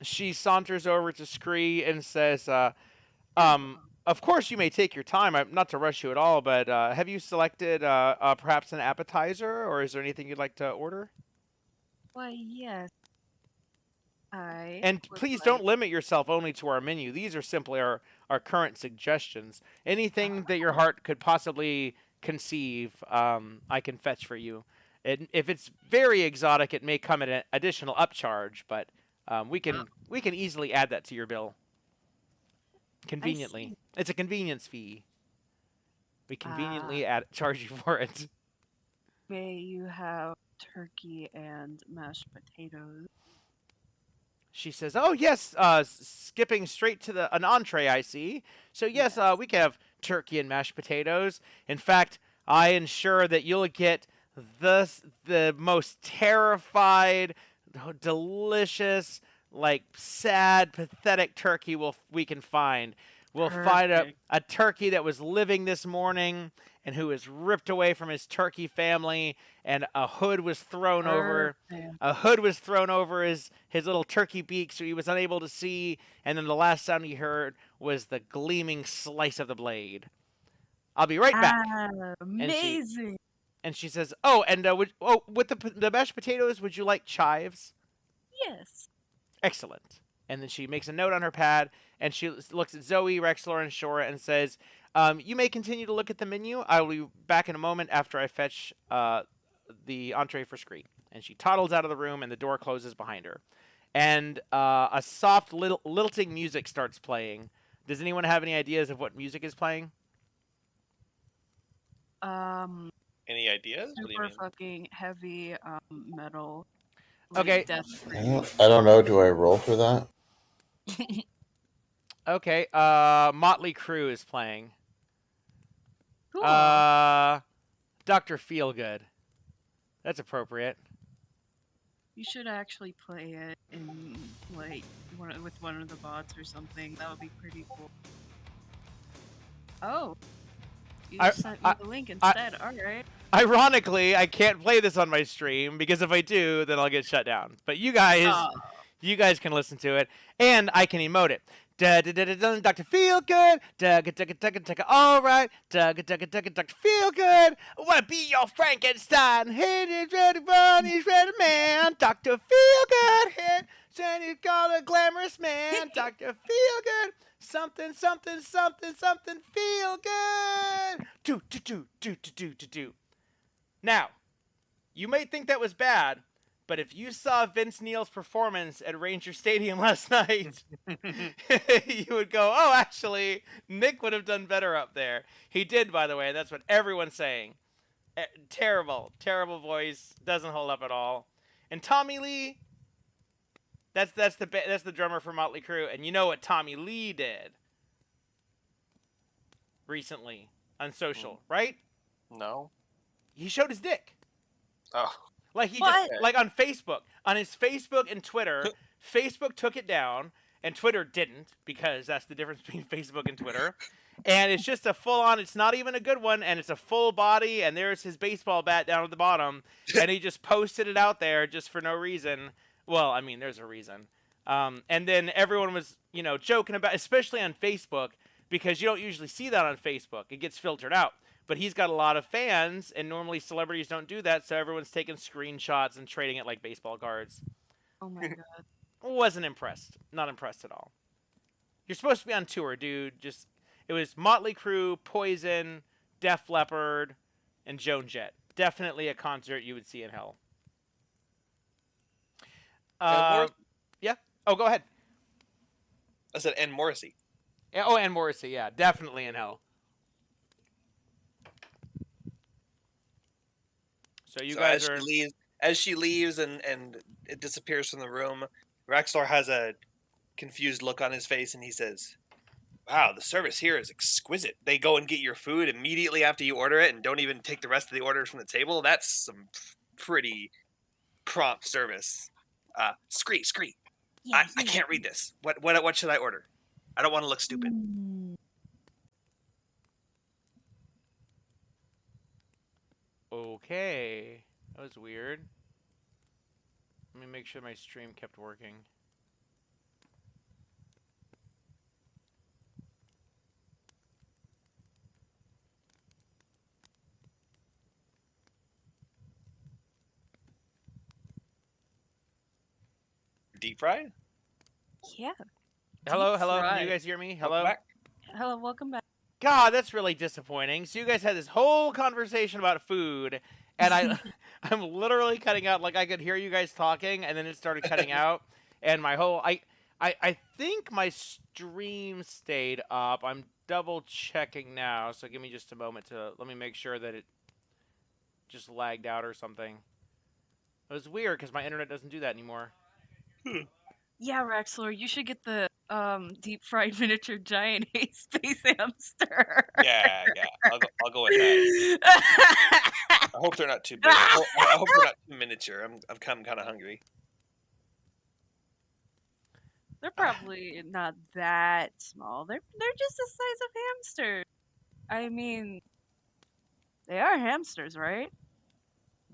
A: She saunters over to Scree and says, of course you may take your time. I'm not to rush you at all, but have you selected perhaps an appetizer, or is there anything you'd like to order?
E: Why, yes.
A: And please don't limit yourself only to our menu. These are simply our current suggestions. Anything that your heart could possibly conceive, I can fetch for you. And if it's very exotic, it may come at an additional upcharge, but we can easily add that to your bill. Conveniently. It's a convenience fee. We conveniently charge you for it.
E: May you have turkey and mashed potatoes.
A: She says, "Oh yes, skipping straight to an entree, I see. So yes, we can have turkey and mashed potatoes. In fact, I ensure that you'll get the most terrified, delicious, like sad, pathetic turkey we can find. We'll find a turkey that was living this morning and who was ripped away from his turkey family, and a hood was thrown over. A hood was thrown over his little turkey beak, so he was unable to see. And then the last sound he heard was the gleaming slice of the blade. I'll be right back."
E: Amazing.
A: And she says, "Oh, and with the mashed potatoes, would you like chives?"
E: Yes.
A: Excellent. And then she makes a note on her pad, and she looks at Zoe, Rexlor, and Shora and says, "You may continue to look at the menu. I will be back in a moment after I fetch the entree for Scree." And she toddles out of the room, and the door closes behind her. And a soft, lilting music starts playing. Does anyone have any ideas of what music is playing?
C: Any ideas? What do you
E: Super
C: mean?
E: fucking heavy metal.
A: Okay.
D: I don't know. Do I roll for that?
A: Okay. Motley Crue is playing.
E: Cool.
A: Dr. Feelgood. That's appropriate.
E: You should actually play it in like with one of the bots or something. That would be pretty cool. Oh, you sent me the link instead. All right.
A: Ironically, I can't play this on my stream because if I do, then I'll get shut down. But you guys can listen to it, and I can emote it. Dr. Feelgood, all right, Dr. Feelgood, wanna be your Frankenstein? Hey, ready, run, he's ready, man. Dr. Feelgood, hey, and he's got a glamorous man. Dr. Feelgood, something, feel good. Do. Now, you might think that was bad, but if you saw Vince Neil's performance at Ranger Stadium last night, you would go, "Oh, actually, Nick would have done better up there." He did, by the way. That's what everyone's saying. Terrible voice. Doesn't hold up at all. And Tommy Lee, that's the drummer for Motley Crue, and you know what Tommy Lee did. recently on social, right?
C: No.
A: He showed his dick.
C: Oh.
A: Like he
E: What?
A: just like on Facebook, on his Facebook and Twitter. Facebook took it down, and Twitter didn't because that's the difference between Facebook and Twitter. And it's just a full on. It's not even a good one, and it's a full body. And there's his baseball bat down at the bottom, and he just posted it out there just for no reason. Well, I mean, there's a reason. And then everyone was, joking about, especially on Facebook, because you don't usually see that on Facebook. It gets filtered out. But he's got a lot of fans, and normally celebrities don't do that, so everyone's taking screenshots and trading it like baseball cards.
E: Oh my god.
A: Wasn't impressed. Not impressed at all. You're supposed to be on tour, dude. It was Motley Crue, Poison, Def Leppard, and Joan Jett. Definitely a concert you would see in hell. Yeah. Oh, go ahead.
C: I said, and Morrissey.
A: Yeah, oh, and Morrissey. Yeah, definitely in hell. So you guys are.
C: As she leaves and it disappears from the room, Raxlar has a confused look on his face, and he says, "Wow, the service here is exquisite. They go and get your food immediately after you order it, and don't even take the rest of the orders from the table. That's some pretty prompt service." Scree.
E: Yeah,
C: I can't read this. What should I order? I don't want to look stupid.
A: Okay. That was weird. Let me make sure my stream kept working.
C: Deep fried?
E: Yeah.
A: Hello?
E: Deep
A: Can
E: fried.
A: you guys hear me?
C: Welcome
A: Hello?
C: back.
E: Hello, welcome back.
A: God, that's really disappointing. So you guys had this whole conversation about food, and I'm literally cutting out. Like I could hear you guys talking, and then it started cutting out, and my whole I think my stream stayed up. I'm double checking now, so give me just a moment to let me make sure that it just lagged out or something. It was weird because my internet doesn't do that anymore.
E: Yeah, Raxlor, you should get the deep fried miniature giant space hamster.
C: Yeah. I'll go with that. I hope they're not too big. I hope they're not too miniature. I'm kind of hungry.
E: They're probably not that small. They're just the size of hamsters. I mean, they are hamsters, right?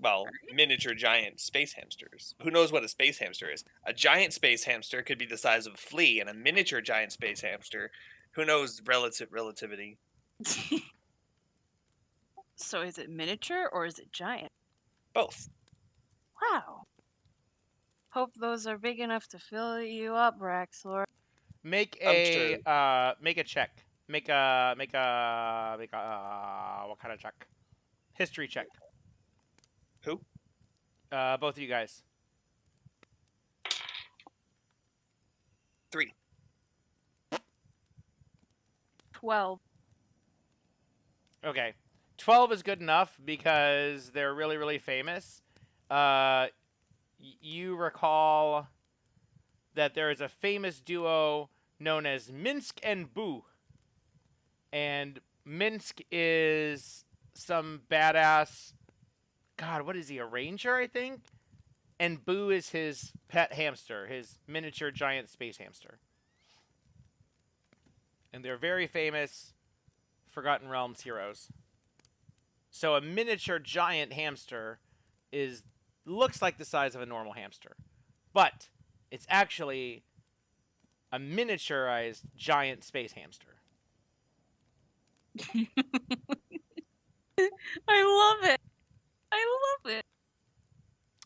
C: Well, miniature giant space hamsters. Who knows what a space hamster is? A giant space hamster could be the size of a flea, and a miniature giant space hamster, who knows relativity?
E: So is it miniature or is it giant?
C: Both.
E: Wow. Hope those are big enough to fill you up, Raxlor.
A: Make
C: I'm
A: a
C: sure.
A: make a check. Make a what kind of check? History check.
C: Who?
A: Both of you guys.
C: 3.
E: 12.
A: Okay. 12 is good enough because they're really, really famous. You recall that there is a famous duo known as Minsk and Boo. And Minsk is some badass... God, what is he? A ranger, I think? And Boo is his pet hamster, his miniature giant space hamster. And they're very famous Forgotten Realms heroes. So a miniature giant hamster looks like the size of a normal hamster. But it's actually a miniaturized giant space hamster.
E: I love it. I love it.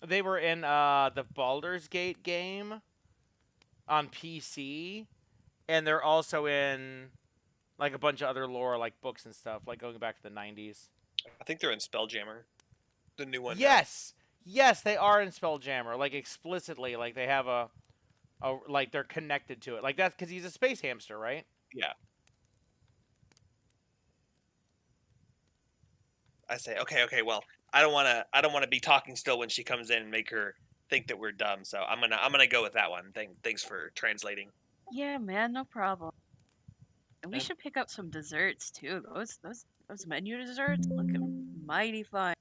A: They were in the Baldur's Gate game on PC, and they're also in like a bunch of other lore, like books and stuff, like going back to the 90s.
C: I think they're in Spelljammer, the new one.
A: Yes, they are in Spelljammer, like explicitly, like they have a like they're connected to it, like that's because he's a space hamster, right?
C: Yeah. I say, okay. Well, I don't want to be talking still when she comes in and make her think that we're dumb. So I'm gonna go with that one. Thanks for translating.
E: Yeah, man, no problem. And we
A: And-
E: should pick up some desserts too. Those menu desserts looking mighty fine.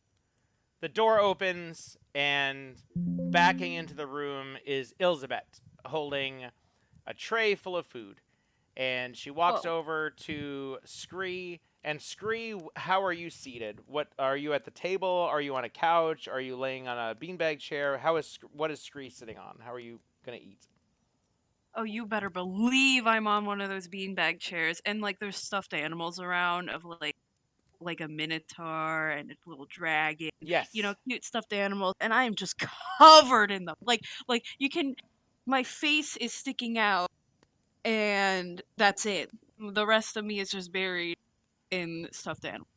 A: The door opens, and backing into the room is Elizabeth, holding a tray full of food. And she walks
E: Whoa.
A: over to Scree. And Scree, how are you seated? What are you at the table? Are you on a couch? Are you laying on a beanbag chair? What is Scree sitting on? How are you gonna eat?
E: Oh, you better believe I'm on one of those beanbag chairs, and like there's stuffed animals around of like a minotaur and a little dragon.
A: Yes.
E: You know, cute stuffed animals, and I am just covered in them. Like you can, my face is sticking out, and that's it. The rest of me is just buried in stuffed animals.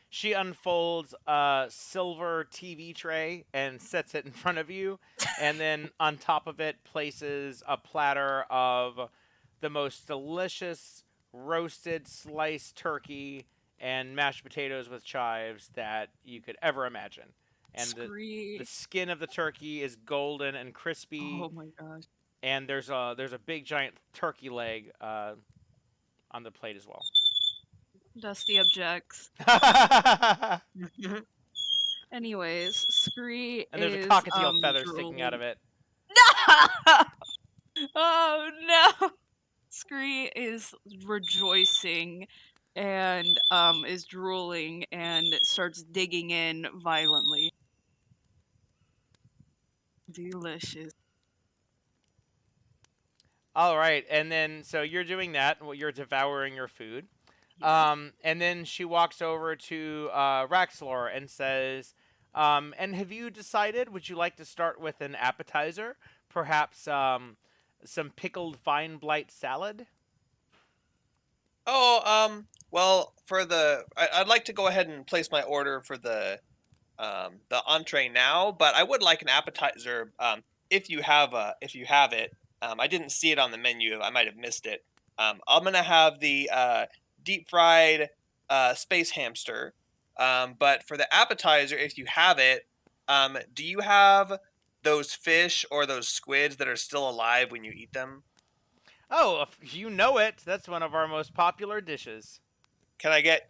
A: She unfolds a silver TV tray and sets it in front of you, and then on top of it places a platter of the most delicious roasted sliced turkey and mashed potatoes with chives that you could ever imagine. And
E: Scree.
A: the skin of the turkey is golden and crispy,
E: Oh my gosh.
A: and there's a big giant turkey leg on the plate as well.
E: Dusty objects. Anyways, Scree
A: And there's
E: is
A: a cockatiel feather sticking out
E: drooling.
A: of it.
E: Oh no! Scree is rejoicing and is drooling and starts digging in violently. Delicious.
A: All right, and then so you're doing that. Well, you're devouring your food.
E: Yes.
A: And then she walks over to Raxlor and says, "And have you decided? Would you like to start with an appetizer? Perhaps some pickled vine blight salad?"
C: Oh, well, I'd like to go ahead and place my order for the entree now, but I would like an appetizer, if you have it. I didn't see it on the menu. I might have missed it. I'm gonna have the deep fried space hamster. But for the appetizer, if you have it, do you have those fish or those squids that are still alive when you eat them?
A: Oh, if you know it. That's one of our most popular dishes.
C: Can I get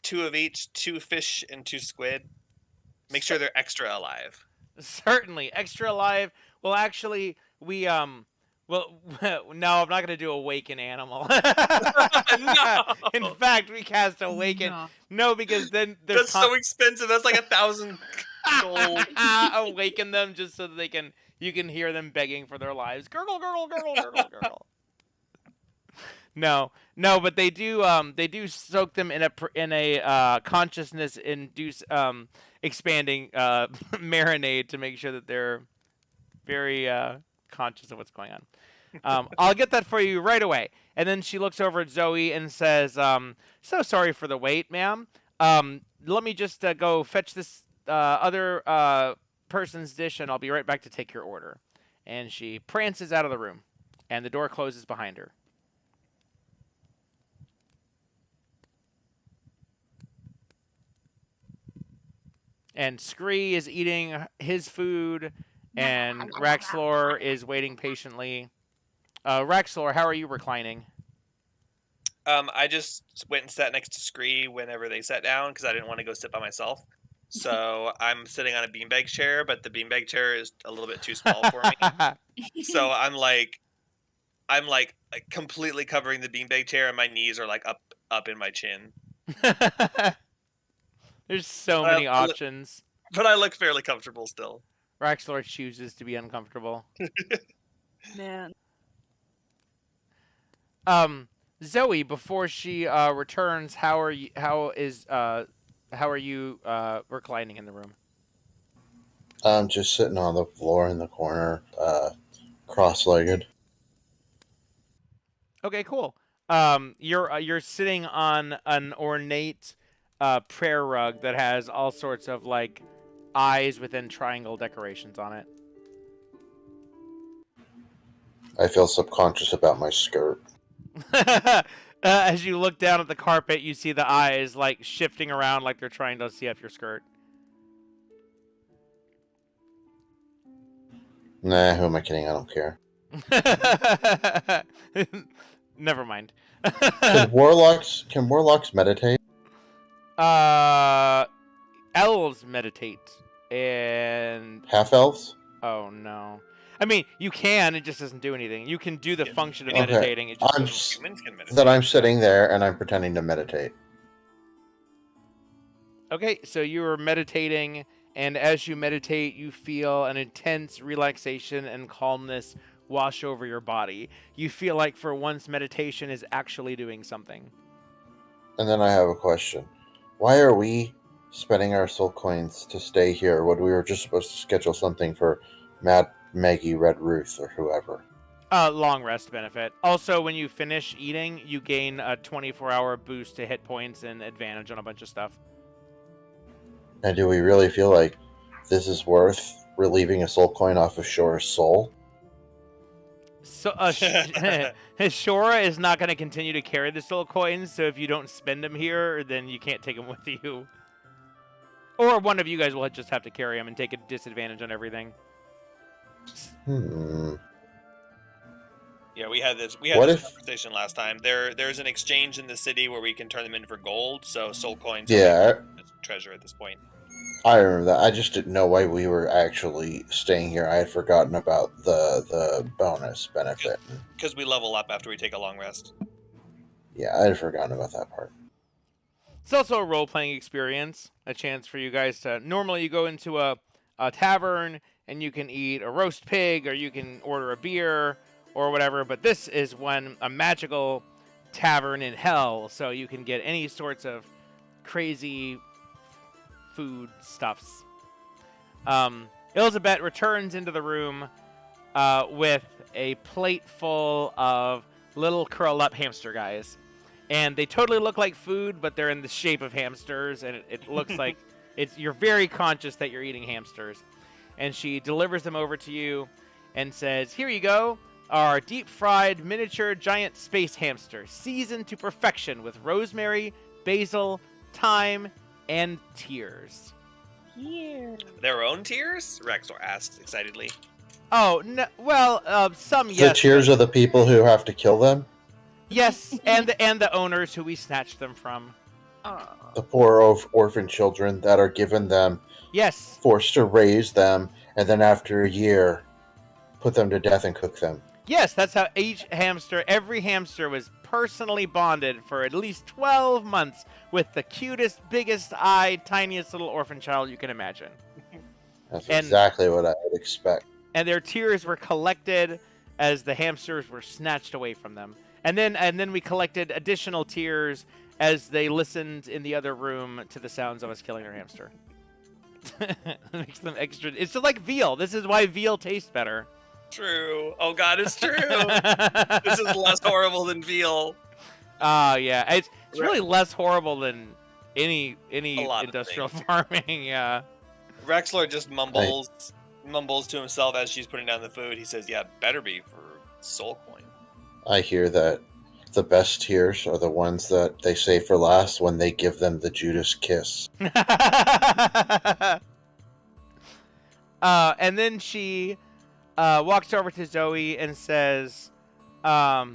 C: two of each, two fish and two squid? Make sure they're extra alive.
A: Certainly, extra alive. Well, actually, we well, no, I'm not gonna do awaken animal.
C: No.
A: In fact, we cast awaken.
E: No.
A: No, because then there's
C: That's so expensive. That's like 1,000 gold.
A: awaken them just so that you can hear them begging for their lives. Gurgle, gurgle, gurgle, gurgle, gurgle. No, but they do soak them in a consciousness induce expanding marinade to make sure that they're very conscious of what's going on. I'll get that for you right away. And then she looks over at Zoe and says, "So sorry for the wait, ma'am. Let me just go fetch this other person's dish, and I'll be right back to take your order." And she prances out of the room, and the door closes behind her. And Scree is eating his food, and Raxlor is waiting patiently. Raxlor, how are you reclining?
C: I just went and sat next to Scree whenever they sat down because I didn't want to go sit by myself. So I'm sitting on a beanbag chair, but the beanbag chair is a little bit too small for me. So I'm like completely covering the beanbag chair, and my knees are like up in my chin.
A: There's so many options.
C: But I look fairly comfortable still.
A: Raxlor chooses to be uncomfortable.
E: Man.
A: Zoe, before she returns, how are you reclining in the room?
D: I'm just sitting on the floor in the corner, cross-legged.
A: Okay, cool. You're sitting on an ornate prayer rug that has all sorts of like eyes within triangle decorations on it.
D: I feel subconscious about my skirt.
A: As you look down at the carpet, you see the eyes like shifting around like they're trying to see up your skirt.
D: Nah, who am I kidding? I don't care.
A: Never mind.
D: Can warlocks meditate?
A: Elves meditate, and
D: Half elves?
A: oh no. I mean, you can. It just doesn't do anything. You can do the
C: Yeah,
A: function of
C: okay.
A: meditating. It just
D: I'm
A: doesn't.
D: s-
C: Humans can meditate.
D: that I'm sitting there and I'm pretending to meditate.
A: Okay, so you are meditating, and as you meditate, you feel an intense relaxation and calmness wash over your body. You feel like for once meditation is actually doing something.
D: And then I have a question. Why are we spending our soul coins to stay here when we were just supposed to schedule something for Mad Maggie, Red Ruth, or whoever?
A: Long rest benefit. Also, when you finish eating, you gain a 24-hour boost to hit points and advantage on a bunch of stuff.
D: And do we really feel like this is worth relieving a soul coin off of Shora's soul?
A: So, Shora is not going to continue to carry the soul coins, so if you don't spend them here, then you can't take them with you. Or one of you guys will just have to carry them and take a disadvantage on everything.
C: Yeah, we had this
D: What if-
C: conversation last time. There's an exchange in the city where we can turn them in for gold, so soul coins
D: Yeah,
C: are treasure at this point.
D: I remember that. I just didn't know why we were actually staying here. I had forgotten about the bonus benefit.
C: Because we level up after we take a long rest.
D: Yeah, I had forgotten about that part.
A: It's also a role-playing experience, a chance for you guys to... Normally you go into a tavern and you can eat a roast pig or you can order a beer or whatever, but this is a magical tavern in hell, so you can get any sorts of crazy food stuffs. Elizabeth returns into the room with a plate full of little curl-up hamster guys. And they totally look like food, but they're in the shape of hamsters, and it looks like you're very conscious that you're eating hamsters. And she delivers them over to you and says, "Here you go, our deep-fried miniature giant space hamster, seasoned to perfection with rosemary, basil, thyme, and tears."
E: Here.
C: Their own tears? Rexor asks excitedly.
A: Oh, no, well, some
D: The
A: yes.
D: tears of the people who have to kill them?
A: Yes, and the owners who we snatched them from.
D: The poor orphan children that are given them,
A: Yes.
D: forced to raise them, and then after a year, put them to death and cook them.
A: Yes, that's how every hamster was personally bonded for at least 12 months with the cutest, biggest eyed, tiniest little orphan child you can imagine.
D: That's
A: And-
D: exactly what I would expect.
A: And their tears were collected as the hamsters were snatched away from them. And then we collected additional tears as they listened in the other room to the sounds of us killing their hamster. It makes them extra. It's just like veal. This is why veal tastes better.
C: True. Oh god, it's true. This is less horrible than veal.
A: Yeah. It's really less horrible than any
C: A lot of
A: industrial
C: things.
A: farming. Yeah.
C: Rexlord just mumbles to himself as she's putting down the food. He says, "Yeah, better be for soul coin."
D: I hear that the best tears are the ones that they save for last when they give them the Judas kiss.
A: And then she walks over to Zoe and says, and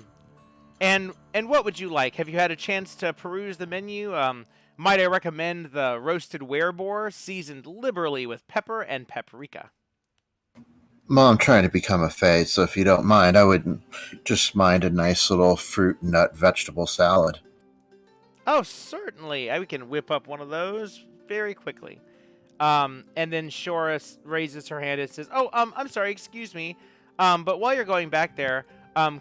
A: what would you like? Have you had a chance to peruse the menu? Might I recommend the roasted wereboar, seasoned liberally with pepper and paprika?
D: Well, I'm trying to become a fae, so if you don't mind, I wouldn't just mind a nice little fruit, nut, vegetable salad.
A: Oh, certainly. We can whip up one of those very quickly. And then Shora raises her hand and says, "Oh, I'm sorry, excuse me. But while you're going back there,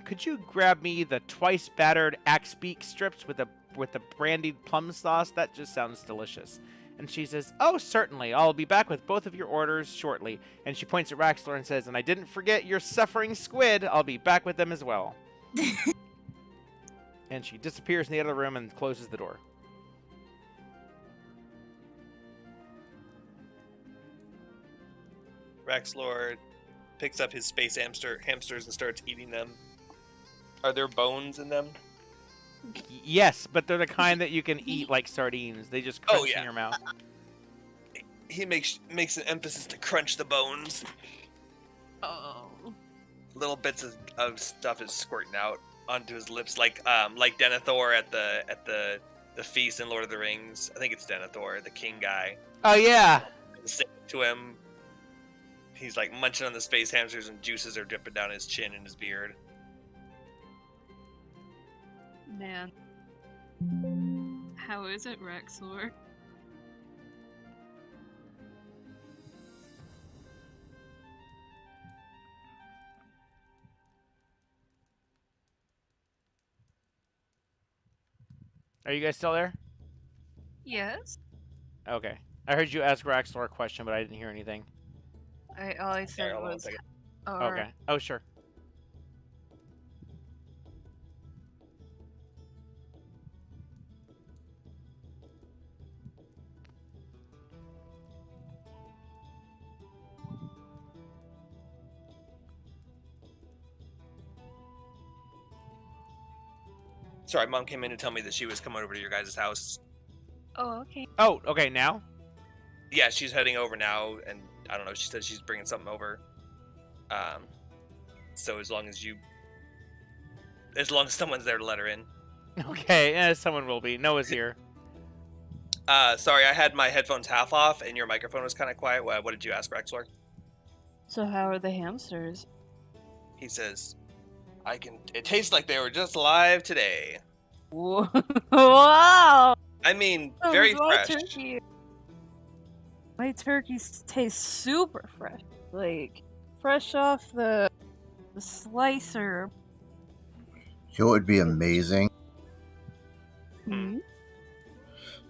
A: could you grab me the twice battered axe beak strips with the brandied plum sauce? That just sounds delicious." And she says, "Oh, certainly. I'll be back with both of your orders shortly." And she points at Raxlor and says, "And I didn't forget your suffering squid. I'll be back with them as well." And she disappears in the other room and closes the door.
C: Rexlord picks up his space hamsters and starts eating them. Are there bones in them?
A: Yes, but they're the kind that you can eat like sardines. They just crunch in your mouth.
C: He makes an emphasis to crunch the bones.
E: Oh.
C: Little bits of stuff is squirting out. onto his lips, like Denethor at the feast in Lord of the Rings. I think it's Denethor, the king guy.
A: Oh yeah.
C: Singing to him. He's like munching on the space hamsters, and juices are dripping down his chin and his beard.
E: Man. How is it, Rexor?
A: Are you guys still there?
E: Yes.
A: Okay. I heard you ask Raxlor a question, but I didn't hear anything.
E: All I said
C: Hold on one
E: was.
C: second.
A: Okay. Oh, sure.
C: Sorry, Mom came in to tell me that she was coming over to your guys' house.
E: Oh, okay.
A: Oh, okay. Now?
C: Yeah, she's heading over now, and I don't know. She said she's bringing something over. So as long as someone's there to let her in.
A: Okay. Someone will be. Noah's here.
C: Sorry, I had my headphones half off, and your microphone was kind of quiet. What did you ask, Rexlor?
E: So how are the hamsters?
C: He says, it tastes like they were just alive today.
E: Wow!
C: I mean,
E: Oh,
C: very
E: my
C: fresh.
E: turkey. My turkeys taste super fresh. Like, fresh off the slicer.
D: You know what would be amazing
E: Hmm?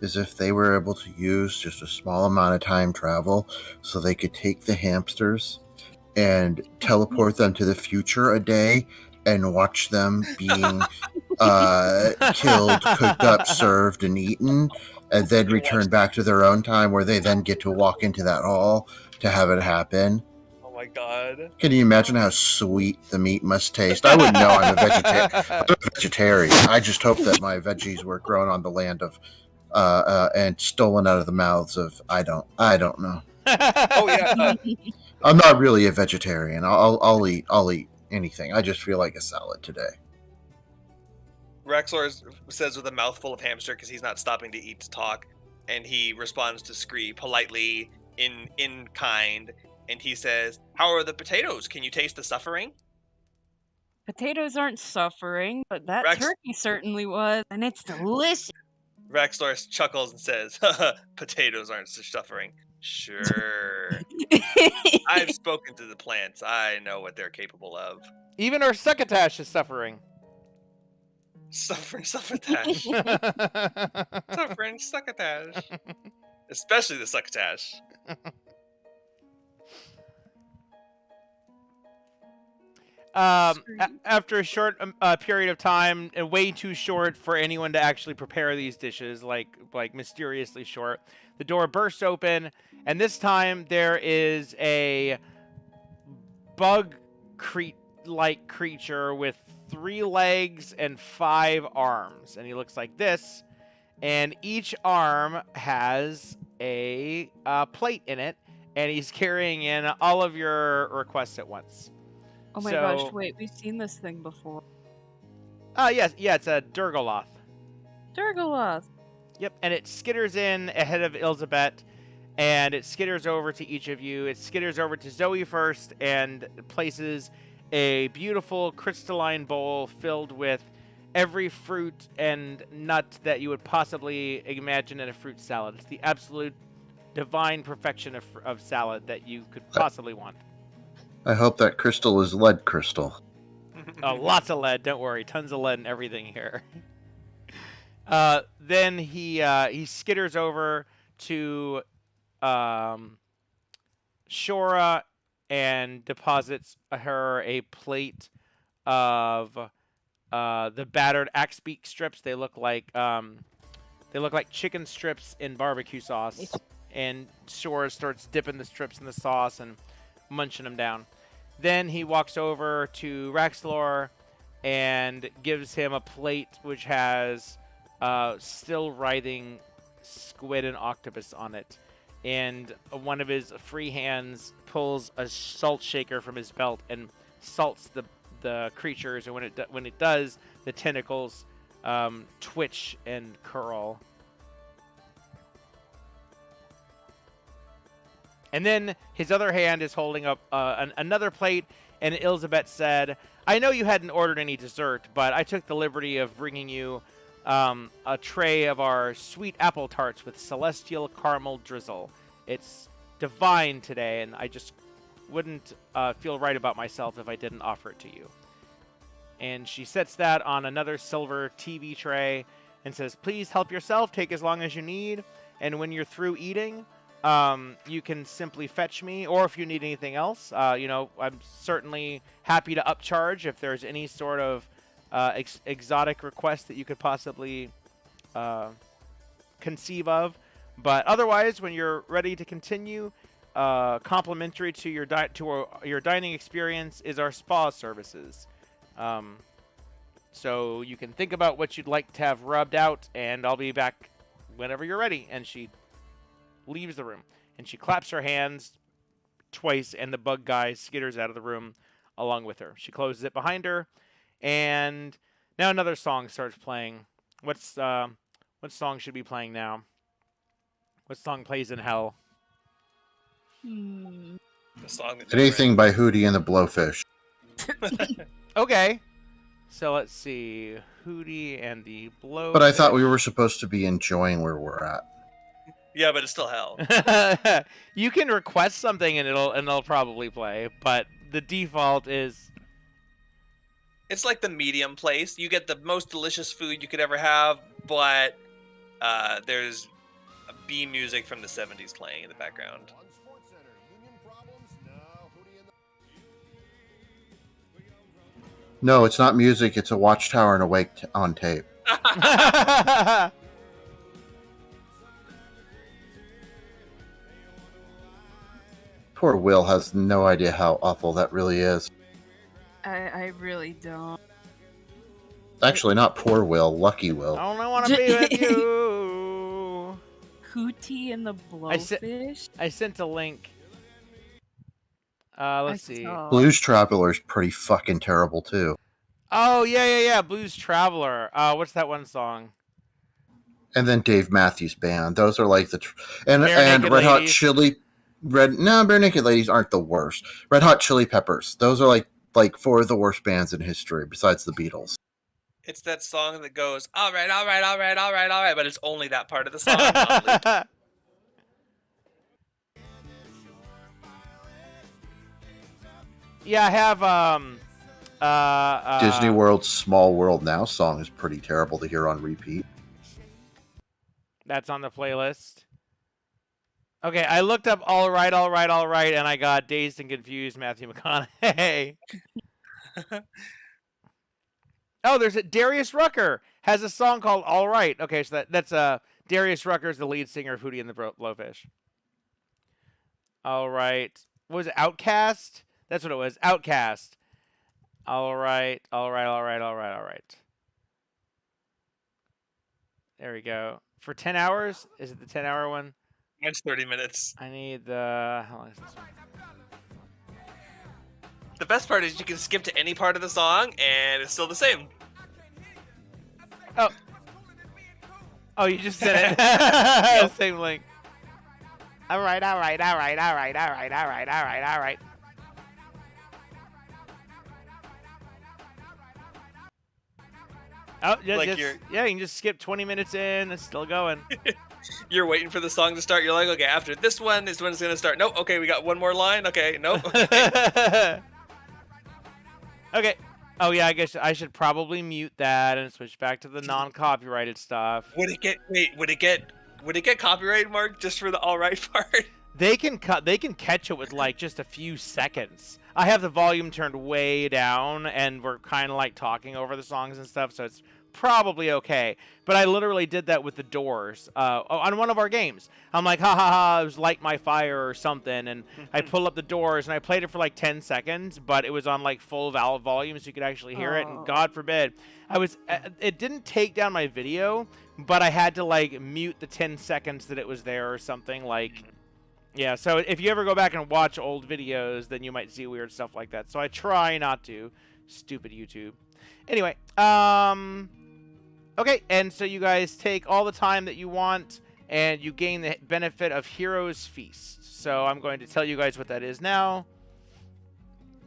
D: is if they were able to use just a small amount of time travel so they could take the hamsters and teleport them to the future a day and watch them being killed, cooked up, served, and eaten, and then return back to their own time where they then get to walk into that hall to have it happen.
C: Oh my god.
D: Can you imagine how sweet the meat must taste? I wouldn't know. I'm a vegetarian. I just hope that my veggies were grown on the land of and stolen out of the mouths of I don't know.
C: Oh yeah.
D: I'm not really a vegetarian. I'll eat anything. I just feel like a salad today.
C: Rexlor says with a mouthful of hamster because he's not stopping to eat to talk, and he responds to Scree politely in kind, and he says, "How are the potatoes? Can you taste the suffering?"
E: Potatoes aren't suffering, but that
C: Rex-
E: turkey certainly was, and it's delicious.
C: Rexlor chuckles and says, "Potatoes aren't suffering." Sure. I've spoken to the plants. I know what they're capable of.
A: Even our succotash is suffering.
C: Suffering succotash. Suffering succotash. Especially the succotash.
A: After a short period of time, way too short for anyone to actually prepare these dishes, like mysteriously short, the door bursts open, and this time there is a bug-like creature with 3 legs and 5 arms, and he looks like this, and each arm has a plate in it, and he's carrying in all of your requests at once.
E: Oh my gosh, wait, we've seen this thing before.
A: Yes, it's a Durgoloth.
E: Durgoloth.
A: Yep, and it skitters in ahead of Elizabeth, and it skitters over to each of you. It skitters over to Zoe first and places a beautiful crystalline bowl filled with every fruit and nut that you would possibly imagine in a fruit salad. It's the absolute divine perfection of salad that you could possibly want.
D: I hope that crystal is lead crystal.
A: Oh, lots of lead. Don't worry. Tons of lead and everything here. Then he skitters over to Shora and deposits her a plate of the battered axe beak strips. They look like chicken strips in barbecue sauce. And Shora starts dipping the strips in the sauce and munching them down. Then he walks over to Raxlor and gives him a plate which has still writhing squid and octopus on it. And one of his free hands pulls a salt shaker from his belt and salts the the creatures, and when it does, the tentacles twitch and curl. And then his other hand is holding up another plate, and Elizabeth said, "I know you hadn't ordered any dessert, but I took the liberty of bringing you a tray of our sweet apple tarts with celestial caramel drizzle. It's divine today, and I just wouldn't feel right about myself if I didn't offer it to you." And she sets that on another silver TV tray and says, "Please help yourself. Take as long as you need. And when you're through eating, you can simply fetch me, or if you need anything else, I'm certainly happy to upcharge if there's any sort of exotic request that you could possibly conceive of. But otherwise, when you're ready to continue, complimentary to your your dining experience is our spa services. So you can think about what you'd like to have rubbed out, and I'll be back whenever you're ready." And she leaves the room, and she claps her hands twice, and the bug guy skitters out of the room along with her. She closes it behind her, and now another song starts playing. What song should be playing now? What song plays in hell?
C: The song that
D: Anything by Hootie and the Blowfish.
A: Okay. So let's see. Hootie and the Blow.
D: But I thought we were supposed to be enjoying where we're at.
C: Yeah, but it's still hell.
A: You can request something and it'll probably play, but the default is
C: It's like the medium place. You get the most delicious food you could ever have, but there's B music from the 70s playing in the background.
D: No, it's not music. It's a Watchtower and Awake on tape. Poor Will has no idea how awful that really is.
E: I really don't.
D: Actually, not poor Will, lucky Will.
A: I only want to be with you.
E: Hootie and the Blowfish?
A: I sent a link. Let's see.
D: Blues Traveler's pretty fucking terrible too.
A: Oh yeah. Blues Traveler. What's that one song?
D: And then Dave Matthews Band. Those are like the and
A: Bare-Naked
D: Red Hot
A: Ladies.
D: Chili. Bare Naked Ladies aren't the worst. Red Hot Chili Peppers. Those are like four of the worst bands in history besides the Beatles.
C: It's that song that goes, all right, but it's only that part of the song. on loop.
A: Yeah, I have
D: Disney World's Small World Now song is pretty terrible to hear on repeat.
A: That's on the playlist. Okay, I looked up all right, and I got Dazed and Confused Matthew McConaughey. Oh, there's Darius Rucker has a song called All Right. Okay, so that's Darius Rucker's the lead singer of Hootie and the Blowfish. All right. What was it? Outcast? That's what it was. Outcast. All right. There we go. For 10 hours? Is it the 10-hour one?
C: Mine's 30 minutes.
A: I need the... How long is this one?
C: The best part is you can skip to any part of the song, and it's still the same.
A: Oh, you just sent it. Same link. All right. Oh, yeah,
C: Like
A: you can just skip 20 minutes in. It's still going.
C: You're waiting for the song to start. You're like, okay, after this one is when it's going to start. Nope. Okay, we got one more line. Okay, nope.
A: Okay. Oh yeah, I guess I should probably mute that and switch back to the non-copyrighted stuff.
C: Would it get copyright marked just for the all right part?
A: They can catch it with like just a few seconds. I have the volume turned way down, and we're kind of like talking over the songs and stuff, so it's probably okay. But I literally did that with The Doors on one of our games. I'm like, ha ha ha, it was Light My Fire or something, and I pull up The Doors, and I played it for like 10 seconds, but it was on like full volume, so you could actually hear it, and God forbid. It didn't take down my video, but I had to like mute the 10 seconds that it was there or something, like... Yeah, so if you ever go back and watch old videos, then you might see weird stuff like that. So I try not to. Stupid YouTube. Anyway, okay, and so you guys take all the time that you want, and you gain the benefit of Hero's Feast. So I'm going to tell you guys what that is now.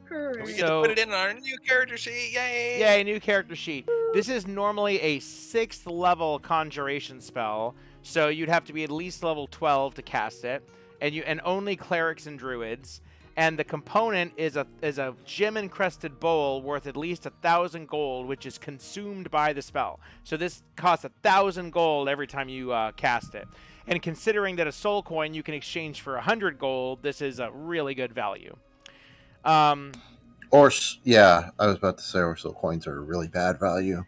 C: We
B: Hooray.
C: get to put it in our new character sheet. Yay!
A: Yay, new character sheet. This is normally a 6th level conjuration spell, so you'd have to be at least level 12 to cast it, and only clerics and druids. And the component is a gem-encrusted bowl worth at least 1,000 gold, which is consumed by the spell. So this costs 1,000 gold every time you cast it. And considering that a soul coin you can exchange for 100 gold, this is a really good value.
D: I was about to say, or soul coins are really bad value.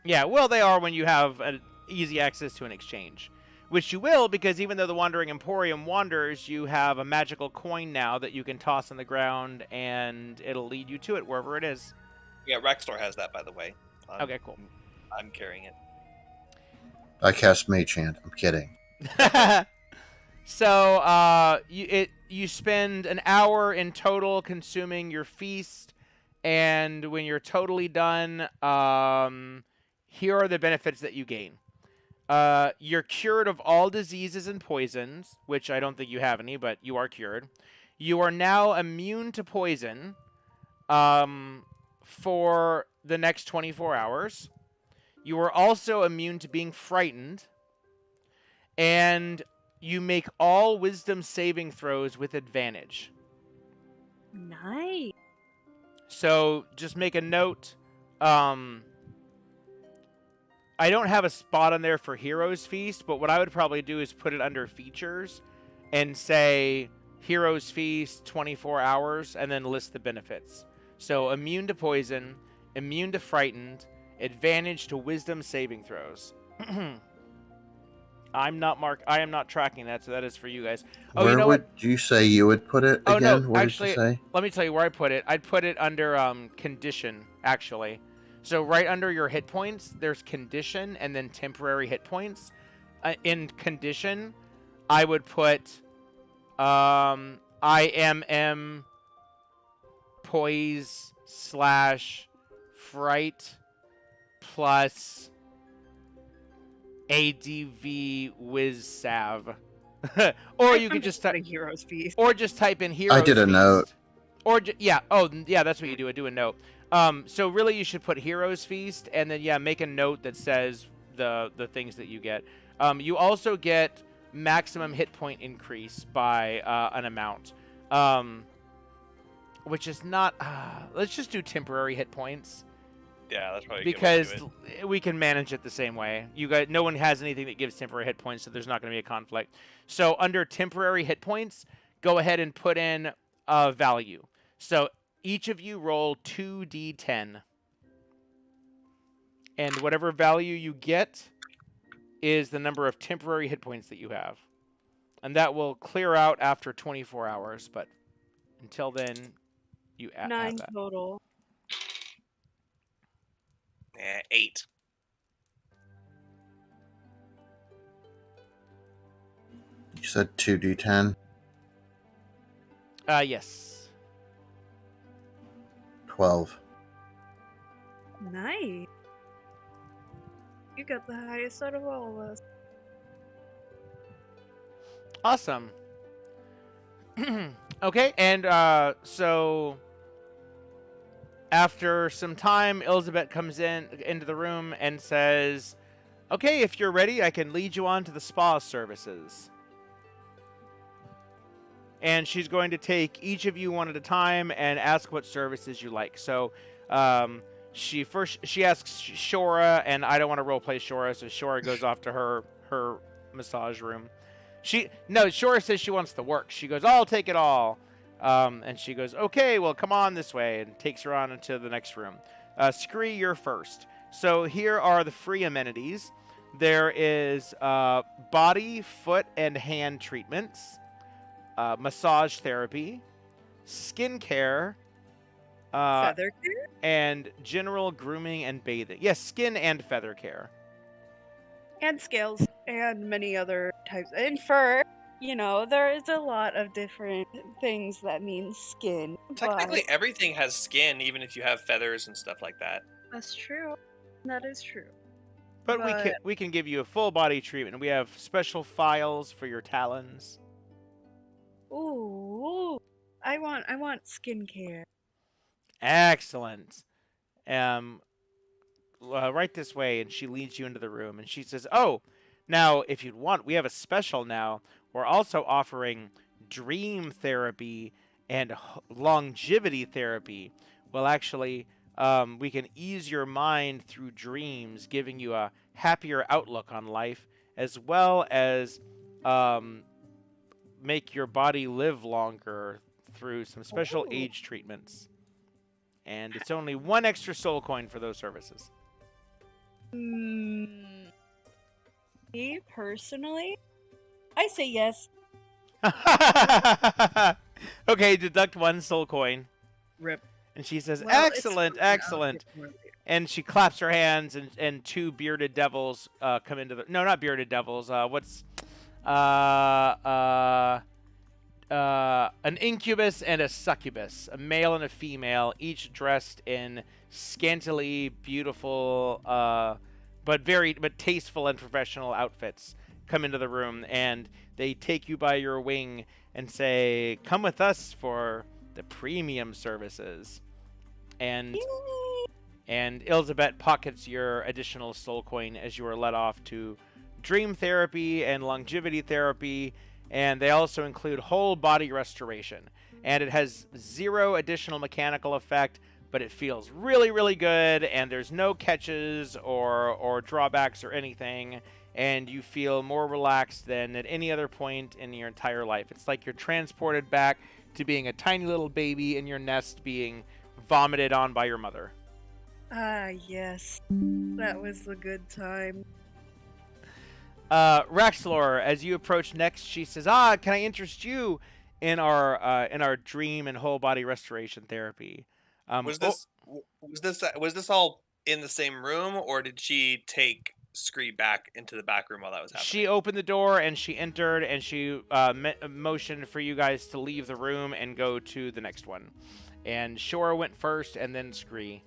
A: Yeah, well, they are when you have easy access to an exchange. Which you will, because even though the Wandering Emporium wanders, you have a magical coin now that you can toss on the ground, and it'll lead you to it wherever it is.
C: Yeah, Rextor has that, by the way.
A: Okay, cool.
C: I'm carrying it.
D: I cast Mage Hand. I'm kidding.
A: So, you spend an hour in total consuming your feast, and when you're totally done, here are the benefits that you gain. You're cured of all diseases and poisons, which I don't think you have any, but you are cured. You are now immune to poison for the next 24 hours. You are also immune to being frightened. And you make all wisdom saving throws with advantage.
B: Nice.
A: So just make a note. I don't have a spot on there for Hero's Feast, but what I would probably do is put it under features and say Hero's Feast 24 hours and then list the benefits. So immune to poison, immune to frightened, advantage to wisdom saving throws. I am not tracking that, so that is for you guys. Oh,
D: Where
A: you know
D: would
A: what?
D: you say you would put it
A: Oh,
D: again?
A: no,
D: What
A: actually,
D: did you say?
A: Let me tell you where I put it. I'd put it under condition, actually. So right under your hit points, there's condition and then temporary hit points. In condition, I would put IMM poise / fright plus ADV whiz sav. Or you could just type
B: Hero's Feast.
A: or just type in Hero's
D: I did a
A: Feast.
D: note.
A: Or yeah, that's what you do. I do a note. So really, you should put Hero's Feast, and then make a note that says the things that you get. You also get maximum hit point increase by an amount, which is not. Let's just do temporary hit points.
C: Yeah, that's probably
A: Because
C: a good way to do it.
A: we can manage it the same way. No one has anything that gives temporary hit points, so there's not going to be a conflict. So under temporary hit points, go ahead and put in a value. So each of you roll 2d10. And whatever value you get is the number of temporary hit points that you have. And that will clear out after 24 hours, but until then, you have
B: 9
A: that.
B: total.
C: 8.
D: You said 2d10?
A: Yes.
D: 12.
B: Nice. You got the highest out of all of us.
A: Awesome. Okay, and so after some time, Elizabeth comes into the room and says, "Okay, if you're ready, I can lead you on to the spa services." And she's going to take each of you one at a time and ask what services you like. So she asks Shora, and I don't want to roleplay Shora, so Shora goes off to her massage room. Shora says she wants the work. She goes, "I'll take it all." And she goes, "Okay, well, come on this way," and takes her on into the next room. Scree, you're first. So here are the free amenities. There is body, foot, and hand treatments, massage therapy, skin care,
B: Feather care?
A: and general grooming and bathing. Yes, skin and feather care.
B: And scales. And many other types. And fur. you know, there is a lot of different things that mean skin,
C: Technically,
B: but
C: everything has skin, even if you have feathers and stuff like that.
B: that's true. That is true.
A: But
B: But
A: we can give you a full body treatment. We have special files for your talons.
B: ooh, I want skincare.
A: Excellent. Right this way, and she leads you into the room, and she says, "Oh, now if you'd want, we have a special now. We're also offering dream therapy and longevity therapy. Well, actually, we can ease your mind through dreams, giving you a happier outlook on life, as well as make your body live longer through some special
B: Ooh.
A: age treatments. And it's only 1 extra soul coin for those services."
B: Me personally, I say yes.
A: Okay, deduct 1 soul coin.
B: Rip.
A: And she says,
B: Well, it's
A: "Excellent,
B: something I'll
A: excellent."
B: get more later.
A: And she claps her hands, and 2 bearded devils come into the... No, not bearded devils. An incubus and a succubus, a male and a female, each dressed in scantily beautiful, but tasteful and professional outfits, come into the room, and they take you by your wing and say, "Come with us for the premium services." And Elizabeth pockets your additional soul coin as you are led off to dream therapy and longevity therapy, and they also include whole body restoration. And it has 0 additional mechanical effect, but it feels really, really good, and there's no catches or drawbacks or anything, and you feel more relaxed than at any other point in your entire life. It's like you're transported back to being a tiny little baby in your nest being vomited on by your mother.
B: Ah, yes. That was the good time.
A: Raxlor, as you approach next, she says, "Can I interest you in our dream and whole body restoration therapy?"
C: Was this all in the same room, or did she take Scree back into the back room while that was happening?
A: She opened the door and she entered, and she motioned for you guys to leave the room and go to the next one. And Shora went first, and then Scree.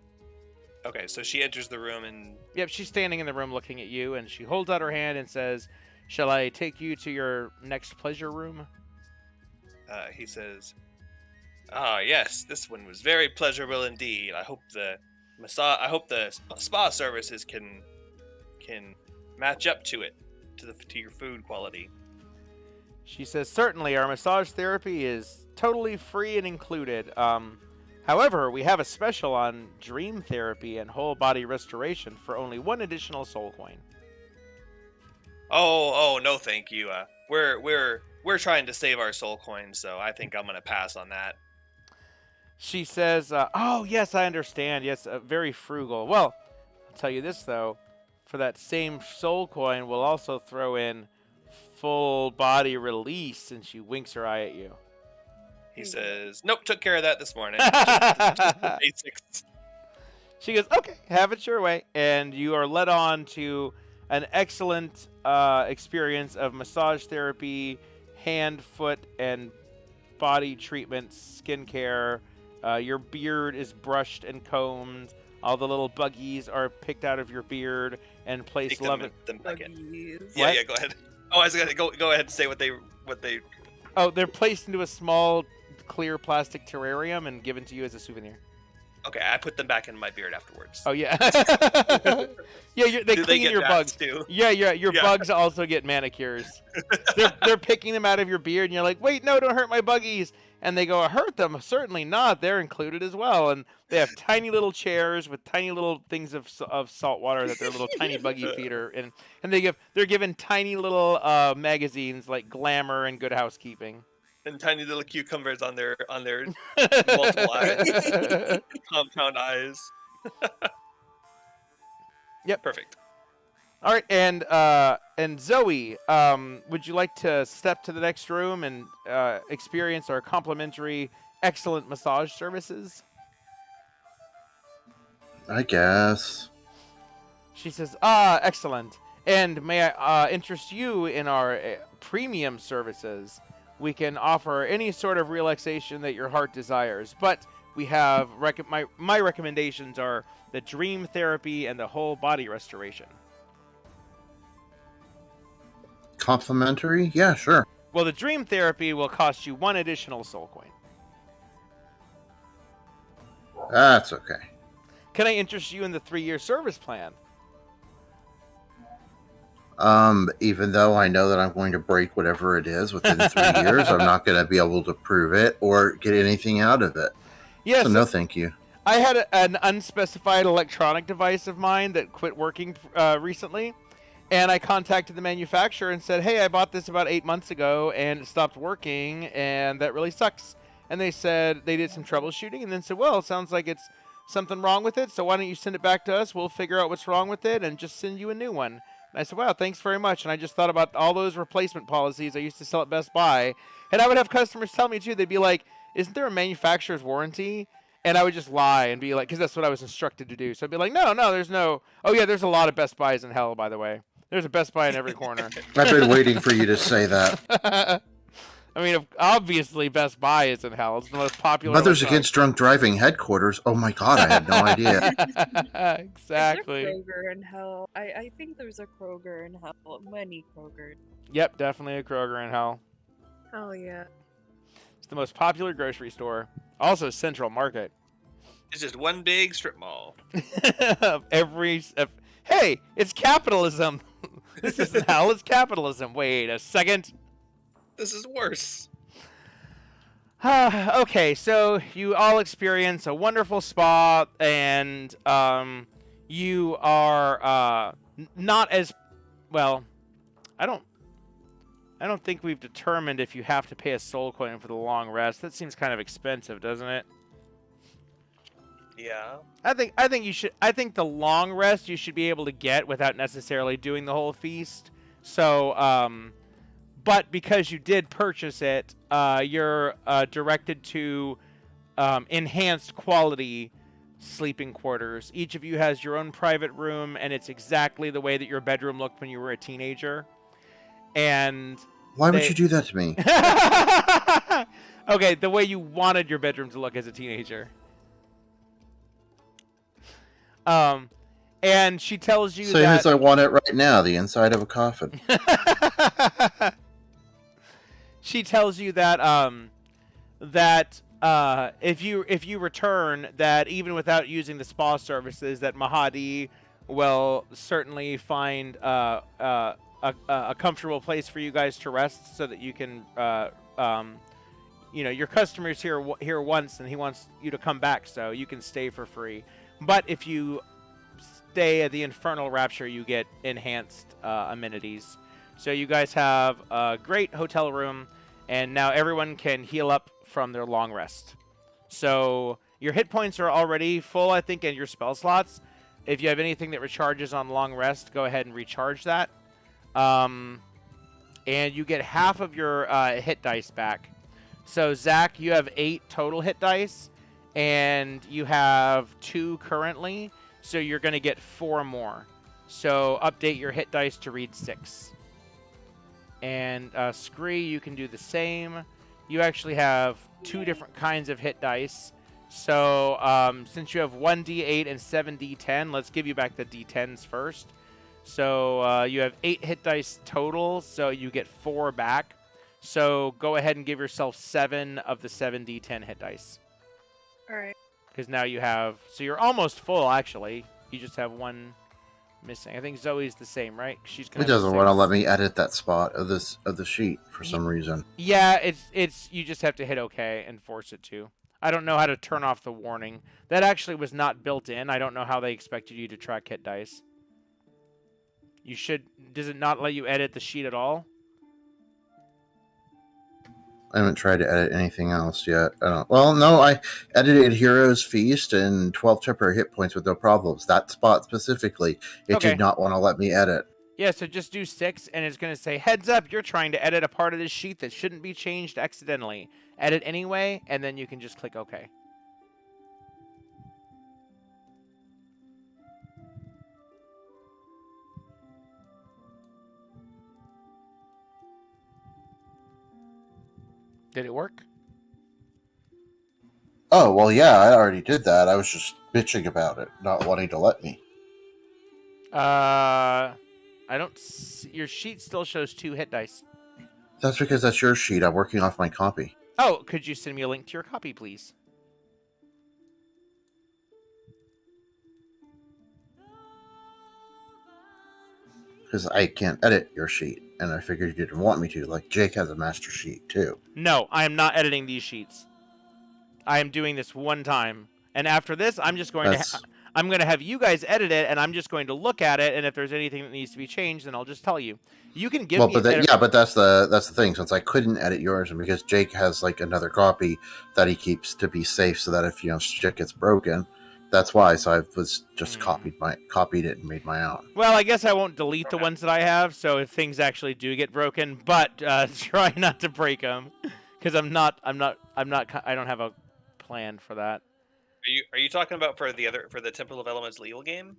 C: Okay, so she enters the room and...
A: Yep, she's standing in the room looking at you, and she holds out her hand and says, "Shall I take you to your next pleasure room?"
C: He says, yes, this one was very pleasurable indeed. I hope the spa services can match up to it, to your food quality."
A: She says, "Certainly, our massage therapy is totally free and included. However, we have a special on dream therapy and whole body restoration for only 1 additional soul coin."
C: Oh, no, thank you. We're trying to save our soul coins, so I think I'm gonna pass on that.
A: She says, "Oh, yes, I understand. Yes, very frugal. Well, I'll tell you this, though. For that same soul coin, we'll also throw in full body release," and she winks her eye at you.
C: He says, "Nope, took care of that this morning. Just the basics."
A: She goes, "Okay, have it your way." And you are led on to an excellent experience of massage therapy, hand, foot, and body treatments, skincare. Your beard is brushed and combed. All the little buggies are picked out of your beard and placed
C: Take them back in.
B: Buggies.
C: Yeah,
A: What?
C: yeah, go ahead. Oh, I was gonna go ahead and say what they.
A: Oh, they're placed into a small clear plastic terrarium and given to you as a souvenir.
C: Okay, I put them back in my beard afterwards.
A: Oh yeah. Yeah, they
C: Do
A: clean
C: get
A: your bugs.
C: baths too?
A: Yeah, your
C: Yeah.
A: bugs also get manicures. They're picking them out of your beard, and you're like, "Wait, no, don't hurt my buggies." And they go, "Hurt them? Certainly not. They're included as well." And they have tiny little chairs with tiny little things of salt water that their little tiny buggy feet are in. And they're given tiny little magazines like Glamour and Good Housekeeping.
C: And tiny little cucumbers on their multiple eyes, compound eyes.
A: Yep.
C: Perfect.
A: All right, and Zoe, would you like to step to the next room and experience our complimentary, excellent massage services?
D: I guess.
A: She says, "Excellent." And may I interest you in our premium services? We can offer any sort of relaxation that your heart desires, but we have my recommendations are the dream therapy and the whole body restoration.
D: Complimentary? Yeah, sure.
A: Well, the dream therapy will cost you 1 additional soul coin.
D: That's okay.
A: Can I interest you in the 3-year service plan?
D: Even though I know that I'm going to break whatever it is within 3 years, I'm not going to be able to prove it or get anything out of it.
A: Yes.
D: So no, thank you.
A: I had an unspecified electronic device of mine that quit working recently, and I contacted the manufacturer and said, hey, I bought this about 8 months ago, and it stopped working, and that really sucks. And they said they did some troubleshooting, and then said, well, it sounds like it's something wrong with it, so why don't you send it back to us? We'll figure out what's wrong with it and just send you a new one. And I said, wow, thanks very much. And I just thought about all those replacement policies I used to sell at Best Buy, and I would have customers tell me, too, they'd be like, isn't there a manufacturer's warranty? And I would just lie and be like, because that's what I was instructed to do. So I'd be like, no, there's no. Oh, yeah, there's a lot of Best Buys in hell, by the way. There's a Best Buy in every corner.
D: I've been waiting for you to say that.
A: I mean, obviously, Best Buy is in hell. It's the most popular.
D: Mothers Against Drunk Driving headquarters. Oh my god, I had no idea.
A: Exactly.
B: Is there Kroger in hell? I think there's a Kroger in hell. Many Krogers.
A: Yep, definitely a Kroger in hell.
B: Oh yeah.
A: It's the most popular grocery store. Also, Central Market.
C: It's just one big strip mall.
A: Hey, it's capitalism. This isn't hell, it's capitalism. Wait a second.
C: This is worse.
A: Okay, so you all experience a wonderful spa, and you are not as well. I don't think we've determined if you have to pay a soul coin for the long rest. That seems kind of expensive, doesn't it?
C: Yeah.
A: I think you should. I think the long rest you should be able to get without necessarily doing the whole feast. So, but because you did purchase it, you're directed to enhanced quality sleeping quarters. Each of you has your own private room, and it's exactly the way that your bedroom looked when you were a teenager. And
D: why would you do that to me?
A: Okay, the way you wanted your bedroom to look as a teenager. And she tells you
D: Same as I want it right now, the inside of a coffin.
A: She tells you that if you return, that even without using the spa services, that Mahadi will certainly find a comfortable place for you guys to rest, so that you can your customer's here once, and he wants you to come back, so you can stay for free. But if you stay at the Infernal Rapture, you get enhanced amenities. So you guys have a great hotel room, and now everyone can heal up from their long rest. So your hit points are already full, I think, in your spell slots. If you have anything that recharges on long rest, go ahead and recharge that. And you get half of your hit dice back. So Zach, you have 8 total hit dice, and you have 2 currently, so you're going to get 4 more. So update your hit dice to read 6. And Scree, you can do the same. You actually have 2 different kinds of hit dice. So since you have 1 D8 and 7 D10, let's give you back the D10s first. So you have 8 hit dice total, so you get 4 back. So go ahead and give yourself 7 of the 7 D10 hit dice.
B: All right.
A: Because now you have... So you're almost full, actually. You just have 1 missing. I think Zoe's the same, right? She's
D: It doesn't want to let me edit that spot of the sheet for some reason.
A: Yeah, it's you just have to hit OK and force it to. I don't know how to turn off the warning. That actually was not built in. I don't know how they expected you to track hit dice. You should... Does it not let you edit the sheet at all?
D: I haven't tried to edit anything else yet. Well, no, I edited Hero's Feast and 12 temporary hit points with no problems. That spot specifically, it
A: Okay.
D: did not want to let me edit.
A: Yeah, so just do 6, and it's going to say, heads up, you're trying to edit a part of this sheet that shouldn't be changed accidentally. Edit anyway, and then you can just click OK. Did it work?
D: Oh, well, yeah, I already did that. I was just bitching about it, not wanting to let me.
A: I don't see, your sheet still shows 2 hit dice.
D: That's because that's your sheet. I'm working off my copy.
A: Oh, could you send me a link to your copy, please?
D: Because I can't edit your sheet, and I figured you didn't want me to. Like, Jake has a master sheet, too.
A: No, I am not editing these sheets. I am doing this one time, and after this, I'm just going I'm going to have you guys edit it, and I'm just going to look at it, and if there's anything that needs to be changed, then I'll just tell you. You can give me.
D: But that's the thing. Since I couldn't edit yours, and because Jake has like another copy that he keeps to be safe, so that if shit gets broken, that's why. So I was just copied it and made my own.
A: Well, I guess I won't delete the ones that I have. So if things actually do get broken, but try not to break them, because I don't have a plan for that.
C: Are you talking about for the Temple of Elements legal game?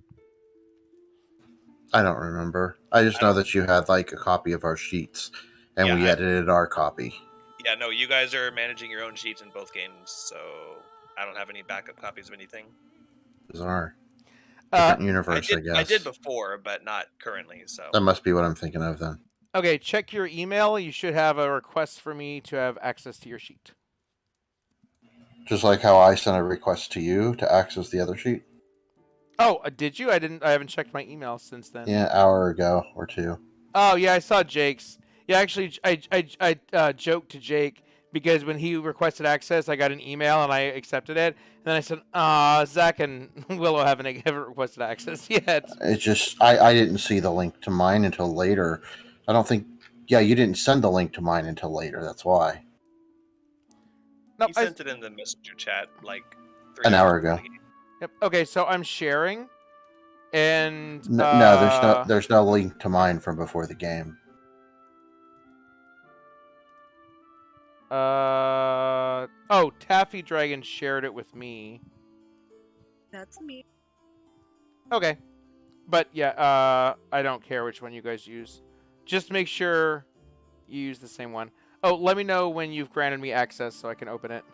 D: I don't remember. I just know that you had like a copy of our sheets, and we edited our copy.
C: Yeah, no, you guys are managing your own sheets in both games, so I don't have any backup copies of anything.
D: Bizarre. Different universe, I guess.
C: I did before, but not currently. So
D: that must be what I'm thinking of then.
A: Okay, check your email. You should have a request for me to have access to your sheet.
D: Just like how I sent a request to you to access the other sheet.
A: Oh, did you? I haven't checked my email since then.
D: Yeah, an hour ago or two.
A: Oh yeah, I saw Jake's. Yeah, actually, I joked to Jake because when he requested access, I got an email and I accepted it. And then I said, Zach and Willow haven't requested access yet.
D: It's just I didn't see the link to mine until later. I don't think. Yeah, you didn't send the link to mine until later. That's why.
C: No, he sent it in the messenger chat like
D: an hour ago.
A: Yep. Okay, so I'm sharing, and
D: no, there's no link to mine from before the game.
A: Taffy Dragon shared it with me.
B: That's me.
A: Okay, but yeah, I don't care which one you guys use. Just make sure you use the same one. Oh, let me know when you've granted me access so I can open it.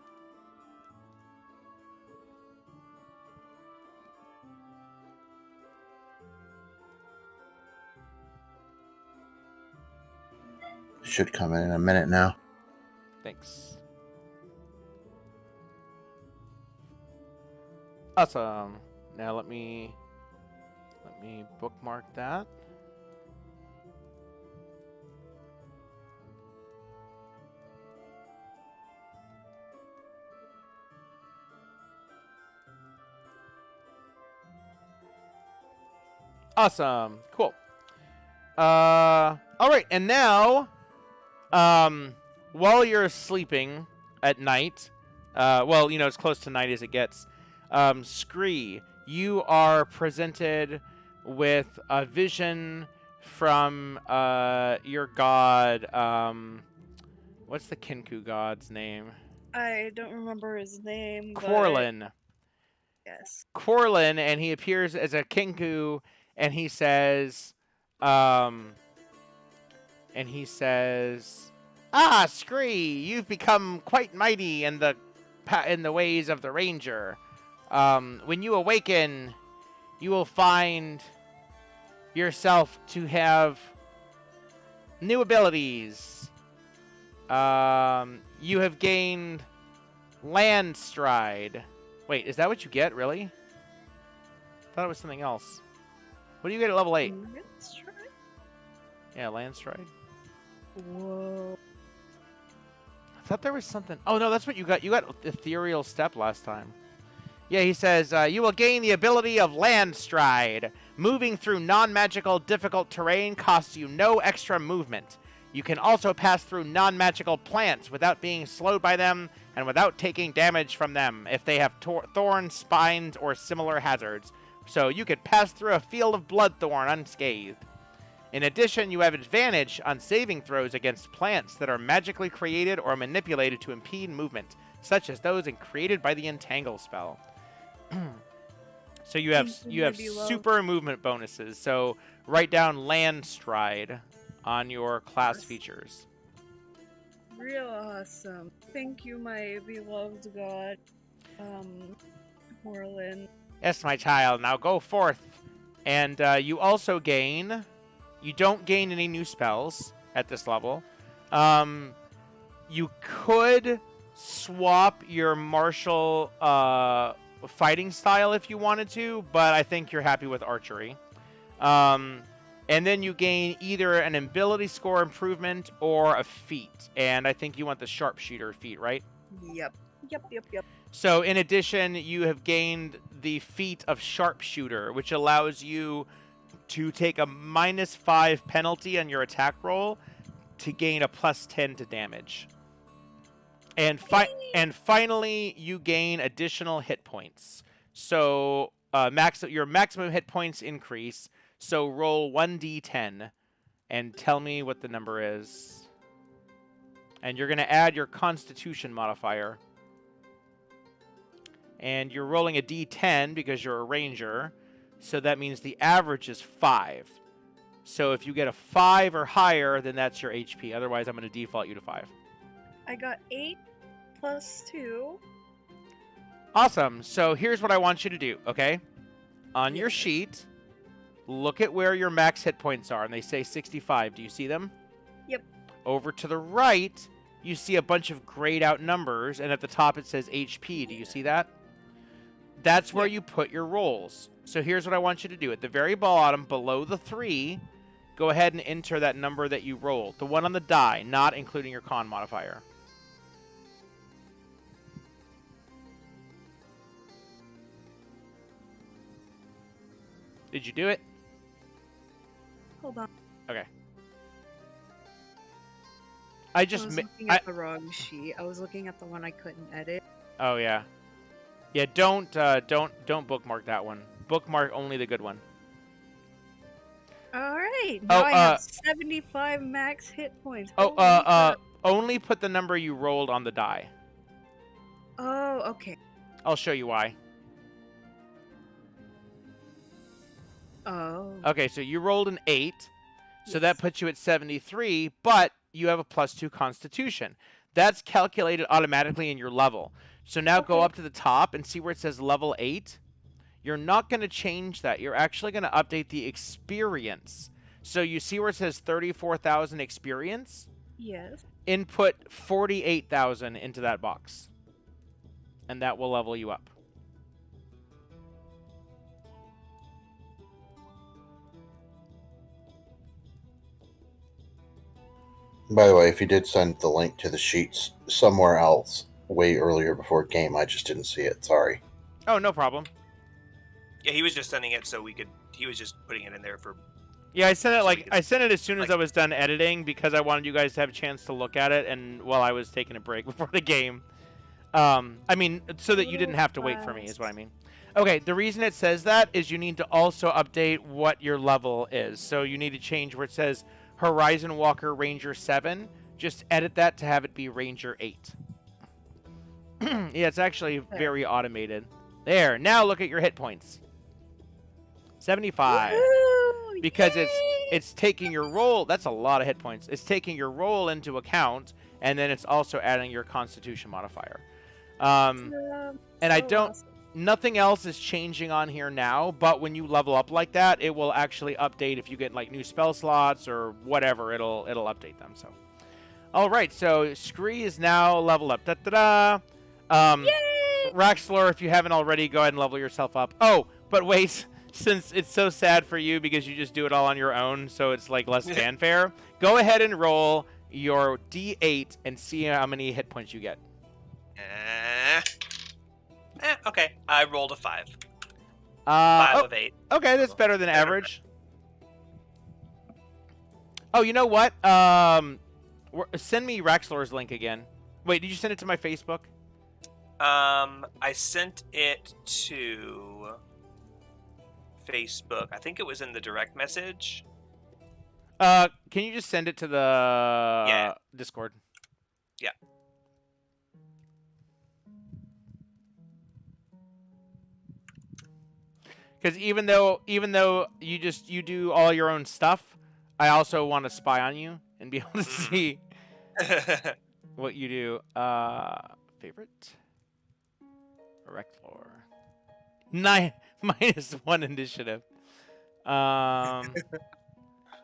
D: Should come in a minute now.
A: Thanks. Awesome. Now let me bookmark that. Awesome. Cool. All right, and now while you're sleeping at night, well, it's close to night as it gets, Scree, you are presented with a vision from your god. What's the Kinku god's name?
B: I don't remember his name.
A: Corlin.
B: Yes.
A: Corlin, and he appears as a Kinku, and he says, Scree, you've become quite mighty in the ways of the Ranger. When you awaken, you will find yourself to have new abilities. You have gained Land Stride. Wait, is that what you get, really? I thought it was something else. What do you get at level 8?
B: Land Stride?
A: Yeah, Land Stride.
B: Whoa.
A: I thought there was something. Oh, no, that's what you got. You got Ethereal Step last time. Yeah, he says, you will gain the ability of Land Stride. Moving through non-magical difficult terrain costs you no extra movement. You can also pass through non-magical plants without being slowed by them and without taking damage from them if they have thorns, spines, or similar hazards. So you could pass through a field of bloodthorn unscathed. In addition, you have advantage on saving throws against plants that are magically created or manipulated to impede movement, such as those created by the Entangle spell. So you have super movement bonuses. So write down Land Stride on your class features.
B: real awesome. Thank you, my beloved god, Morlin.
A: Yes, my child. Now go forth. And you also gain... You don't gain any new spells at this level. You could swap your martial fighting style if you wanted to, but I think you're happy with archery. And then you gain either an ability score improvement or a feat. And I think you want the sharpshooter feat, right?
B: Yep.
A: So in addition, you have gained the feat of sharpshooter, which allows you to take a -5 penalty on your attack roll to gain a +10 to damage. And finally, you gain additional hit points. So your maximum hit points increase. So roll 1d10 and tell me what the number is. And you're going to add your Constitution modifier. And you're rolling a d10 because you're a ranger. So that means the average is 5. So if you get a 5 or higher, then that's your HP. Otherwise, I'm going to default you to 5.
B: I got 8 plus 2.
A: Awesome. So here's what I want you to do, okay? On your sheet, look at where your max hit points are, and they say 65. Do you see them?
B: Yep.
A: Over to the right, you see a bunch of grayed out numbers, and at the top it says HP. Do you see that? That's where you put your rolls. So here's what I want you to do. At the very bottom, below the 3, go ahead and enter that number that you rolled. The one on the die, not including your con modifier. Did you do it?
B: Hold on.
A: Okay. I
B: I
A: just
B: was
A: ma-
B: looking at the wrong sheet. I was looking at the one I couldn't edit.
A: Oh yeah. Yeah, don't bookmark that one. Bookmark only the good one.
B: Alright, now I have 75 max hit points. Holy crap.
A: Only put the number you rolled on the die.
B: Oh, okay.
A: I'll show you why.
B: Oh.
A: Okay, so you rolled an 8, so
B: Yes.
A: that puts you at 73, but you have a +2 Constitution. That's calculated automatically in your level. So now go
B: Okay.
A: up to the top and see where it says level 8. You're not going to change that. You're actually going to update the experience. So you see where it says 34,000 experience?
B: Yes.
A: Input 48,000 into that box. And that will level you up.
D: By the way, if you did send the link to the sheets somewhere else way earlier before game, I just didn't see it. Sorry.
A: Oh, no problem.
C: Yeah, he was just sending it so we could. He was just putting it in there for.
A: Yeah, I sent it
C: So
A: like
C: we could-
A: I sent it as soon as
C: like-
A: I was done editing because I wanted you guys to have a chance to look at it, and while I was taking a break before the game. I mean, so that you didn't have to wait for me is what I mean. Okay, the reason it says that is you need to also update what your level is. So you need to change where it says Horizon Walker Ranger 7. Just edit that to have it be Ranger 8. Yeah, it's actually very automated. There. Now look at your hit points. 75.
B: Woohoo!
A: Because
B: Yay!
A: it's taking your roll. That's a lot of hit points. It's taking your roll into account, and then it's also adding your Constitution modifier. And I
B: So
A: don't.
B: awesome.
A: Nothing else is changing on here now, but when you level up like that, it will actually update if you get like new spell slots or whatever. It'll update them. So, all right. So Scree is now leveled up. Da da da.
B: Yay!
A: Raxlor, if you haven't already, go ahead and level yourself up. Oh, but wait. Since it's so sad for you because you just do it all on your own, so it's like less fanfare, go ahead and roll your D8 and see how many hit points you get.
C: Okay. I rolled a 5. 5
A: Oh,
C: of 8.
A: okay, that's better than average. Oh, you know what? Send me Raxlor's link again. Wait, did you send it to my Facebook?
C: I sent it to Facebook. I think it was in the direct message.
A: Can you just send it to the Discord?
C: Yeah.
A: Because even though you do all your own stuff, I also want to spy on you and be able to see. what you do. Favorite? Erect floor. 9 -1 initiative.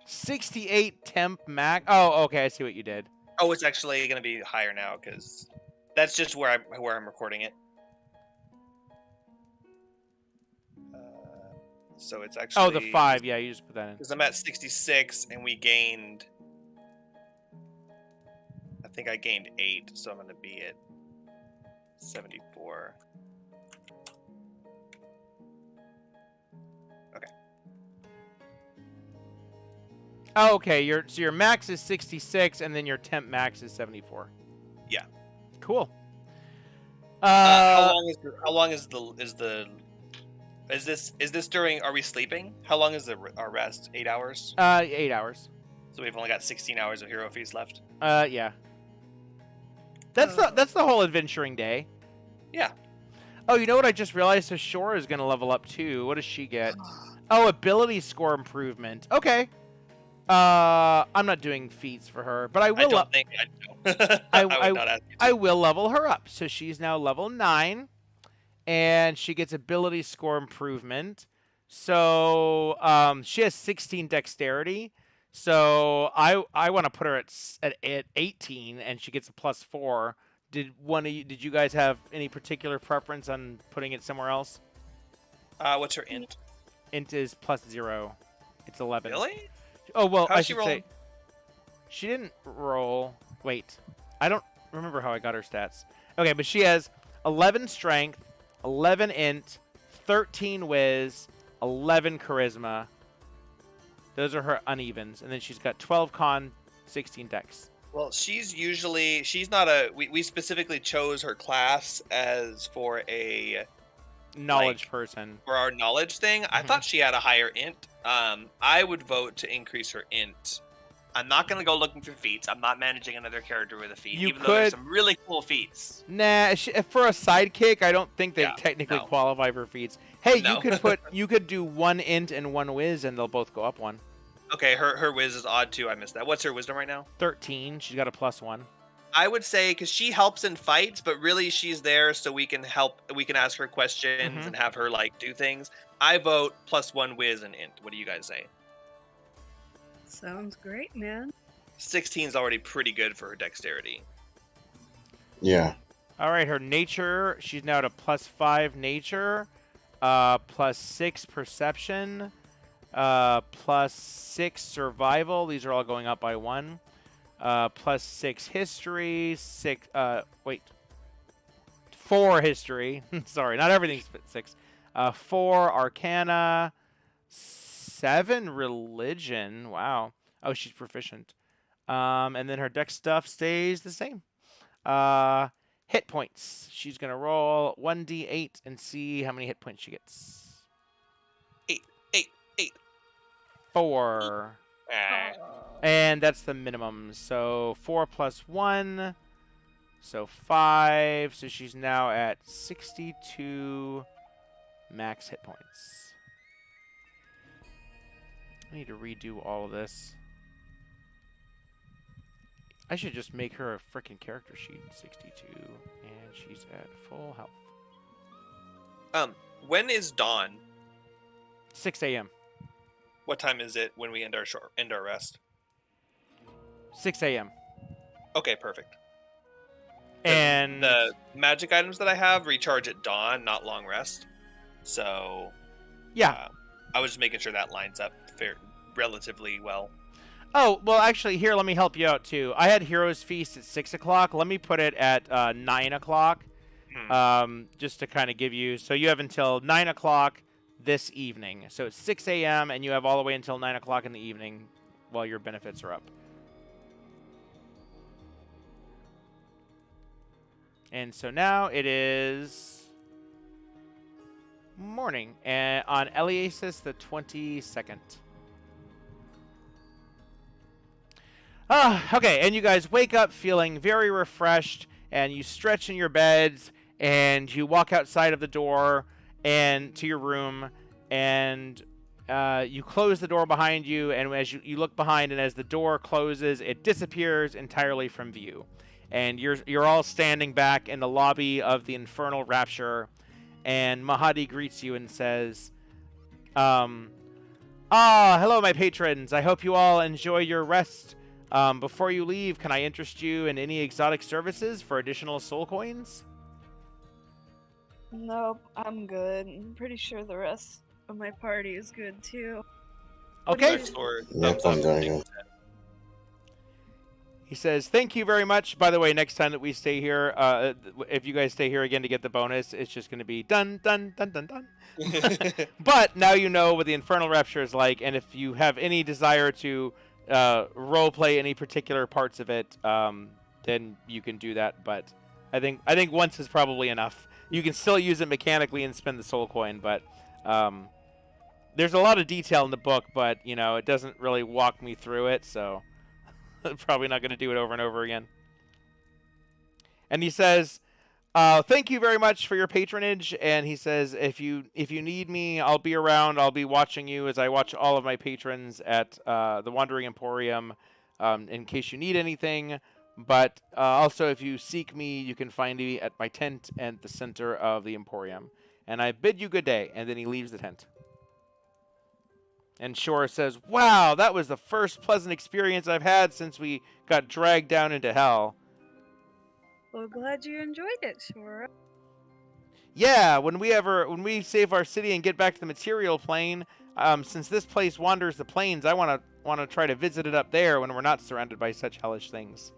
A: 68 temp max. Oh, okay. I see what you did.
C: Oh, it's actually going to be higher now because that's just where I'm recording it. So it's actually.
A: Oh, the 5. Yeah, you just put that in.
C: Because I'm at 66 and we gained. I think I gained 8, so I'm going to be at 74.
A: Oh, okay. Your max is 66, and then your temp max is 74.
C: Yeah.
A: Cool.
C: How long is this during? Are we sleeping? How long is our rest? 8 hours.
A: 8 hours.
C: So we've only got 16 hours of hero feast left.
A: Yeah. That's the whole adventuring day.
C: Yeah.
A: Oh, you know what? I just realized Ashora is gonna level up too. What does she get? Oh, ability score improvement. Okay. I'm not doing feats for her, but I will.
C: I don't think I would not ask you to.
A: I will level her up. So she's now level 9, and she gets ability score improvement. So she has 16 dexterity. So I want to put her at 18, and she gets a +4. Did you guys have any particular preference on putting it somewhere else?
C: What's her int?
A: Int is +0. It's 11.
C: Really?
A: Oh, well,
C: How's
A: I
C: she
A: should
C: roll?
A: say she didn't roll. Wait, I don't remember how I got her stats. Okay, but she has 11 strength, 11 int, 13 whiz, 11 charisma. Those are her unevens, and then she's got 12 con, 16 dex.
C: Well, she's not a. We specifically chose her class as for a
A: Knowledge person.
C: for our knowledge thing. I thought she had a higher int. I would vote to increase her int. I'm not gonna go looking for feats. I'm not managing another character with a feat,
A: You
C: even though there's
A: could-
C: some really cool feats.
A: Nah, for a sidekick, I don't think they
C: Yeah,
A: technically
C: no.
A: qualify for feats. Hey,
C: No.
A: you could do 1 int and 1 whiz, and they'll both go up 1.
C: Okay, her whiz is odd too. I missed that. What's her wisdom right now?
A: 13. She's got a +1.
C: I would say because she helps in fights, but really she's there so we can help. We can ask her questions
A: Mhm.
C: and have her like do things. I vote +1 whiz and int. What do you guys say?
B: Sounds great, man.
C: 16 is already pretty good for her dexterity.
D: Yeah.
A: All right, her nature. She's now at a +5 nature, +6 perception, +6 survival. These are all going up by 1. +6 history. 4 history. Sorry, not everything's 6. 4 arcana. 7 religion. Wow. Oh, she's proficient. And then her dex stuff stays the same. Hit points. She's gonna roll 1d8 and see how many hit points she gets.
C: 8.
A: 4. And that's the minimum. So 4 + 1. So 5. So she's now at 62 max hit points. I need to redo all of this. I should just make her a freaking character sheet. 62, and she's at full health.
C: When is dawn?
A: 6 a.m.
C: What time is it when we end our rest?
A: 6 a.m.
C: Okay, perfect.
A: And
C: The magic items that I have recharge at dawn, not long rest. So
A: yeah.
C: I was just making sure that lines up relatively well.
A: Oh, well, actually, here, let me help you out, too. I had Heroes Feast at 6 o'clock. Let me put it at 9 o'clock, just to kind of give you... So you have until 9 o'clock this evening. So it's 6 a.m., and you have all the way until 9 o'clock in the evening while your benefits are up. And so now it is morning, and on Eliasis the 22nd. Okay, and you guys wake up feeling very refreshed, and you stretch in your beds, and you walk outside of the door and to your room, and you close the door behind you, and as you look behind, and as the door closes, it disappears entirely from view. and you're all standing back in the lobby of the Infernal Rapture, and Mahadi greets you and says, hello, my patrons. I hope you all enjoy your rest. Before you leave, can I interest you in any exotic services for additional soul coins?
B: Nope, I'm good. I'm pretty sure the rest of my party is good too.
A: Okay.
C: Rexlor
D: Yep,
C: thumbs up
D: I'm doing it.
A: He says, thank you very much. By the way, next time that we stay here, if you guys stay here again to get the bonus, it's just going to be dun, dun, dun, dun, dun. But now you know what the Infernal Rapture is like, and if you have any desire to roleplay any particular parts of it, then you can do that. But I think once is probably enough. You can still use it mechanically and spend the soul coin, but there's a lot of detail in the book, but it doesn't really walk me through it, so probably not going to do it over and over again. And he says, thank you very much for your patronage. And he says, if you need me, I'll be around. I'll be watching you as I watch all of my patrons at the Wandering Emporium, in case you need anything. But also, if you seek me, you can find me at my tent at the center of the Emporium. And I bid you good day. And then he leaves the tent. And Shore says, wow, that was the first pleasant experience I've had since we got dragged down into hell.
B: Well, glad you enjoyed it, Shora.
A: Yeah, when we save our city and get back to the material plane, since this place wanders the plains, I want to try to visit it up there when we're not surrounded by such hellish things.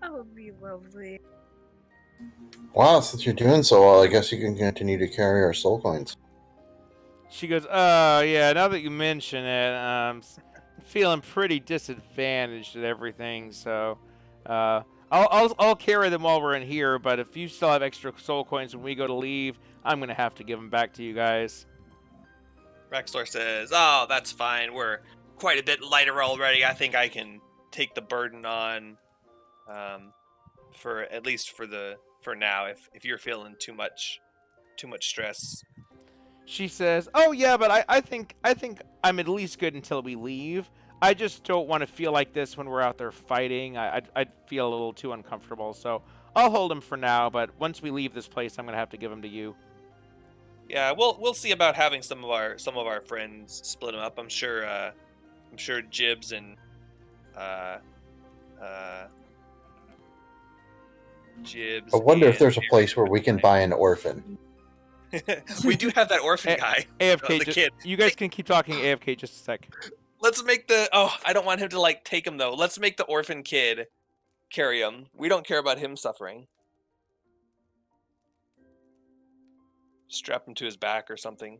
B: That would be lovely.
D: Wow, since you're doing so well, I guess you can continue to carry our soul coins.
A: She goes, yeah, now that you mention it, I'm feeling pretty disadvantaged at everything, so I'll carry them while we're in here, but if you still have extra soul coins when we go to leave, I'm going to have to give them back to you guys.
C: Rexlor says, oh, that's fine. We're quite a bit lighter already. I think I can take the burden on, for at least for now, if you're feeling too much stress.
A: She says, oh yeah, but I think I'm at least good until we leave. I just don't want to feel like this when we're out there fighting. I'd feel a little too uncomfortable, so I'll hold them for now, but once we leave this place, I'm going to have to give them to you.
C: Yeah, we'll see about having some of our friends split them up. I'm sure Jibs and Jibs.
D: I wonder if
C: and
D: there's a place where we can buy an orphan.
C: We do have that orphan guy.
A: AFK,
C: the kid.
A: You guys can keep talking. AFK, just a sec.
C: Let's make I don't want him to take him though. Let's make the orphan kid carry him. We don't care about him suffering. Strap him to his back or something.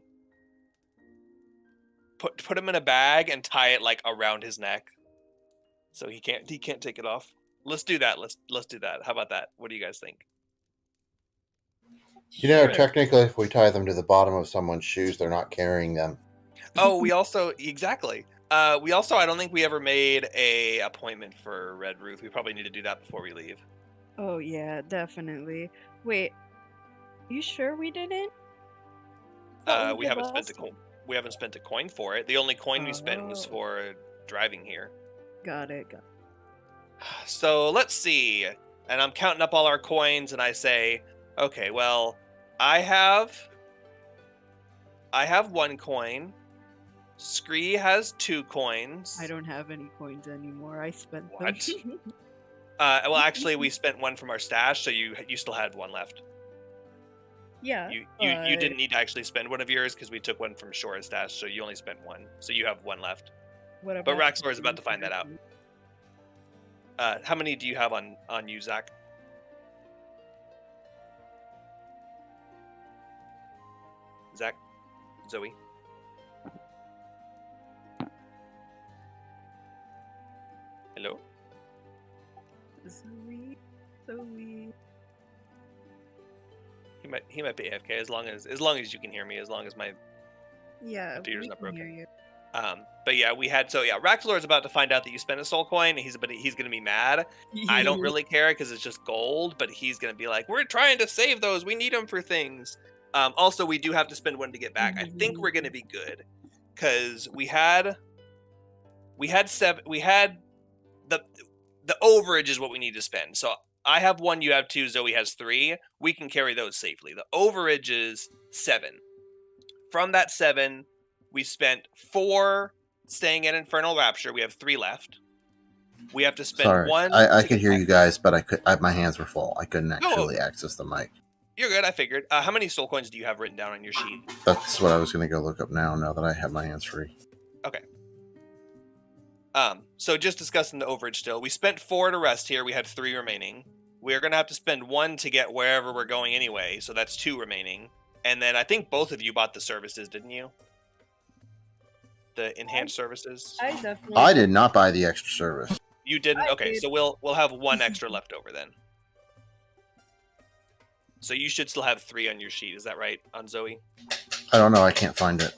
C: Put him in a bag and tie it around his neck, so he can't take it off. Let's do that. Let's do that. How about that? What do you guys think?
D: Technically, if we tie them to the bottom of someone's shoes, they're not carrying them.
C: Oh, we also exactly. I don't think we ever made a appointment for Red Ruth. We probably need to do that before we leave.
B: Oh yeah, definitely. Wait, you sure we didn't?
C: We haven't spent a coin for it. The only coin we spent was for driving here.
B: Got it.
C: So let's see. And I'm counting up all our coins, and I say, okay, well, I have 1 coin. Scree has 2 coins.
B: I don't have any coins anymore. I spent them.
C: What? Well, actually, we spent 1 from our stash, so you still had 1 left.
B: Yeah.
C: You didn't need to actually spend 1 of yours because we took 1 from Shora's stash, so you only spent 1. So you have 1 left. But Raxlor is about to find that out. How many do you have on you, Zach? Zach? Zoe? Hello?
B: Zoe.
C: He might be AFK as long as you can hear me, as long as my computer's not broken.
B: Hear you.
C: But yeah, Raxlor is about to find out that you spent a soul coin. He's gonna be mad. I don't really care because it's just gold, but he's gonna be like, we're trying to save those. We need them for things. Also, we do have to spend 1 to get back. I think we're gonna be good because we had the overage is what we need to spend. So I have 1, you have 2, Zoe has 3. We can carry those safely. The overage is 7. From that 7, we spent 4 staying at Infernal Rapture. We have 3 left. We have to spend
D: Sorry,
C: 1.
D: I could hear you guys, but my hands were full. I couldn't actually
C: Oh.
D: access the mic.
C: You're good, I figured. How many soul coins do you have written down on your sheet?
D: That's what I was going to go look up now that I have my hands free.
C: Okay. So just discussing the overage still. We spent 4 to rest here. We had 3 remaining. We're going to have to spend 1 to get wherever we're going anyway, so that's 2 remaining. And then I think both of you bought the services, didn't you? The enhanced services?
B: I definitely.
D: I did not buy the extra service.
C: You didn't?
B: I
C: Okay,
B: did.
C: so we'll have 1 extra left over then. So you should still have 3 on your sheet, is that right, on Zoe?
D: I don't know. I can't find it.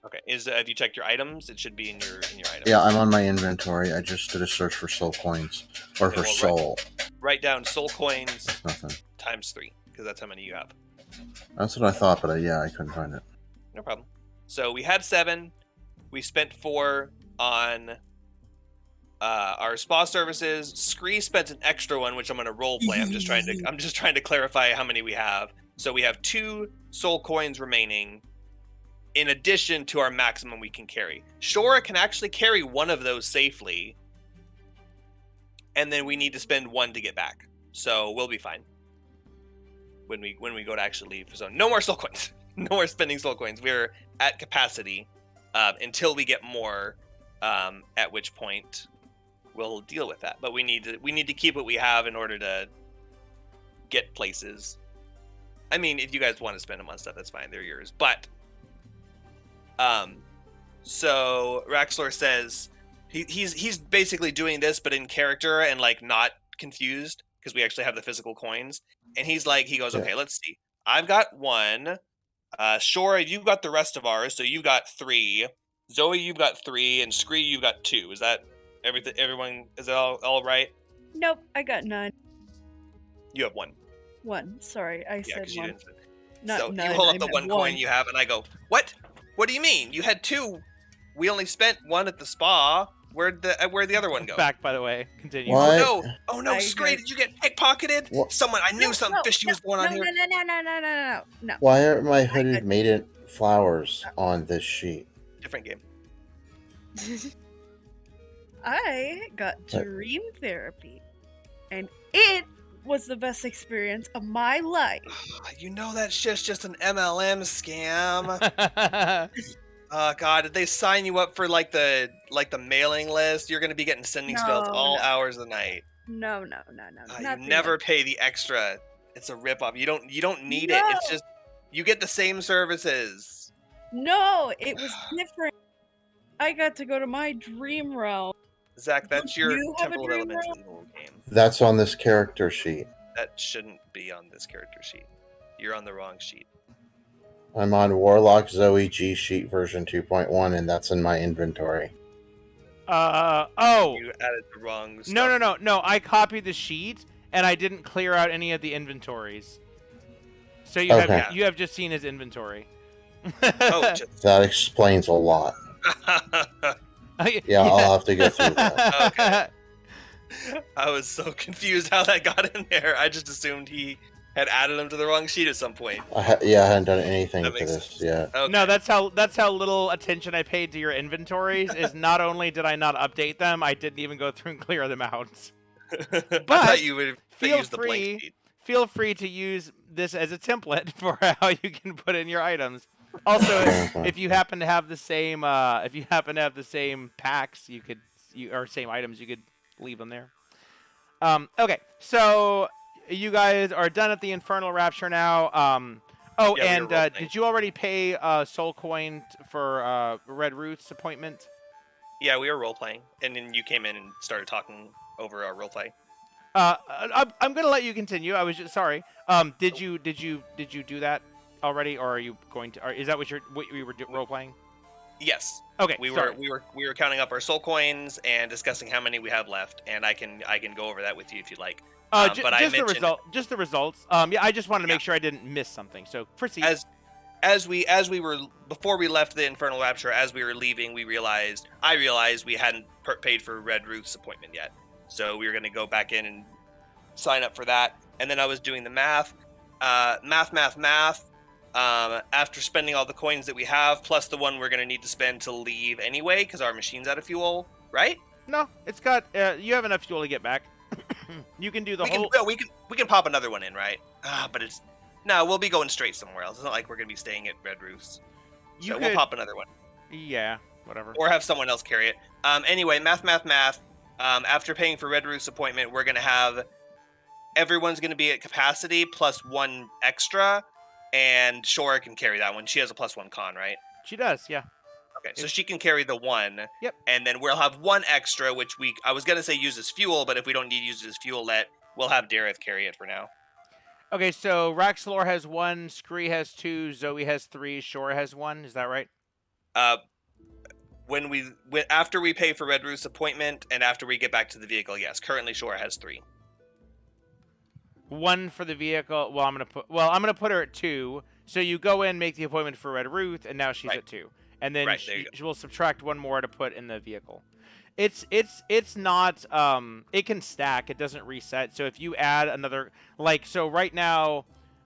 C: Okay. Have you checked your items? It should be in your items.
D: Yeah, I'm on my inventory. I just did a search for soul coins or
C: Okay,
D: for
C: well,
D: soul.
C: Write down soul coins
D: That's nothing.
C: times 3, because that's how many you have.
D: That's what I thought, but I couldn't find it.
C: No problem. So we had 7. We spent 4 on our spa services. Scree spent an extra one, which I'm going to role play. I'm just trying to clarify how many we have. So we have 2 soul coins remaining, in addition to our maximum we can carry. Shora can actually carry 1 of those safely, and then we need to spend 1 to get back. So we'll be fine when we go to actually leave. So no more soul coins. No more spending soul coins. We're at capacity until we get more, at which point we'll deal with that. But we need to keep what we have in order to get places. I mean, if you guys want to spend them on stuff, that's fine. They're yours. But so Raxlor says he's basically doing this, but in character and like not confused because we actually have the physical coins. And he goes, okay, let's see. I've got 1. Shora, you've got the rest of ours, so you got 3. Zoe, you've got 3, and Scree, you've got 2. Is that everything? Everyone, is it all right?
B: Nope, I got none.
C: You have 1.
B: 1. Sorry, I
C: Yeah,
B: said
C: because you
B: 1.
C: didn't.
B: Not
C: So
B: none,
C: you hold
B: I
C: up the
B: meant
C: 1 coin you have, and I go, what? What do you mean? You had 2. We only spent 1 at the spa. Where'd the other one go?
A: Back, by the way. Continue.
D: What?
C: Oh no,
B: I
C: Scree,
B: had-
C: did you get pickpocketed?
D: What?
C: Someone, I knew something fishy was going on here.
B: No.
D: Why aren't my hooded maiden flowers on this sheet?
C: Different game.
B: I got dream therapy, and it was the best experience of my life.
C: You know that shit's just an MLM scam. Oh god, did they sign you up for like the mailing list? You're gonna be getting sending spells all hours of the night.
B: No.
C: You never pay the extra. It's a ripoff. You don't need it.
B: No.
C: It's just you get the same services.
B: No, it was different. I got to go to my dream realm.
C: Zach, that's your
B: You have a
C: Temple of
B: dream
C: Elements
B: realm?
C: evil game.
D: That's on this character sheet.
C: That shouldn't be on this character sheet. You're on the wrong sheet.
D: I'm on Warlock Zoe G sheet version 2.1, and that's in my inventory.
A: Oh.
C: You added the wrong stuff.
A: No. I copied the sheet, and I didn't clear out any of the inventories. So you
D: Okay.
A: have just seen his inventory.
C: Oh,
D: That explains a lot. Yeah, I'll have to go through that.
C: Okay. I was so confused how that got in there. I just assumed he had added them to the wrong sheet at some point.
D: I hadn't done anything
C: That
D: to
C: makes
D: this
C: sense.
D: yet.
C: Okay.
A: No, that's how little attention I paid to your inventories. Is not only did I not update them, I didn't even go through and clear them out.
C: I
A: But
C: thought you would
A: feel
C: use the blank
A: free-
C: sheet.
A: Feel free to use this as a template for how you can put in your items. Also, if you happen to have the same packs, or same items, you could leave them there. Okay, so you guys are done at the Infernal Rapture now.
C: Yeah, we
A: and
C: were role-playing.
A: did you already pay Soul Coin for Red Roots appointment?
C: Yeah, we were role playing, and then you came in and started talking over our role play.
A: I'm gonna let you continue. I was just sorry. Did you do that already, or are you going to? Or is that what you were role playing?
C: Yes,
A: Okay,
C: we
A: sorry.
C: were counting up our soul coins and discussing how many we have left, and I can go over that with you if you'd like. But I mentioned
A: Just the results. Yeah, I just wanted to make sure I didn't miss something. So proceed.
C: as we were before we left the Infernal Rapture, as we were leaving, I realized we hadn't paid for Red Ruth's appointment yet. So we were going to go back in and sign up for that. And then I was doing the math. Math. After spending all the coins that we have, plus the one we're going to need to spend to leave anyway, because our machine's out of fuel, right?
A: No, it's got. You have enough fuel to get back. You can do the whole.
C: We can pop another one in, right? But it's no. We'll be going straight somewhere else. It's not like we're going to be staying at Red Roofs. So we'll pop another one.
A: Yeah, whatever.
C: Or have someone else carry it. Anyway, math. After paying for Red Roof's appointment, we're going to have everyone's going to be at capacity plus one extra, and Shora can carry that one. She has a +1 con, right?
A: She does, yeah.
C: Okay, so she can carry the one.
A: Yep.
C: And then we'll have one extra, which I was going to say use as fuel, but if we don't need to use it as fuel, we'll have Dareth carry it for now.
A: Okay, so Raxlor has 1, Scree has 2, Zoe has 3, Shora has 1. Is that right?
C: After we pay for Red Roof's appointment and after we get back to the vehicle, yes. Currently, Shora has 3.
A: 1 for the vehicle. Well, I'm gonna put her at 2. So you go in, make the appointment for Red Ruth, and now she's at 2. And then she will subtract 1 more to put in the vehicle. It's not it can stack. It doesn't reset. So if you add another so right now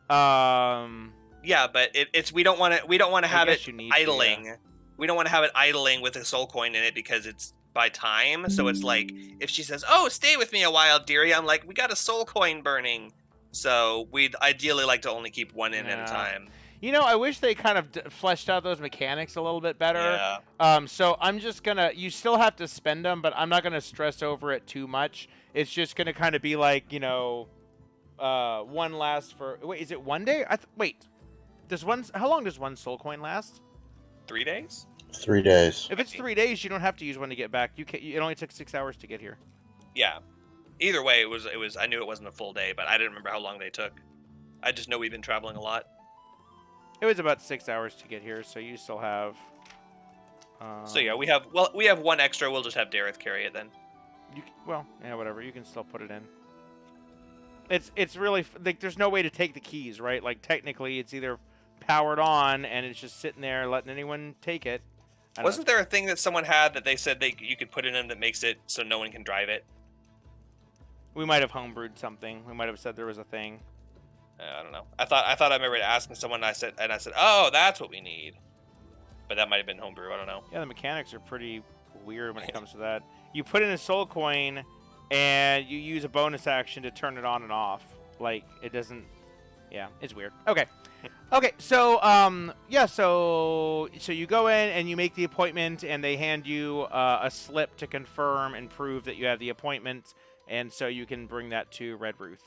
C: yeah, but we don't want to have it idling.
A: Yeah.
C: We don't want to have it idling with a soul coin in it because it's by time. So it's like if she says, "Oh, stay with me a while, dearie," I'm like, "We got a soul coin burning." So we'd ideally like to only keep 1 in at a time.
A: You know, I wish they kind of fleshed out those mechanics a little bit better.
C: Yeah.
A: So I'm just gonna. You still have to spend them, but I'm not gonna stress over it too much. It's just gonna kind of be like, one lasts for. Wait, is it 1 day? Wait. How long does 1 soul coin last?
C: 3 days.
D: 3 days.
A: If it's 3 days, you don't have to use 1 to get back. It only took 6 hours to get here.
C: Yeah. Either way, it was. I knew it wasn't a full day, but I didn't remember how long they took. I just know we've been traveling a lot.
A: It was about 6 hours to get here, so you still have.
C: So yeah, we have 1 extra. We'll just have Dareth carry it then.
A: Whatever. You can still put it in. It's really there's no way to take the keys, right? Like technically, it's either powered on and it's just sitting there letting anyone take it.
C: Wasn't there a thing that someone had that they said you could put it in that makes it so no one can drive it?
A: We might have homebrewed something. We might have said there was a thing.
C: I don't know. I thought I remember asking someone. I said, "Oh, that's what we need," but that might have been homebrew. I don't know.
A: Yeah, the mechanics are pretty weird when it comes to that. You put in a soul coin, and you use a bonus action to turn it on and off. Like it doesn't. Yeah, it's weird. Okay. So so you go in and you make the appointment, and they hand you a slip to confirm and prove that you have the appointment, and so you can bring that to Red Ruth.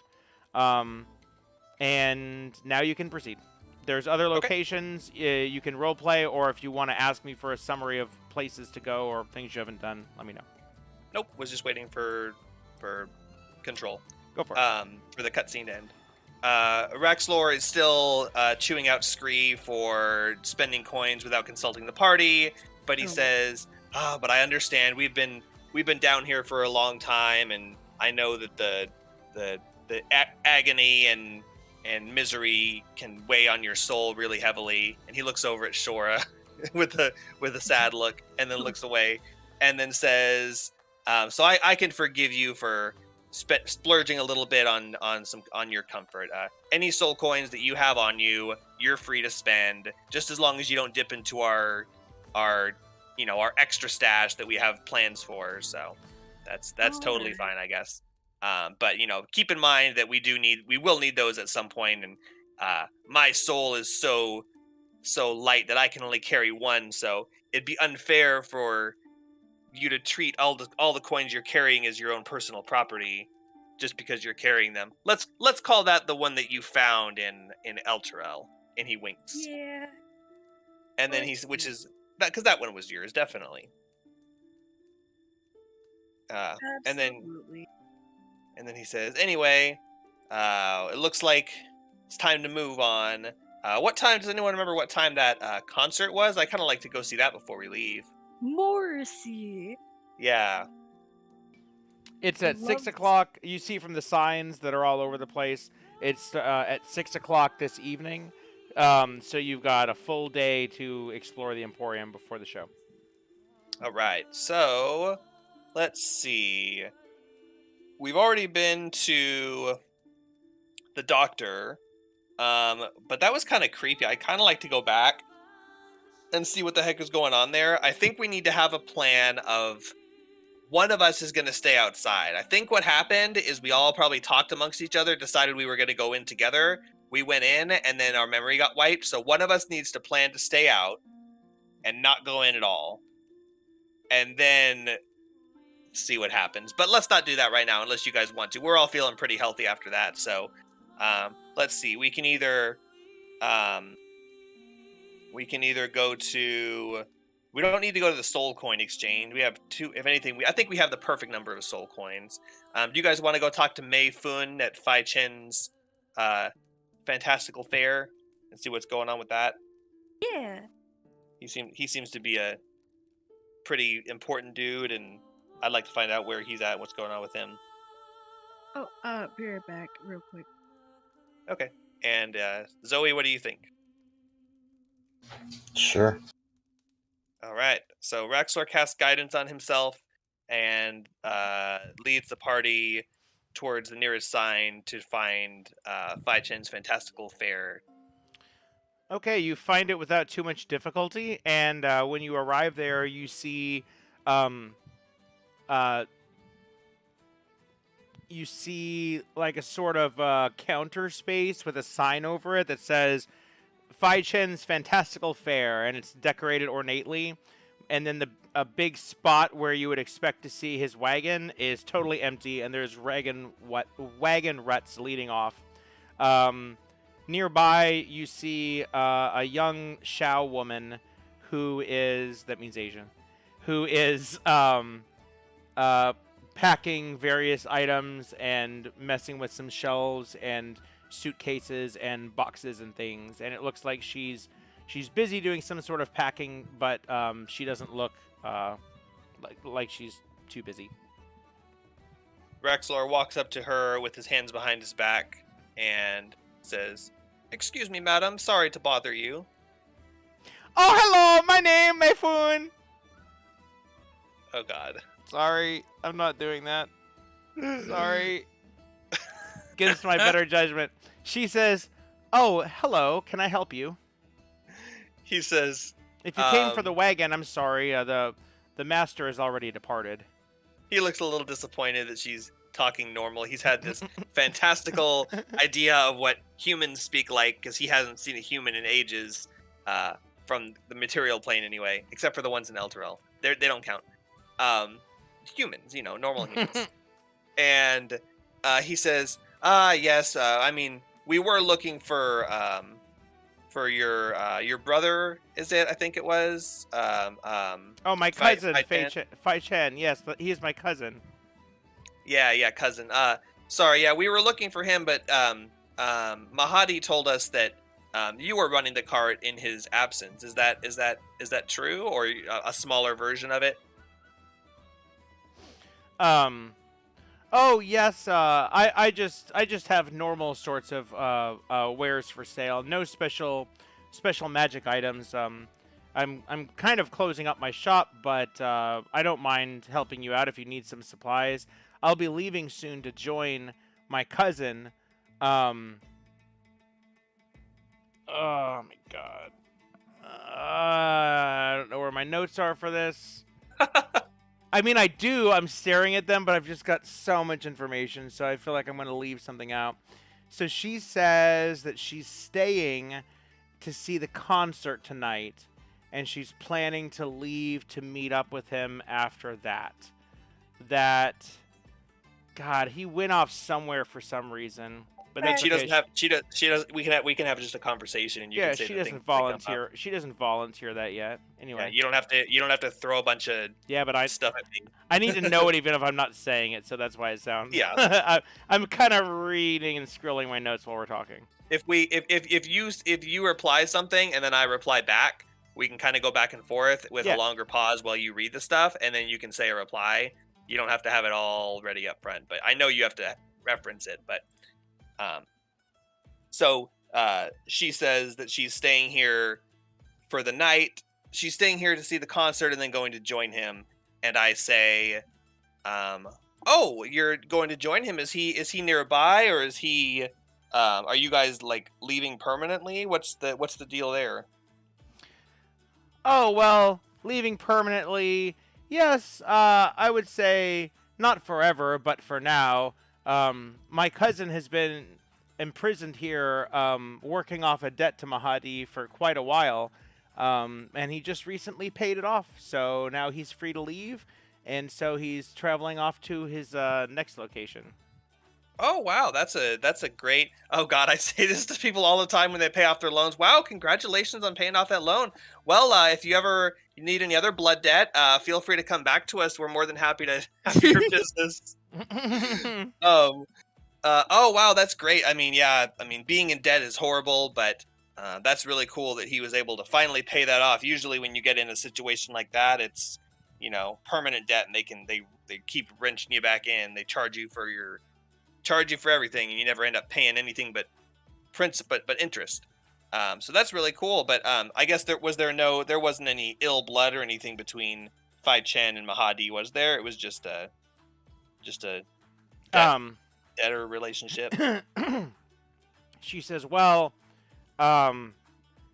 A: And now you can proceed. There's other locations you can roleplay, or if you want to ask me for a summary of places to go or things you haven't done, let me know.
C: Nope, was just waiting for control.
A: Go for it.
C: For the cutscene to end. Raxlor is still chewing out Scree for spending coins without consulting the party, but he says, but I understand. We've been down here for a long time, and I know that the agony and misery can weigh on your soul really heavily." And he looks over at Shora with a sad look, and then looks away, and then says, "So I can forgive you for splurging a little bit on your comfort. Any soul coins that you have on you, you're free to spend, just as long as you don't dip into our extra stash that we have plans for. So that's totally fine, I guess. But keep in mind that we will need those at some point, and my soul is so light that I can only carry 1. So it'd be unfair for you to treat all the coins you're carrying as your own personal property, just because you're carrying them. Let's call that the one that you found in Elturel." And he winks.
B: Yeah.
C: And then which is that, because that one was yours, definitely.
B: Absolutely.
C: And then he says, "Anyway, it looks like it's time to move on. What time, does anyone remember what time that concert was? I kind of like to go see that before we leave."
B: Morrissey.
C: Yeah.
A: It's at 6 o'clock. You see from the signs that are all over the place. It's at 6 o'clock this evening. So you've got a full day to explore the Emporium before the show.
C: All right. So let's see. we've already been to the doctor, but that was kind of creepy. I kind of like to go back and see what the heck is going on there. I think we need to have a plan of one of us is going to stay outside. I think what happened is we all probably talked amongst each other, decided we were going to go in together. We went in, and then our memory got wiped. So one of us needs to plan to stay out and not go in at all. And then see what happens. But let's not do that right now unless you guys want to. We're all feeling pretty healthy after that. So let's see. We can either go to... We don't need to go to the soul coin exchange. We have two. If anything, I think we have the perfect number of soul coins. Do you guys want to go talk to Mei Fun at Fai Chen's fantastical fair and see what's going on with that?
E: Yeah.
C: He seems to be a pretty important dude, and I'd like to find out where he's at, what's going on with him.
B: Oh, be right back, real quick.
C: Okay. And Zoe, what do you think?
D: Sure.
C: All right. So Raxor casts guidance on himself and leads the party towards the nearest sign to find Fai Chen's fantastical fair.
A: Okay, you find it without too much difficulty, and when you arrive there, you see, like a sort of counter space with a sign over it that says Fai Chen's Fantastical Fair, and it's decorated ornately. And then a big spot where you would expect to see his wagon is totally empty, and there's wagon ruts leading off. Nearby, you see a young Shao woman that means Asian, who is packing various items and messing with some shelves and suitcases and boxes and things. And it looks like she's busy doing some sort of packing, but she doesn't look like she's too busy.
C: Raxor walks up to her with his hands behind his back and says, "Excuse me, madam. Sorry to bother you."
A: Oh, hello! My name, Mei Fun!
C: Oh, God.
A: Sorry, I'm not doing that. Sorry. Against my better judgment. She says, "Oh, hello. Can I help you?"
C: He says,
A: "If you came for the wagon, I'm sorry. The master has already departed."
C: He looks a little disappointed that she's talking normal. He's had this fantastical idea of what humans speak like, because he hasn't seen a human in ages, from the material plane anyway, except for the ones in Elturel. They don't count. Humans, normal humans. And he says, yes, I mean, we were looking for your brother, is it? I think it was.
A: Oh, my cousin, Fai Chen. Yes, he is my cousin.
C: Yeah, cousin. Sorry, yeah, we were looking for him, but Mahadi told us that you were running the cart in his absence. Is that true, or a smaller version of it?
A: Oh yes. I just have normal sorts of wares for sale. No special magic items. I'm kind of closing up my shop, but I don't mind helping you out if you need some supplies. I'll be leaving soon to join my cousin. Oh my god. I don't know where my notes are for this. I mean, I do. I'm staring at them, but I've just got so much information, so I feel like I'm going to leave something out. So she says that she's staying to see the concert tonight, and she's planning to leave to meet up with him after that. God, he went off somewhere for some reason. But that's
C: she doesn't have. She does. We can have just a conversation, and you can say
A: she doesn't volunteer. She doesn't volunteer that yet. Anyway,
C: you don't have to throw a bunch of stuff at me.
A: I need to know it even if I'm not saying it, so that's why it sounds.
C: Yeah.
A: I'm kind of reading and scribbling my notes while we're talking.
C: If you reply something and then I reply back, we can kind of go back and forth with a longer pause while you read the stuff, and then you can say a reply. You don't have to have it all ready up front, but I know you have to reference it. But so she says that she's staying here for the night. She's staying here to see the concert and then going to join him. And I say, Oh, you're going to join him. Is he nearby, or is he? Are you guys like leaving permanently? What's the deal there?
A: Oh, well, leaving permanently. Yes, I would say not forever, but for now. My cousin has been imprisoned here, working off a debt to Mahadi for quite a while, and he just recently paid it off. So now he's free to leave, and so he's traveling off to his next location.
C: Oh wow, that's a great. Oh god, I say this to people all the time when they pay off their loans. Wow, congratulations on paying off that loan. Well, if you ever need any other blood debt, feel free to come back to us. We're more than happy to have your business. Um. Oh wow, that's great. I mean, yeah. I mean, being in debt is horrible, but that's really cool that he was able to finally pay that off. Usually, when you get in a situation like that, it's permanent debt, and they keep wrenching you back in. They charge you for everything, and you never end up paying anything but principal, but interest. So that's really cool. But I guess there wasn't any ill blood or anything between Fai Chen and Mahadi, was there? It was just a debtor relationship.
A: She says, well,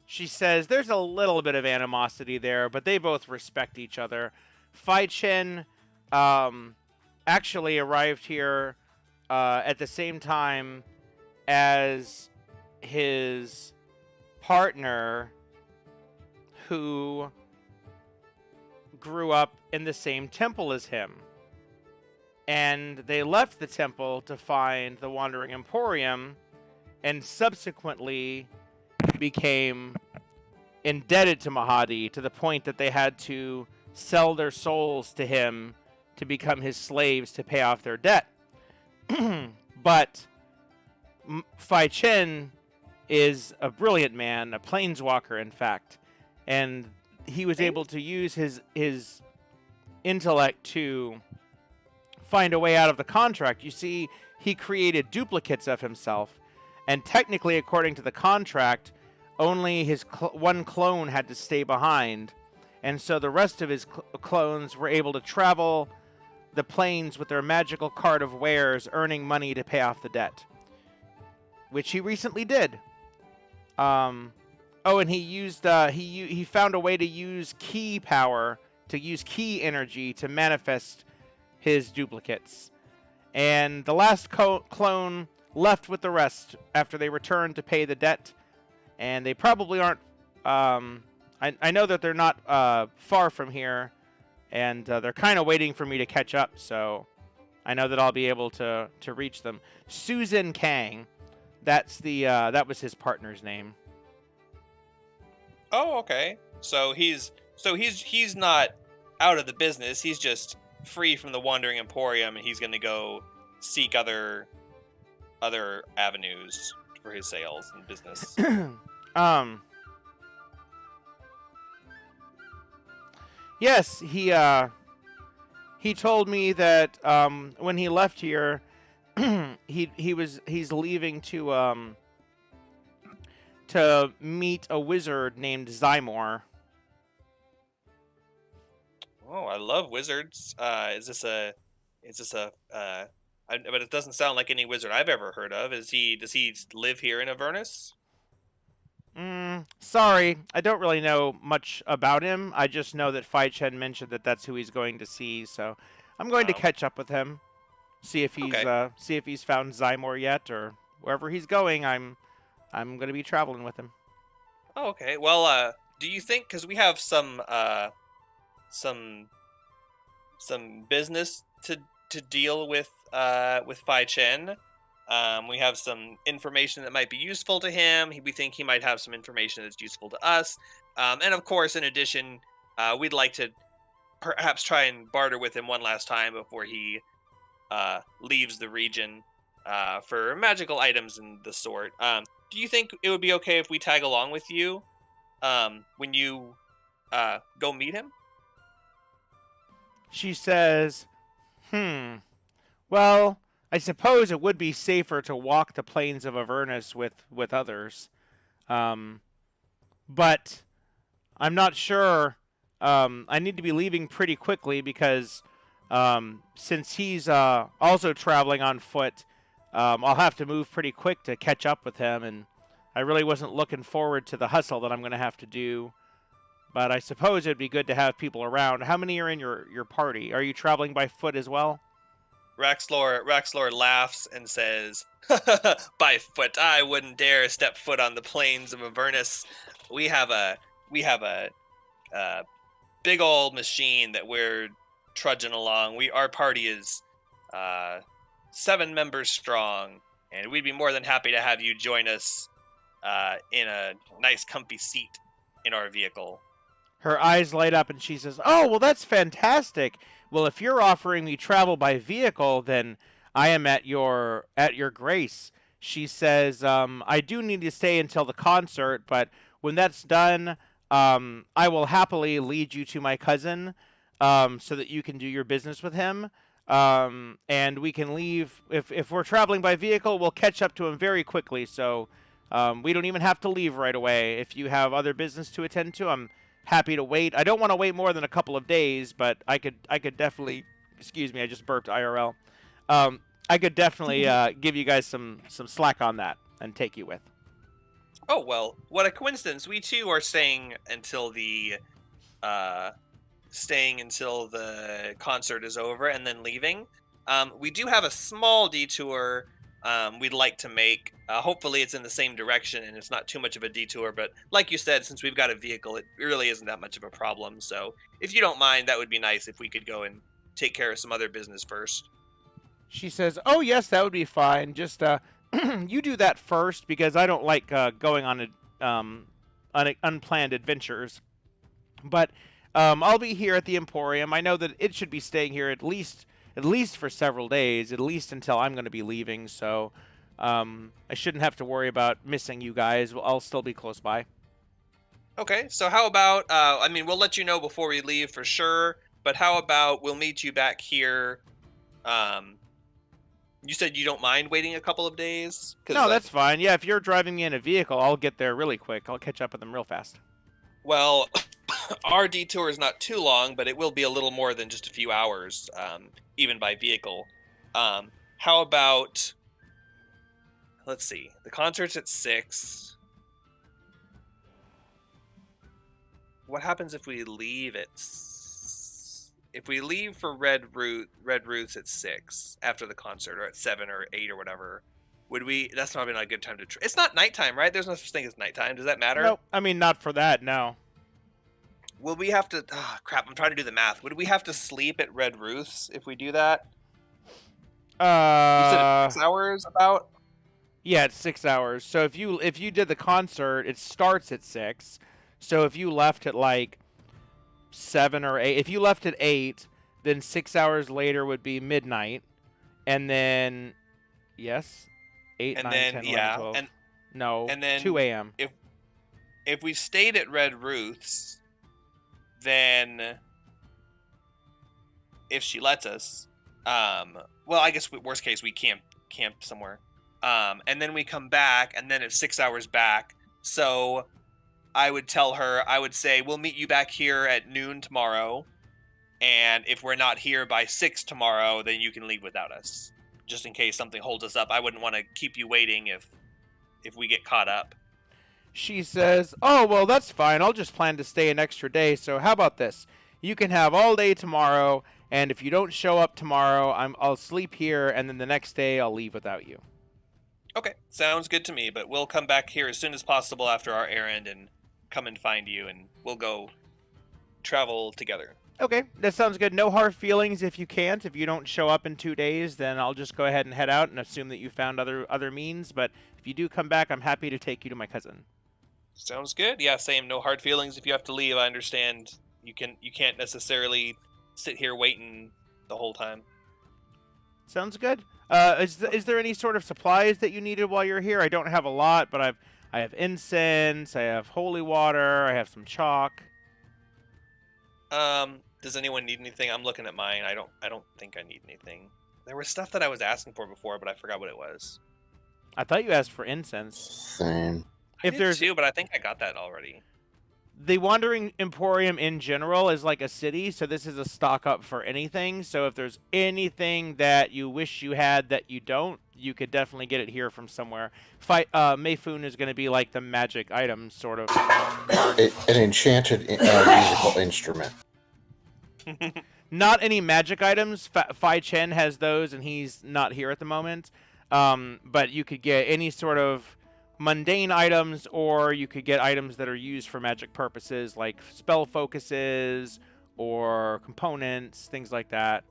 A: she says there's a little bit of animosity there, but they both respect each other. Fai Chen actually arrived here at the same time as his partner, who grew up in the same temple as him. And they left the temple to find the Wandering Emporium, and subsequently became indebted to Mahadi to the point that they had to sell their souls to him to become his slaves to pay off their debt. But Fai Chen is a brilliant man, a planeswalker, in fact, and he was able to use his intellect to find a way out of the contract. You see, he created duplicates of himself, and technically, according to the contract, only his one clone had to stay behind, and so the rest of his clones were able to travel the planes with their magical cart of wares, earning money to pay off the debt, which he recently did. And he used he found a way to use ki power, to use ki energy to manifest his duplicates. And the last clone left with the rest after they returned to pay the debt, and they probably aren't. I know that they're not far from here, and they're kind of waiting for me to catch up, so I know that I'll be able to reach them. Susan Kang, that was his partner's name.
C: Oh, okay. So he's not out of the business. He's just free from the Wandering Emporium, and he's going to go seek other avenues for his sales and business.
A: Yes, he told me that when he left here, he's leaving to meet a wizard named Zymor.
C: Oh, I love wizards. Is this a but it doesn't sound like any wizard I've ever heard of. Does he live here in Avernus?
A: Sorry, I don't really know much about him. I just know that Fai Chen mentioned that that's who he's going to see, so I'm going to catch up with him, see if he's found Zymor yet, or wherever he's going. I'm going to be traveling with him.
C: Oh, okay. Well, do you think, because we have some business to deal with Fai Chen. We have some information that might be useful to him. We think he might have some information that's useful to us. And of course, in addition, we'd like to perhaps try and barter with him one last time before he leaves the region for magical items and the sort. Do you think it would be okay if we tag along with you when you go meet him?
A: She says, well, I suppose it would be safer to walk the plains of Avernus with others. But I'm not sure. I need to be leaving pretty quickly because Since he's also traveling on foot, I'll have to move pretty quick to catch up with him, and I really wasn't looking forward to the hustle that I'm going to have to do. But I suppose it'd be good to have people around. How many are in your party? Are you traveling by foot as well?
C: Raxlor laughs and says, "By foot, I wouldn't dare step foot on the plains of Avernus. We have a big old machine that we're trudging along. Our party is 7 members strong, and we'd be more than happy to have you join us in a nice, comfy seat in our vehicle."
A: Her eyes light up and she says, "Oh, well, that's fantastic. Well, if you're offering me travel by vehicle, then I am at your grace." She says, "I do need to stay until the concert, but when that's done, I will happily lead you to my cousin so that you can do your business with him. And we can leave. If we're traveling by vehicle, we'll catch up to him very quickly, so we don't even have to leave right away. If you have other business to attend to, I'm happy to wait. I don't want to wait more than a couple of days, but I could definitely, excuse me, I just burped IRL. I could definitely give you guys some slack on that and take you with."
C: Oh, well, what a coincidence. We too are staying until the concert is over and then leaving. We do have a small detour we'd like to make. Hopefully it's in the same direction and it's not too much of a detour, but like you said, since we've got a vehicle, it really isn't that much of a problem. So if you don't mind, that would be nice if we could go and take care of some other business first.
A: She says, "Oh, yes, that would be fine. Just you do that first, because I don't like going on unplanned adventures. But I'll be here at the Emporium. I know that it should be staying here at least for several days, at least until I'm going to be leaving. So I shouldn't have to worry about missing you guys. I'll still be close by."
C: Okay, so how about, we'll let you know before we leave for sure, but how about we'll meet you back here. You said you don't mind waiting a couple of days?
A: No, that's fine. Yeah, if you're driving me in a vehicle, I'll get there really quick. I'll catch up with them real fast.
C: Well, our detour is not too long, but it will be a little more than just a few hours, even by vehicle. How about, let's see, the concert's at 6. What happens if we leave if we leave for Red Roots at 6 after the concert, or at 7 or 8 or whatever? That's probably not a good time to it's not nighttime, right? There's no such thing as nighttime. Does that matter?
A: Nope. I mean, not for that, no.
C: Will we have to crap, I'm trying to do the math. Would we have to sleep at Red Roots if we do that? You said 6 hours about?
A: Yeah, it's 6 hours. So if you did the concert, it starts at 6. So if you left at like 7 or 8, if you left at 8, then 6 hours later would be midnight, and then 8,
C: and
A: 9,
C: then
A: 10, 11,
C: yeah,
A: 12.
C: and then
A: 2 a.m.
C: If we stayed at Red Roots, then if she lets us, well, I guess worst case we camp somewhere, and then we come back, and then it's 6 hours back. So I would tell her, I would say, we'll meet you back here at noon tomorrow, and if we're not here by 6 tomorrow, then you can leave without us, just in case something holds us up. I wouldn't want to keep you waiting if we get caught up.
A: She says, "Oh, well, that's fine. I'll just plan to stay an extra day. So how about this? You can have all day tomorrow, and if you don't show up tomorrow, I'll sleep here, and then the next day I'll leave without you."
C: Okay, sounds good to me, but we'll come back here as soon as possible after our errand and come and find you, and we'll go travel together.
A: Okay, that sounds good. No hard feelings if you can't. If you don't show up in 2 days, then I'll just go ahead and head out and assume that you found other means. But if you do come back, I'm happy to take you to my cousin.
C: Sounds good. Yeah, same. No hard feelings if you have to leave. I understand. You can't necessarily sit here waiting the whole time.
A: Sounds good. Is there any sort of supplies that you needed while you're here? I don't have a lot, but I have incense, I have holy water, I have some chalk.
C: Does anyone need anything? I'm looking at mine. I don't think I need anything. There was stuff that I was asking for before, but I forgot what it was.
A: I thought you asked for incense.
D: Same.
C: I did too, but I think I got that already.
A: the Wandering Emporium in general is like a city, so this is a stock up for anything. So if there's anything that you wish you had that you don't, you could definitely get it here from somewhere. Mayfoon is going to be like the magic item, sort of.
D: An enchanted musical instrument.
A: Not any magic items. Fai Chen has those, and he's not here at the moment. But you could get any sort of mundane items, or you could get items that are used for magic purposes, like spell focuses or components, things like that.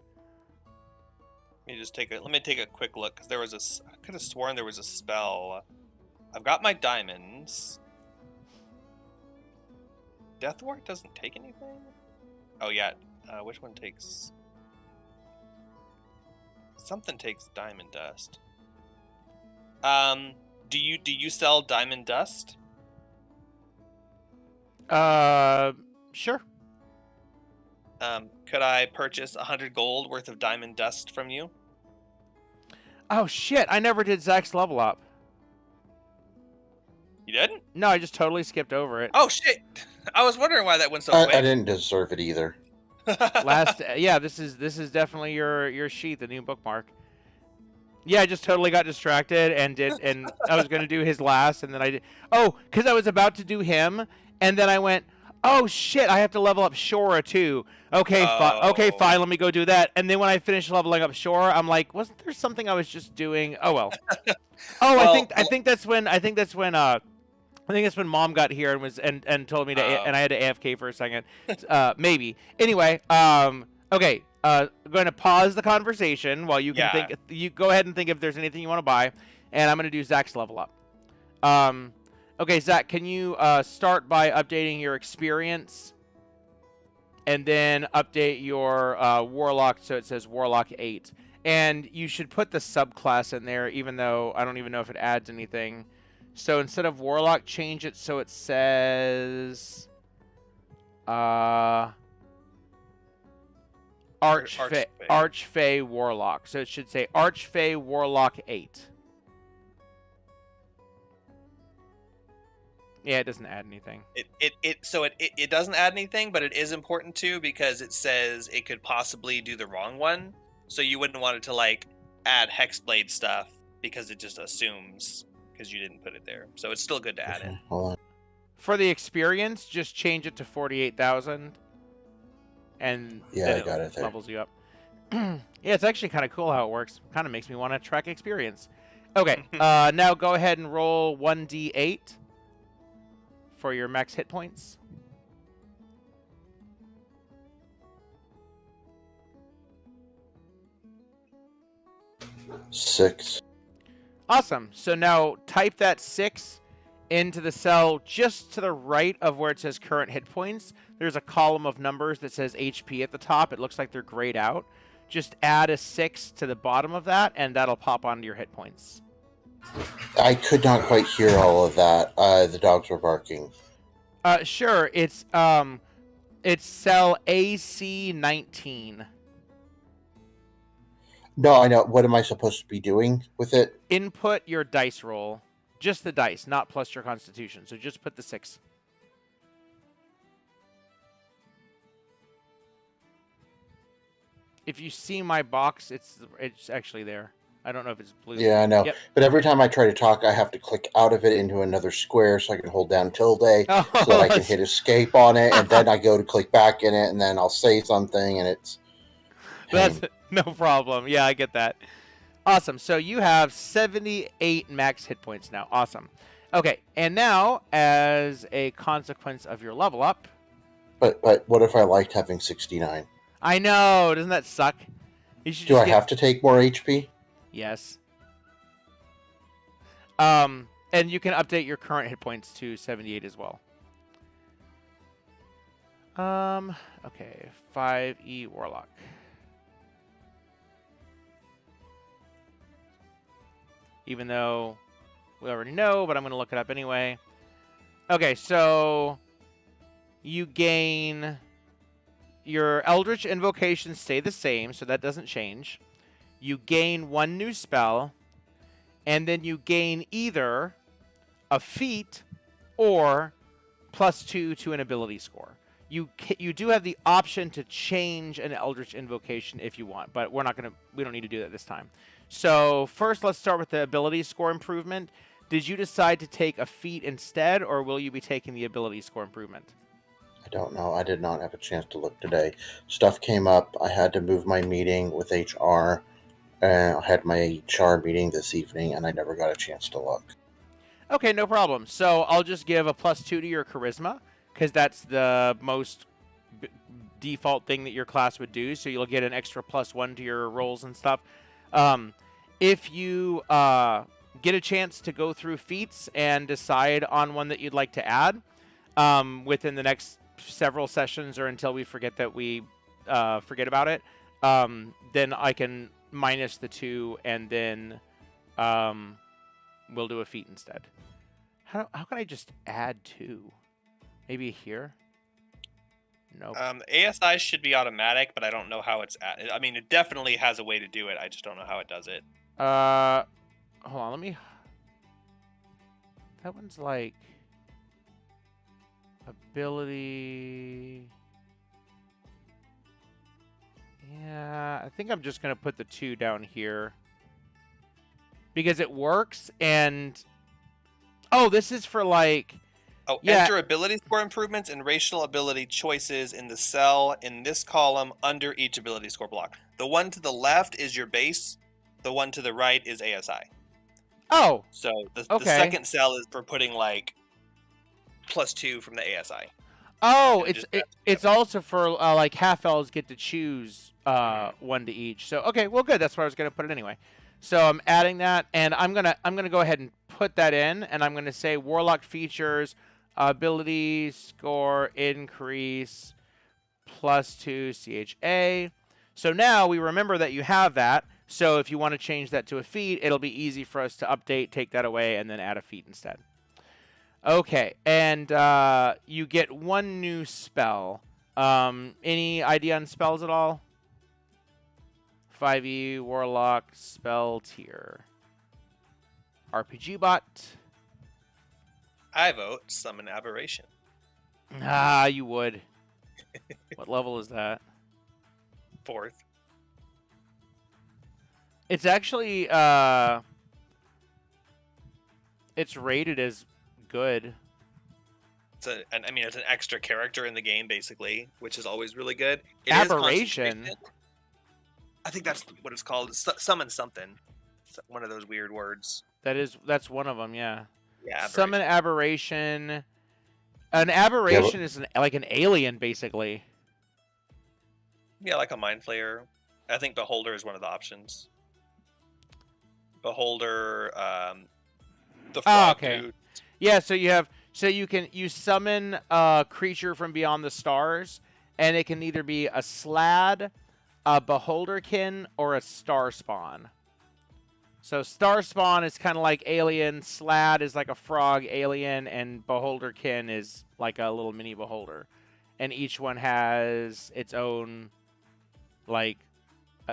C: Let me take a quick look, because I could have sworn there was a spell. I've got my diamonds. Deathward doesn't take anything? Oh yeah, which one takes... Something takes diamond dust. Do you sell diamond dust?
A: Sure.
C: Could I purchase 100 gold worth of diamond dust from you?
A: Oh shit! I never did Zach's level up.
C: You didn't?
A: No, I just totally skipped over it.
C: Oh shit! I was wondering why that went so quick.
D: I didn't deserve it either.
A: This is definitely your sheet, the new bookmark. Yeah, I just totally got distracted and I was going to do his last, and then I did. Oh, because I was about to do him, and then I went, oh shit, I have to level up Shora too. Okay, okay, fine, let me go do that. And then when I finished leveling up Shora, I'm like, wasn't there something I was just doing? Oh well. I think that's when Mom got here and told me to and I had to AFK for a second. Maybe. Anyway, okay. I'm going to pause the conversation while you can think. You go ahead and think if there's anything you want to buy, and I'm going to do Zach's level up. Okay, Zach, can you start by updating your experience, and then update your Warlock so it says Warlock 8, and you should put the subclass in there, even though I don't even know if it adds anything. So instead of Warlock, change it so it says Archfey Warlock. So it should say Archfey Warlock 8. Yeah, it doesn't add anything.
C: It doesn't add anything, but it is important too, because it says it could possibly do the wrong one. So you wouldn't want it to like add Hexblade stuff, because it just assumes because you didn't put it there. So it's still good to add it.
A: For the experience, just change it to 48,000. And
D: yeah, I got it there.
A: Levels you up. Yeah, it's actually kind of cool how it works. Kind of makes me want to track experience. Okay, now go ahead and roll 1d8 for your max hit points.
D: Six.
A: Awesome. So now type that 6 into the cell just to the right of where it says current hit points. There's a column of numbers that says HP at the top. It looks like they're grayed out. Just add a 6 to the bottom of that, and that'll pop onto your hit points.
D: I could not quite hear all of that. The dogs were barking.
A: Sure. It's cell AC19.
D: No, I know. What am I supposed to be doing with it?
A: Input your dice roll. Just the dice, not plus your constitution. So just put the 6. If you see my box, it's actually there. I don't know if it's blue.
D: Yeah, I know.
A: Yep.
D: But every time I try to talk, I have to click out of it into another square so I can hold down tilde so that I can hit escape on it, and then I go to click back in it, and then I'll say something, and it's...
A: That's no problem. Yeah, I get that. Awesome. So you have 78 max hit points now. Awesome. Okay, and now, as a consequence of your level up...
D: But what if I liked having 69?
A: I know. Doesn't that suck? You should
D: Do I have to take more HP?
A: Yes. And you can update your current hit points to 78 as well. Okay. 5E Warlock. Even though we already know, but I'm going to look it up anyway. Okay, so you gain... Your Eldritch invocations stay the same, so that doesn't change. You gain 1 new spell, and then you gain either a feat or +2 to an ability score. You do have the option to change an Eldritch Invocation if you want, but we don't need to do that this time. So first, let's start with the ability score improvement. Did you decide to take a feat instead, or will you be taking the ability score improvement?
D: I don't know. I did not have a chance to look today. Stuff came up. I had to move my meeting with HR. I had my HR meeting this evening, and I never got a chance to look.
A: Okay, no problem. So I'll just give a +2 to your charisma, because that's the most default thing that your class would do. So you'll get an extra +1 to your rolls and stuff. If you get a chance to go through feats and decide on one that you'd like to add within the next several sessions or until we forget that we forget about it, then I can minus the 2 and then we'll do a feat instead. How can I just add 2? Maybe here? Nope.
C: ASI should be automatic, but I don't know how it's at. I mean, it definitely has a way to do it. I just don't know how it does it.
A: Hold on, let me... That one's like... Ability... Yeah, I think I'm just going to put the 2 down here. Because it works, and... Oh, this is for like...
C: Oh,
A: yeah.
C: Enter ability score improvements and racial ability choices in the cell in this column under each ability score block. The one to the left is your base. The one to the right is ASI.
A: Oh!
C: So the
A: Okay.
C: second cell is for putting like +2 from the ASI.
A: Oh,
C: And
A: it's also for like half elves get to choose one to each. So okay, well good. That's where I was gonna put it anyway. So I'm adding that, and I'm gonna go ahead and put that in, and I'm gonna say warlock features, ability score increase +2 CHA. So now we remember that you have that. So if you want to change that to a feat, it'll be easy for us to update, take that away, and then add a feat instead. Okay, and you get 1 new spell. Any idea on spells at all? 5e Warlock spell tier. RPG bot.
C: I vote Summon Aberration.
A: Ah, you would. What level is that?
C: 4th.
A: It's actually it's rated as good.
C: It's an extra character in the game, basically, which is always really good. It is
A: Aberration.
C: concentration. I think that's what it's called. Summon something. One of those weird words.
A: That's one of them, yeah.
C: Yeah.
A: Summon aberration. An aberration is like an alien, basically.
C: Yeah, like a mind flayer. I think Beholder is one of the options. Beholder, the frog
A: okay.
C: dude.
A: Yeah, so you summon a creature from beyond the stars, and it can either be a Slad, a Beholderkin, or a Star Spawn. So Star Spawn is kind of like alien, Slad is like a frog alien, and Beholderkin is like a little mini Beholder. And each one has its own like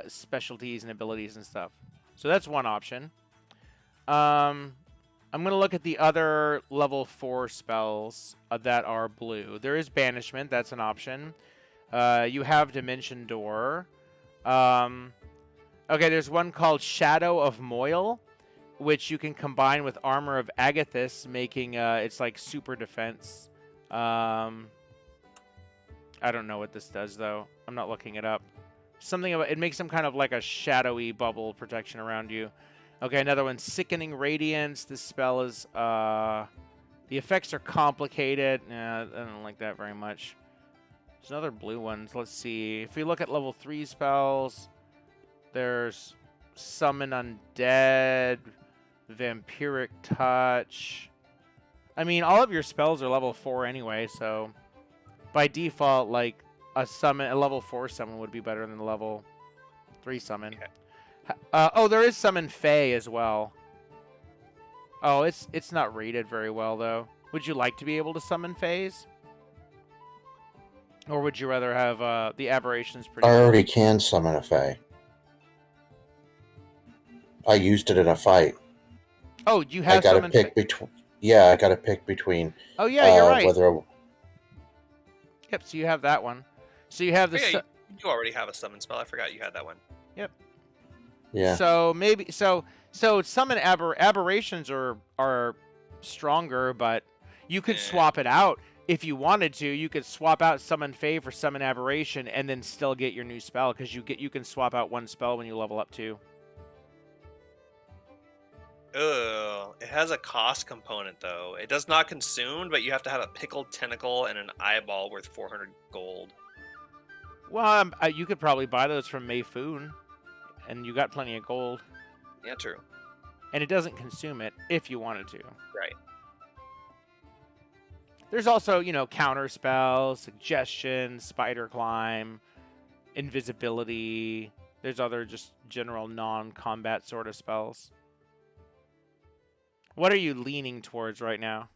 A: specialties and abilities and stuff. So that's one option. I'm going to look at the other level 4 spells that are blue. There is Banishment. That's an option. You have Dimension Door. Okay, there's one called Shadow of Moil, which you can combine with Armor of Agathis, making it's like super defense. I don't know what this does, though. I'm not looking it up. Something about it makes some kind of like a shadowy bubble protection around you. Okay, another one, Sickening Radiance. This spell is the effects are complicated. Nah, I don't like that very much. There's another blue one. Let's see. If we look at level 3 spells, there's Summon Undead, Vampiric Touch. I mean, all of your spells are level 4 anyway, so by default, like a level 4 summon would be better than a level 3 summon.
C: Okay.
A: Oh, there is Summon Fae as well. Oh, it's not rated very well, though. Would you like to be able to summon Faes? Or would you rather have the Aberrations pretty
D: I
A: good?
D: already can summon a Fae. I used it in a fight.
A: Oh, you
D: I
A: have
D: got to
A: Summon
D: pick
A: Fae?
D: between. Yeah, I got to pick between.
A: Oh yeah, you're right.
D: Whether.
A: Yep. So you have that one. So you have the.
C: Yeah, you already have a summon spell. I forgot you had that one.
A: Yep.
D: Yeah.
A: So maybe so summon aberrations are stronger, but you could swap it out if you wanted to. You could swap out summon Fae for summon aberration, and then still get your new spell because you can swap out one spell when you level up too.
C: Ugh, it has a cost component though. It does not consume, but you have to have a pickled tentacle and an eyeball worth 400 gold.
A: Well, you could probably buy those from Mayfoon, and you got plenty of gold.
C: Yeah, true.
A: And it doesn't consume it if you wanted to.
C: Right.
A: There's also, counter spells, suggestion, spider climb, invisibility. There's other just general non-combat sort of spells. What are you leaning towards right now?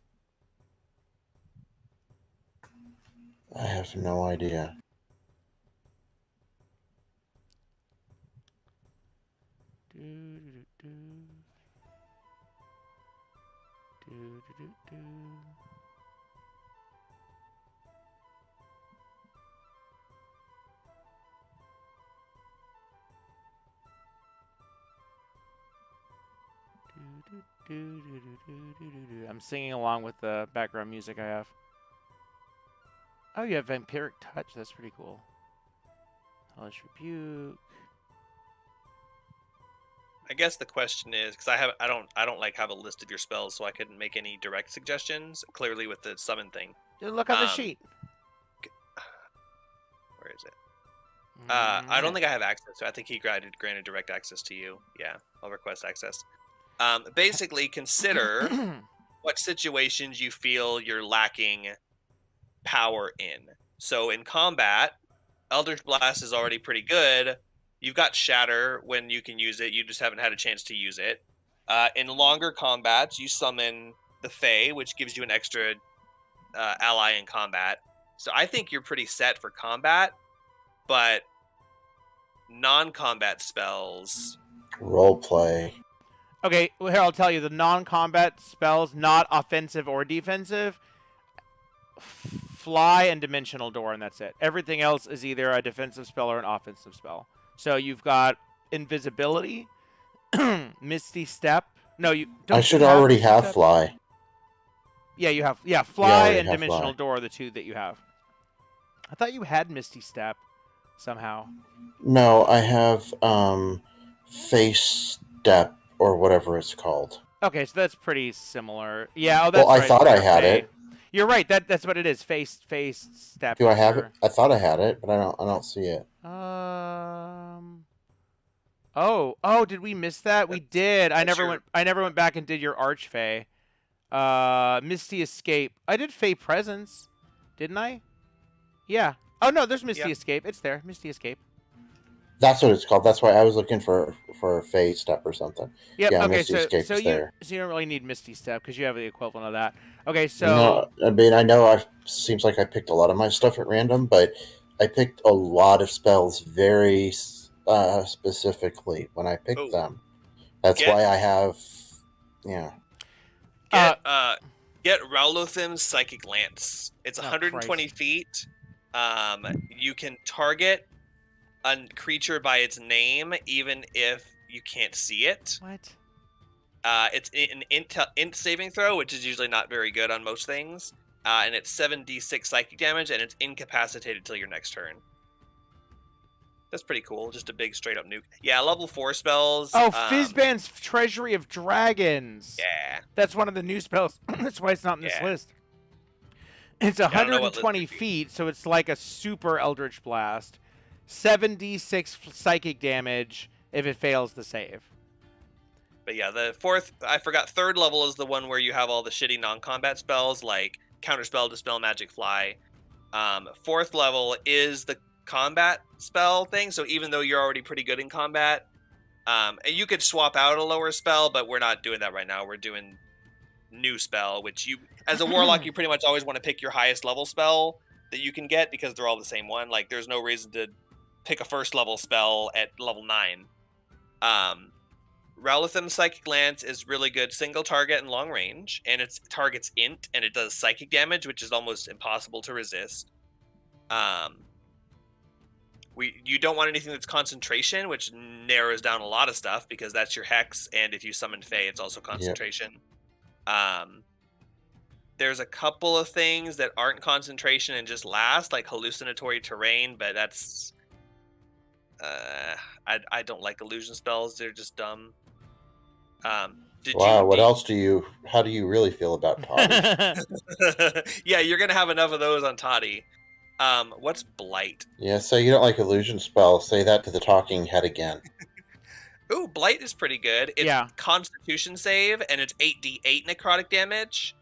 D: I have no idea.
A: I'm singing along with the background music I have. Oh, you have Vampiric Touch. That's pretty cool. Hellish Rebuke.
C: I guess the question is because I don't like have a list of your spells, so I couldn't make any direct suggestions. Clearly, with the summon thing.
A: Just look on the sheet.
C: Where is it? I don't think I have access, so I think he granted direct access to you. Yeah, I'll request access. Basically, consider what situations you feel you're lacking power in. So in combat, Eldritch Blast is already pretty good. You've got Shatter when you can use it. You just haven't had a chance to use it. In longer combats, you summon the Fae, which gives you an extra ally in combat. So I think you're pretty set for combat, but non-combat spells...
D: Roleplay.
A: Okay, well, here I'll tell you. The non-combat spells, not offensive or defensive, Fly and Dimensional Door, and that's it. Everything else is either a defensive spell or an offensive spell. So you've got Invisibility, Misty Step. No, you don't.
D: I should already have Fly.
A: Yeah, you have. Yeah, Fly and
D: have
A: Dimensional
D: Fly.
A: Door are the two that you have. I thought you had Misty Step somehow.
D: No, I have Face Step or whatever it's called.
A: Okay, so that's pretty similar. Yeah, oh, that's
D: Well, I
A: right.
D: thought I had
A: Fae.
D: it.
A: You're right. That's what it is. Face Step.
D: Do I have
A: Sure.
D: it? I thought I had it, but I don't see it.
A: Oh, did we miss that? We did. I never went back and did your Archfey. Misty Escape. I did Fey Presence, didn't I? Yeah. Oh no, there's Misty Escape. It's there. Misty Escape.
D: That's what it's called. That's why I was looking for a Fey Step or something.
A: Yep.
D: Yeah,
A: Okay.
D: Misty Escape's
A: So you
D: there.
A: don't really need Misty Step because you have the equivalent of that. Okay. So
D: No, I mean I know seems like I picked a lot of my stuff at random, but I picked a lot of spells very specifically when I picked them. That's why I have. Yeah.
C: Get Raulothim's Psychic Lance. It's 120 feet. You can target a creature by its name, even if you can't see it.
A: What?
C: It's an int saving throw, which is usually not very good on most things. And it's 7d6 psychic damage, and it's incapacitated till your next turn. That's pretty cool. Just a big straight up nuke. Yeah, level 4 spells.
A: Oh, Fizban's Treasury of Dragons.
C: Yeah.
A: That's one of the new spells. That's why it's not in this list. It's 120 feet, so it's like a super Eldritch Blast. 7d6 psychic damage if it fails the save.
C: But yeah, the third level is the one where you have all the shitty non-combat spells like Counterspell, Dispel Magic, Fly. Fourth level is the combat spell thing, so even though you're already pretty good in combat, and you could swap out a lower spell, but we're not doing that right now. We're doing new spell, which you, as a warlock, you pretty much always want to pick your highest level spell that you can get because they're all the same one. Like, there's no reason to pick a first level spell at level 9. Rowletham's Psychic Lance is really good single target and long range, and it targets int, and it does psychic damage, which is almost impossible to resist. You don't want anything that's concentration, which narrows down a lot of stuff, because that's your Hex, and if you summon Fae, it's also concentration. Yep. There's a couple of things that aren't concentration and just last, like hallucinatory terrain, but that's... I don't like illusion spells, they're just dumb. How do
D: you really feel about Toddy?
C: Yeah, you're gonna have enough of those on Toddy. What's Blight?
D: Yeah, so you don't like illusion spells. Say that to the talking head again.
C: Ooh, Blight is pretty good. It's Constitution save, and it's 8d8 necrotic damage.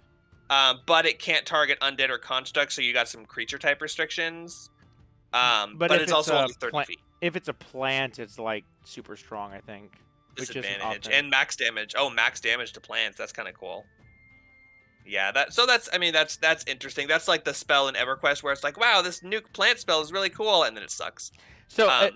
C: But it can't target undead or constructs, so you got some creature type restrictions. But it's also only 30 feet.
A: If it's a plant, it's like super strong, I think.
C: Disadvantage and max damage. Oh, max damage to plants. That's kind of cool. Yeah, that's interesting. That's like the spell in EverQuest where it's like, wow, this nuke plant spell is really cool, and then it sucks.
A: So,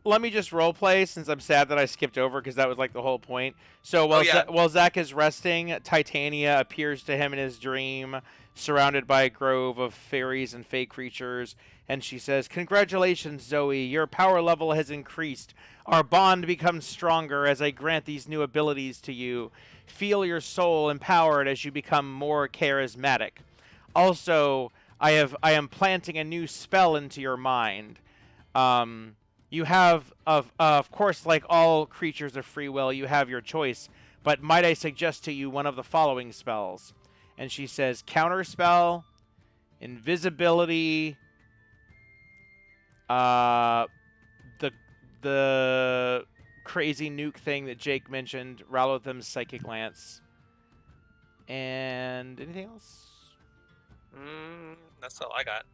A: let me just role play, since I'm sad that I skipped over, because that was like the whole point. So while Zach is resting, Titania appears to him in his dream, surrounded by a grove of fairies and fey creatures, and she says, "Congratulations, Zoe, your power level has increased. Our bond becomes stronger as I grant these new abilities to you. Feel your soul empowered as you become more charismatic. Also, I am planting a new spell into your mind. You have, of course, like all creatures of free will, you have your choice, but might I suggest to you one of the following spells?" And she says, counterspell, invisibility, the crazy nuke thing that Jake mentioned, Rowletham's Psychic Lance, and anything else?
C: That's all I got.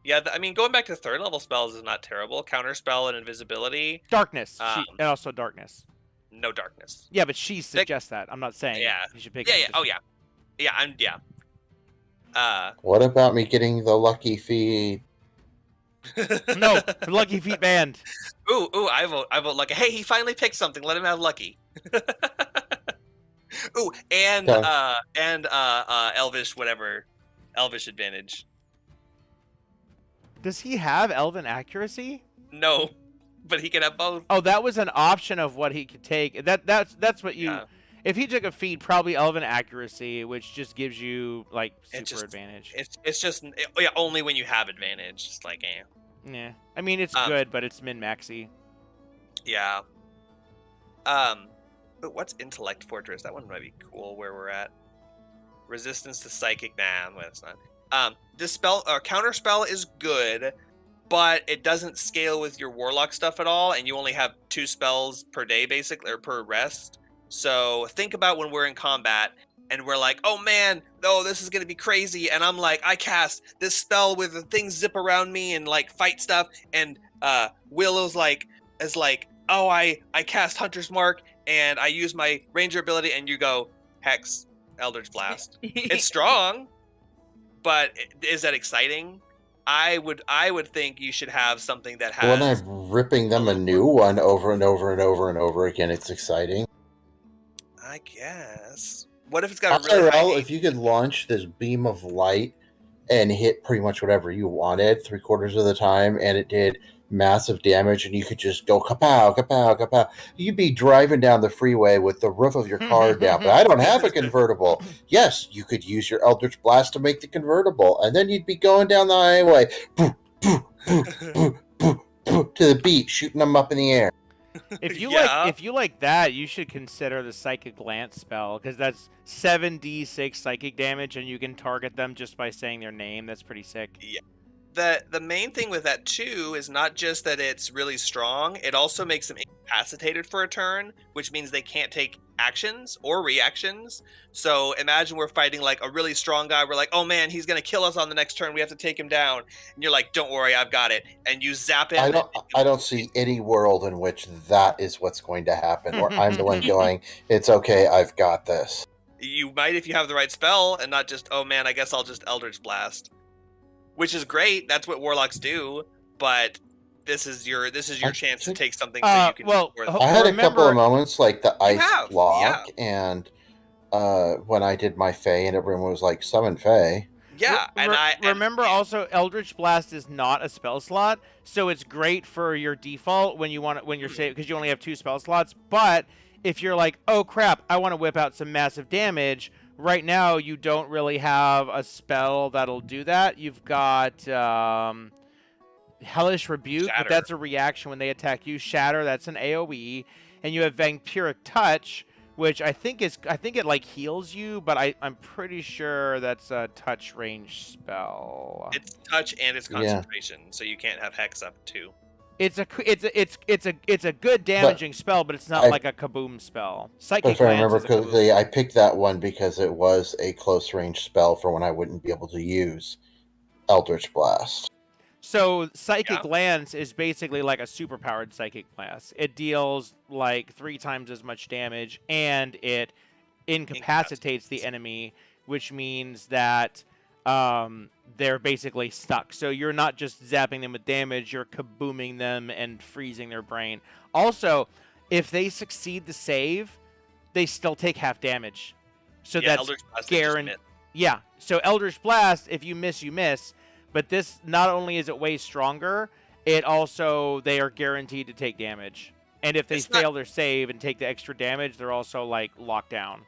C: Yeah, I mean, going back to third level spells is not terrible. Counterspell and invisibility.
A: Darkness. And also darkness.
C: No darkness.
A: Yeah, but she suggests that. I'm not saying you should pick it.
C: Oh, yeah. Yeah.
D: What about me getting the lucky feet?
A: No, lucky feet banned.
C: Ooh, I vote lucky. Hey, he finally picked something. Let him have lucky. Ooh, and elvish whatever. Elvish advantage.
A: Does he have elven accuracy?
C: No, but he can have both.
A: Oh, that was an option of what he could take. That's what you. Yeah. If he took a feat, probably elven accuracy, which just gives you like super advantage.
C: It's just only when you have advantage. It's like
A: Yeah, I mean it's good, but it's min maxy.
C: Yeah. But what's Intellect Fortress? That one might be cool. Where we're at. Resistance to psychic. Nah, well, it's not. This spell counter spell is good, but it doesn't scale with your warlock stuff at all, and you only have 2 spells per day, basically, or per rest. So think about when we're in combat and we're like, oh man, no, this is gonna be crazy, and I'm like, I cast this spell with the things zip around me and like fight stuff, and Willow's like, oh, I cast Hunter's Mark and I use my ranger ability, and you go Hex, Eldritch Blast. It's strong. But is that exciting? I would think you should have something that has...
D: When I'm ripping them a new one over and over and over and over again, it's exciting.
C: I guess. What if it's got a really high...
D: If you could launch this beam of light and hit pretty much whatever you wanted 3/4 of the time, and it did massive damage, and you could just go kapow, kapow, kapow. You'd be driving down the freeway with the roof of your car down, but I don't have a convertible. Yes, you could use your Eldritch Blast to make the convertible, and then you'd be going down the highway to the beat, shooting them up in the air.
A: If you like that, you should consider the Psychic Lance spell, because that's 7d6 psychic damage, and you can target them just by saying their name. That's pretty sick.
C: Yeah. The main thing with that too is not just that it's really strong, it also makes them incapacitated for a turn, which means they can't take actions or reactions. So imagine we're fighting like a really strong guy, we're like, oh man, he's gonna kill us on the next turn, we have to take him down, and you're like, don't worry, I've got it, and you zap him.
D: I don't see any world in which that is what's going to happen, or I'm the one going, it's okay, I've got this.
C: You might if you have the right spell, and not just, oh man, I guess I'll just Eldritch Blast. Which is great, that's what warlocks do, but this is your chance to take something so you can.
A: Well,
D: I had a couple
A: remember-
D: of moments like the ice
C: have,
D: block and when I did my Fae and everyone was like, summon Fae.
C: Yeah,
A: remember also Eldritch Blast is not a spell slot, so it's great for your default when you're saving, because you only have 2 spell slots. But if you're like, oh crap, I want to whip out some massive damage, right now you don't really have a spell that'll do that. You've got Hellish Rebuke,
C: Shatter.
A: but that's a reaction when they attack you. Shatter, that's an AoE, and you have Vampiric Touch, which I think it like heals you, but I'm pretty sure that's a touch range spell.
C: It's touch and it's concentration, so you can't have Hex up too.
A: It's a good damaging spell, but it's not like a kaboom spell. Psychic
D: If I remember
A: Lance is a kaboom.
D: correctly, I picked that one because it was a close range spell for when I wouldn't be able to use Eldritch Blast.
A: So Psychic Lance is basically like a superpowered Psychic Blast. It deals like 3 times as much damage, and it incapacitates the enemy, which means that they're basically stuck. So you're not just zapping them with damage, you're kabooming them and freezing their brain. Also, if they succeed the save, they still take half damage. So that's guaranteed. Yeah, so Eldritch Blast, if you miss, you miss. But this, not only is it way stronger, it also, they are guaranteed to take damage. And if they fail their save and take the extra damage, they're also like locked down.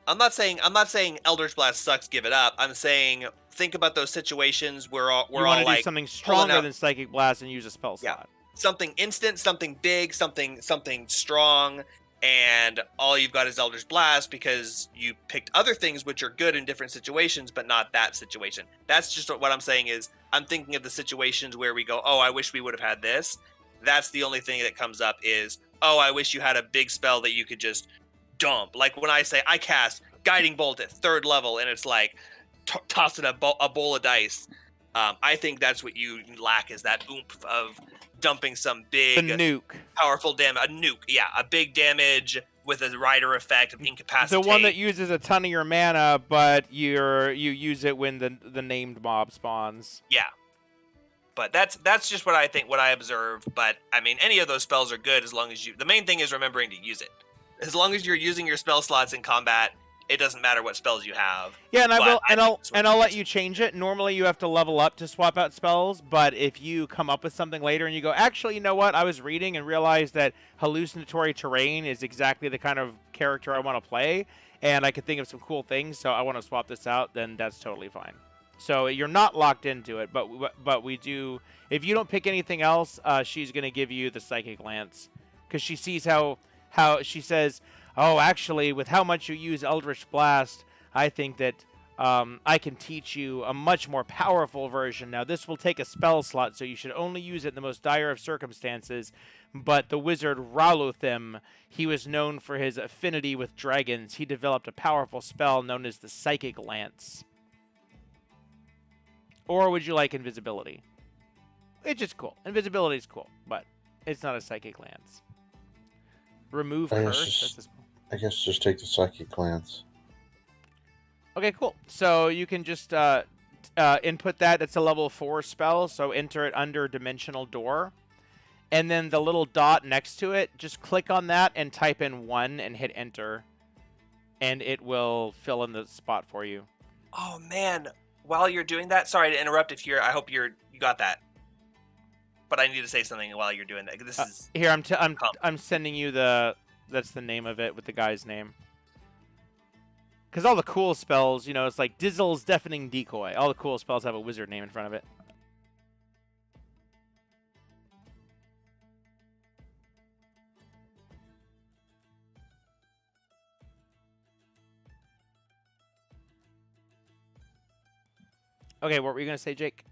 C: I'm not saying Eldritch Blast sucks, give it up. I'm saying think about those situations where we're all like
A: do something stronger than Psychic Blast and use a spell slot.
C: Something instant, something big, something strong, and all you've got is Eldritch Blast because you picked other things which are good in different situations, but not that situation. That's just what I'm saying is I'm thinking of the situations where we go, oh, I wish we would have had this. That's the only thing that comes up is, oh, I wish you had a big spell that you could just dump. Like when I say I cast Guiding Bolt at 3rd level and it's like tossing a bowl of dice. I think that's what you lack is that oomph of dumping some big
A: nuke,
C: powerful damage. A nuke, yeah, a big damage with a rider effect of incapacitate.
A: The one that uses a ton of your mana, but you use it when the named mob spawns.
C: Yeah, but that's just what I think, what I observe. But I mean, any of those spells are good as long as you. The main thing is remembering to use it. As long as you're using your spell slots in combat, it doesn't matter what spells you have.
A: Yeah, and I'll let you change it. Normally you have to level up to swap out spells, but if you come up with something later and you go, actually, you know what? I was reading and realized that hallucinatory terrain is exactly the kind of character I want to play, and I could think of some cool things, so I want to swap this out, then that's totally fine. So you're not locked into it, but we do. If you don't pick anything else, she's going to give you the Psychic Lance because she sees how she says, oh, actually, with how much you use Eldritch Blast, I think that I can teach you a much more powerful version. Now, this will take a spell slot, so you should only use it in the most dire of circumstances. But the wizard Raluthim, he was known for his affinity with dragons. He developed a powerful spell known as the Psychic Lance. Or would you like invisibility? It's just cool. Invisibility is cool, but it's not a Psychic Lance. Remove curse.
D: I guess just take the Psychic Lance.
A: Okay, cool. So you can just input that. It's a level 4 spell, so enter it under Dimensional Door. And then the little dot next to it, just click on that and type in 1 and hit enter. And it will fill in the spot for you.
C: Oh, man. While you're doing that, sorry to interrupt if I hope you got that. But I need to say something while you're doing that. This is
A: here. I'm sending you that's the name of it with the guy's name. Because all the cool spells, you know, it's like Dizzle's Deafening Decoy. All the cool spells have a wizard name in front of it. Okay, what were you gonna say, Jake?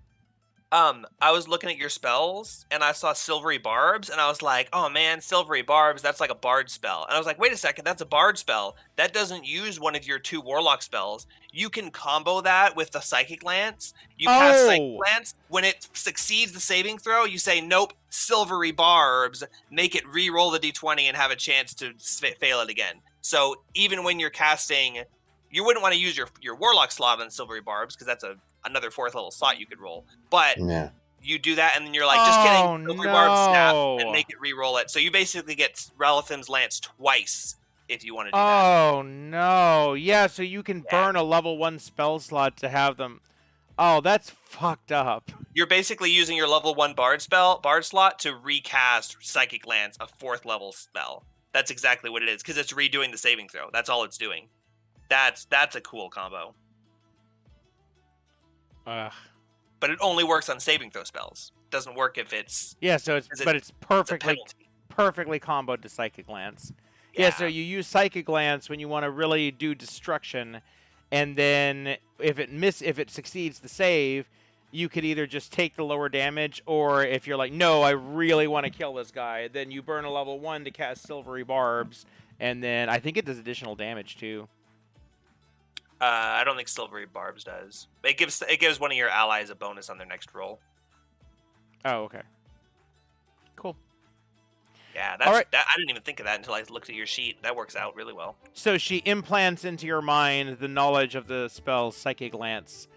C: I was looking at your spells, and I saw Silvery Barbs, and I was like, oh man, Silvery Barbs, that's like a bard spell. And I was like, wait a second, that's a bard spell. That doesn't use one of your 2 warlock spells. You can combo that with the Psychic Lance. You cast Psychic Lance. When it succeeds the saving throw, you say, nope, Silvery Barbs, make it re-roll the d20 and have a chance to fail it again. So even when you're casting, you wouldn't want to use your warlock slot on Silvery Barbs, because that's another 4th level slot you could roll. But you do that, and then you're like, just kidding,
A: Oh,
C: silvery barb snap,
A: no.
C: and make it re-roll it. So you basically get Relithim's Lance twice if you want to do that.
A: Oh, no. Yeah, so you can burn a level 1 spell slot to have them. Oh, that's fucked up.
C: You're basically using your level 1 bard slot to recast Psychic Lance, a 4th level spell. That's exactly what it is, because it's redoing the saving throw. That's all it's doing. That's a cool combo.
A: Ugh.
C: But it only works on saving throw spells. It doesn't work if it's...
A: Yeah, so it's
C: It's
A: perfectly comboed to Psychic Lance. Yeah, so you use Psychic Lance when you want to really do destruction, and then if it succeeds the save, you could either just take the lower damage, or if you're like, no, I really want to kill this guy, then you burn a level 1 to cast Silvery Barbs, and then I think it does additional damage too.
C: I don't think Silvery Barbs does. It gives one of your allies a bonus on their next roll.
A: Oh, okay. Cool.
C: Yeah,
A: All right.
C: I didn't even think of that until I looked at your sheet. That works out really well.
A: So she implants into your mind the knowledge of the spell Psychic Lance,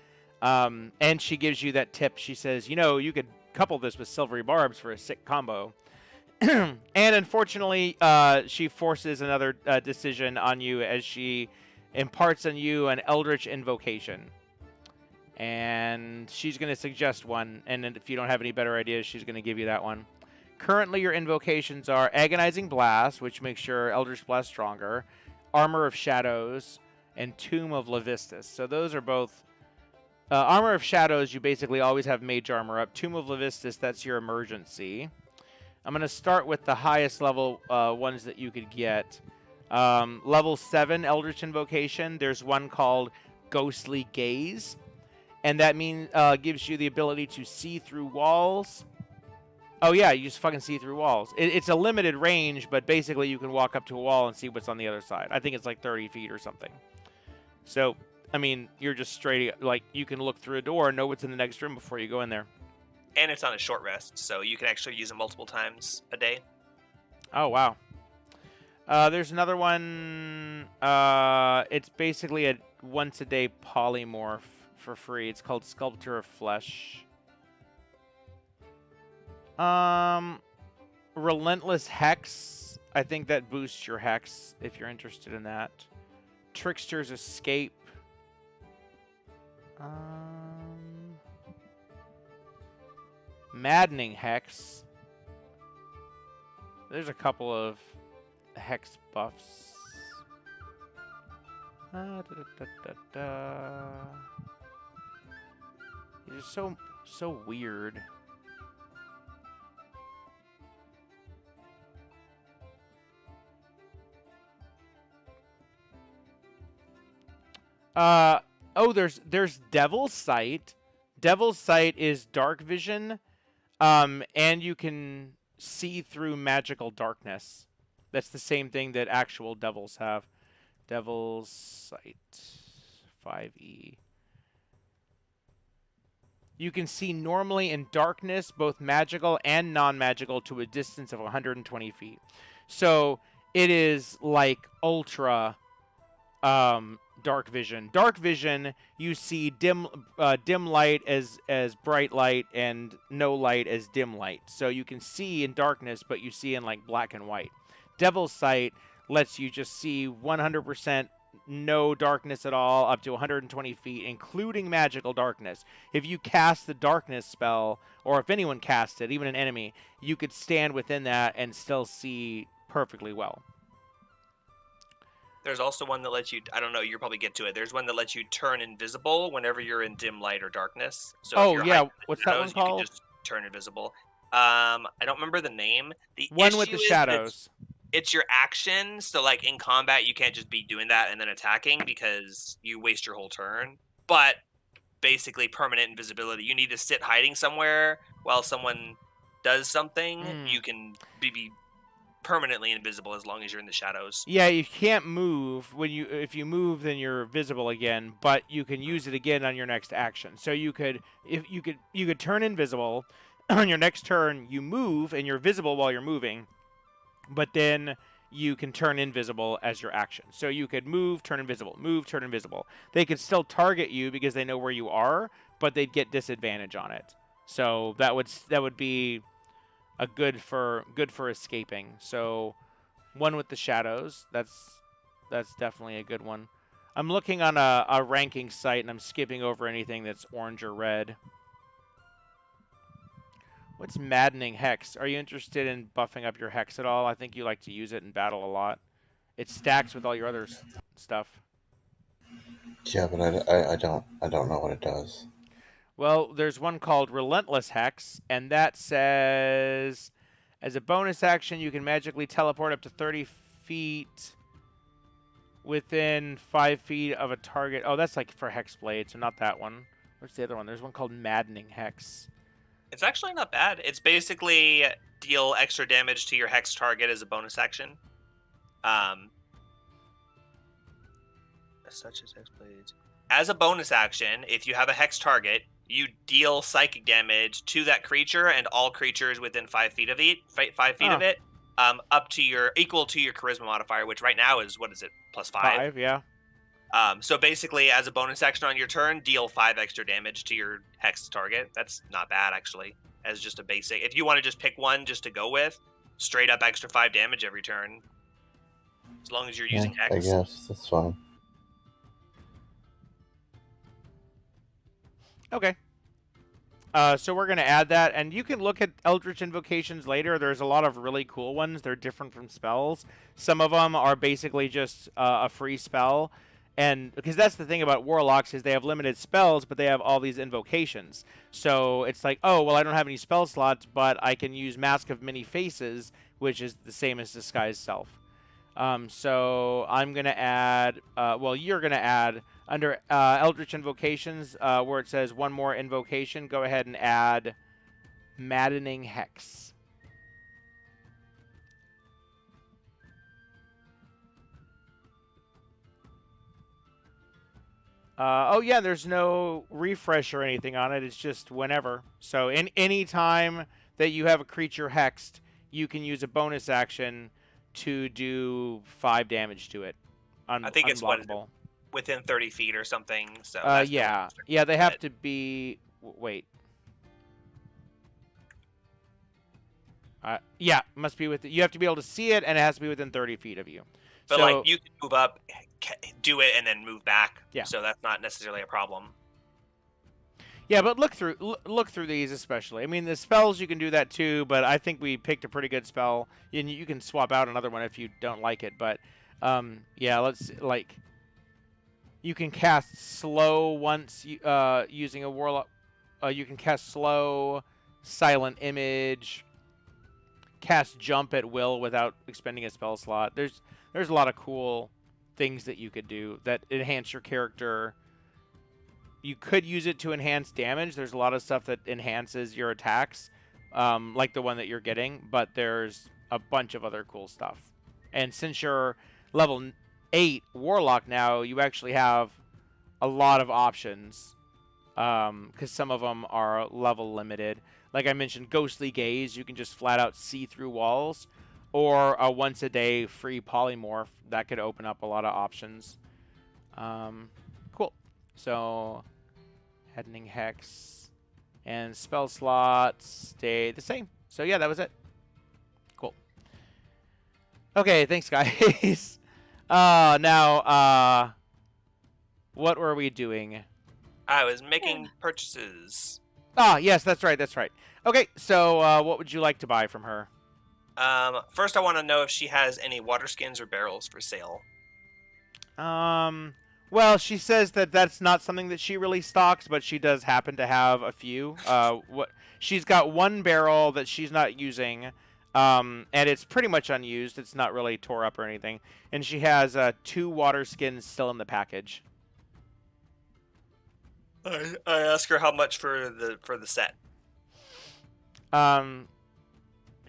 A: and she gives you that tip. She says, you could couple this with Silvery Barbs for a sick combo. And unfortunately, she forces another decision on you as she imparts on you an Eldritch Invocation. And she's going to suggest one, and if you don't have any better ideas, she's going to give you that one. Currently, your invocations are Agonizing Blast, which makes your Eldritch Blast stronger, Armor of Shadows, and Tomb of Levistus. So those are both... Armor of Shadows, you basically always have Mage Armor up. Tomb of Levistus, that's your emergency. I'm going to start with the highest level ones that you could get. Level 7 Eldritch Invocation, there's one called Ghostly Gaze, and that gives you the ability to see through walls. Oh yeah, you just fucking see through walls. It's a limited range, but basically you can walk up to a wall and see what's on the other side. I think it's like 30 feet or something. So, I mean, you're just straight, like, you can look through a door and know what's in the next room before you go in there.
C: And it's on a short rest, so you can actually use it multiple times a day.
A: Oh, wow. There's another one. It's basically a once-a-day polymorph for free. It's called Sculptor of Flesh. Relentless Hex. I think that boosts your Hex if you're interested in that. Trickster's Escape. Maddening Hex. There's a couple of Hex buffs. These are so weird. There's Devil's Sight. Devil's Sight is dark vision, and you can see through magical darkness. That's the same thing that actual devils have. Devil's Sight 5e. You can see normally in darkness, both magical and non-magical, to a distance of 120 feet. So it is like ultra dark vision. Dark vision, you see dim light as bright light and no light as dim light. So you can see in darkness, but you see in like black and white. Devil's Sight lets you just see 100% no darkness at all up to 120 feet, including magical darkness. If you cast the darkness spell, or if anyone casts it, even an enemy, you could stand within that and still see perfectly well.
C: There's also one that lets you, I don't know, you'll probably get to it. There's one that lets you turn invisible whenever you're in dim light or darkness. So if you're hiding in the
A: what's that one
C: shadows,
A: called?
C: You can just turn invisible. I don't remember the name. The
A: one with the
C: issue is
A: shadows.
C: It's your action, so like in combat, you can't just be doing that and then attacking because you waste your whole turn. But basically, permanent invisibility. You need to sit hiding somewhere while someone does something. You can be permanently invisible as long as you're in the shadows.
A: Yeah, you can't move. If you move, then you're visible again. But you can use it again on your next action. So you could turn invisible on your next turn. You move and you're visible while you're moving. But then you can turn invisible as your action. So you could move, turn invisible, move, turn invisible. They could still target you because they know where you are, but they'd get disadvantage on it. So that would be a good for escaping. So one with the shadows. That's definitely a good one. I'm looking on a ranking site and I'm skipping over anything that's orange or red. What's Maddening Hex? Are you interested in buffing up your Hex at all? I think you like to use it in battle a lot. It stacks with all your other stuff.
D: Yeah, but I don't know what it does.
A: Well, there's one called Relentless Hex, and that says, as a bonus action, you can magically teleport up to 30 feet within 5 feet of a target. Oh, that's like for Hexblade, so not that one. What's the other one? There's one called Maddening Hex.
C: It's actually not bad. It's basically deal extra damage to your hex target as a bonus action. Such as Hexblades. As a bonus action, if you have a hex target, you deal psychic damage to that creature and all creatures within 5 feet of it. 5 feet of it, up to equal to your charisma modifier, which right now is, what is it, +5?
A: 5, yeah.
C: So basically, as a bonus action on your turn, deal 5 extra damage to your hex target. That's not bad, actually, as just a basic. If you want to just pick one just to go with, straight up extra 5 damage every turn. As long as you're using hex.
D: I guess that's fine.
A: Okay. So we're going to add that, and you can look at Eldritch Invocations later. There's a lot of really cool ones. They're different from spells. Some of them are basically just a free spell, and because that's the thing about Warlocks is they have limited spells, but they have all these invocations. So it's like, oh, well, I don't have any spell slots, but I can use Mask of Many Faces, which is the same as Disguise Self. So I'm going to add, you're going to add, under Eldritch Invocations, where it says one more invocation, go ahead and add Maddening Hex. Oh yeah, there's no refresh or anything on it. It's just whenever. So in any time that you have a creature hexed, you can use a bonus action to do 5 damage to it.
C: I think it's
A: unblockable.
C: Within 30 feet or something. So
A: yeah, they have to be. Wait. Yeah, must be you have to be able to see it, and it has to be within 30 feet of you.
C: But
A: so,
C: like you can move up, do it, and then move back.
A: Yeah.
C: So that's not necessarily a problem.
A: Yeah, but look through these especially. I mean, the spells you can do that too, but I think we picked a pretty good spell, and you can swap out another one if you don't like it. But yeah, let's like. You can cast slow once using a warlock. You can cast slow, silent image, cast jump at will without expending a spell slot. There's a lot of cool things that you could do that enhance your character. You could use it to enhance damage. There's a lot of stuff that enhances your attacks, like the one that you're getting. But there's a bunch of other cool stuff. And since you're level 8 Warlock now, you actually have a lot of options, because some of them are level limited. Like I mentioned, Ghostly Gaze, you can just flat out see through walls, or a once a day free polymorph that could open up a lot of options. Cool. So, Maddening Hex and spell slots stay the same. So yeah, that was it. Cool. Okay, thanks guys. Now, what were we doing?
C: I was making purchases.
A: Ah, yes, that's right. Okay, so what would you like to buy from her?
C: First I want to know if she has any water skins or barrels for sale.
A: Well, she says that that's not something that she really stocks, but she does happen to have a few. She's got one barrel that she's not using. And it's pretty much unused. It's not really tore up or anything. And she has 2 water skins still in the package.
C: I ask her how much for the set.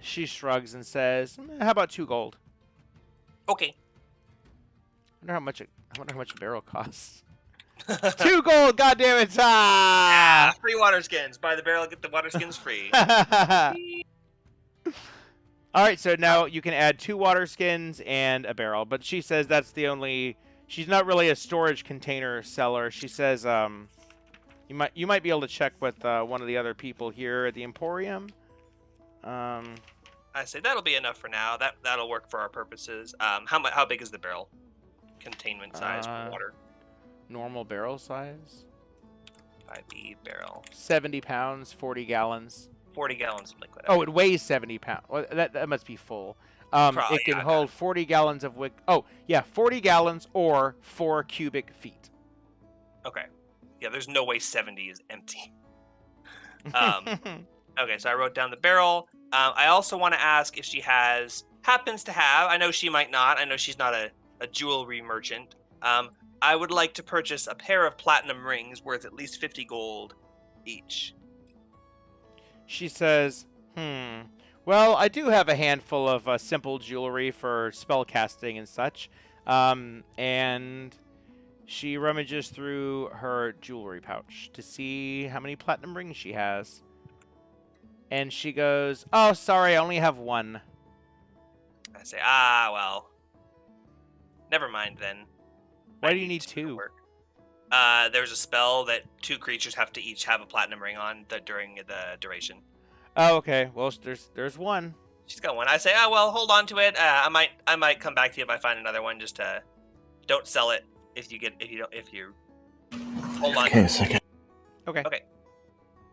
A: She shrugs and says, "How about 2 gold?"
C: Okay.
A: I wonder how much a barrel costs. 2 gold, goddammit! Ah!
C: Free water skins. Buy the barrel, get the water skins free.
A: All right, so now you can add 2 water skins and a barrel, but she says that's the only. She's not really a storage container seller. She says, You might be able to check with one of the other people here at the Emporium.
C: I say that'll be enough for now. That'll work for our purposes. How big is the barrel? Containment size for water.
A: Normal barrel size.
C: 5e barrel.
A: 70 pounds, 40 gallons.
C: 40 gallons of liquid.
A: Oh, it weighs 70 pounds. Well, that must be full.
C: Probably,
A: it can
C: yeah,
A: hold 40 gallons of 40 gallons or 4 cubic feet.
C: Okay. Yeah, there's no way 70 is empty. Okay, so I wrote down the barrel. I also want to ask if she happens to have, I know she might not, I know she's not a jewelry merchant. I would like to purchase a pair of platinum rings worth at least 50 gold each.
A: She says, well, I do have a handful of simple jewelry for spell casting and such. And she rummages through her jewelry pouch to see how many platinum rings she has. And she goes, oh, sorry, I only have one.
C: I say, well, never mind then.
A: Why do you need two?
C: There's a spell that 2 creatures have to each have a platinum ring on during the duration.
A: Oh, okay. Well, there's one.
C: She's got one. I say, well, hold on to it. I might come back to you if I find another one. Just don't sell it if you hold on.
D: Okay, a second.
A: Okay.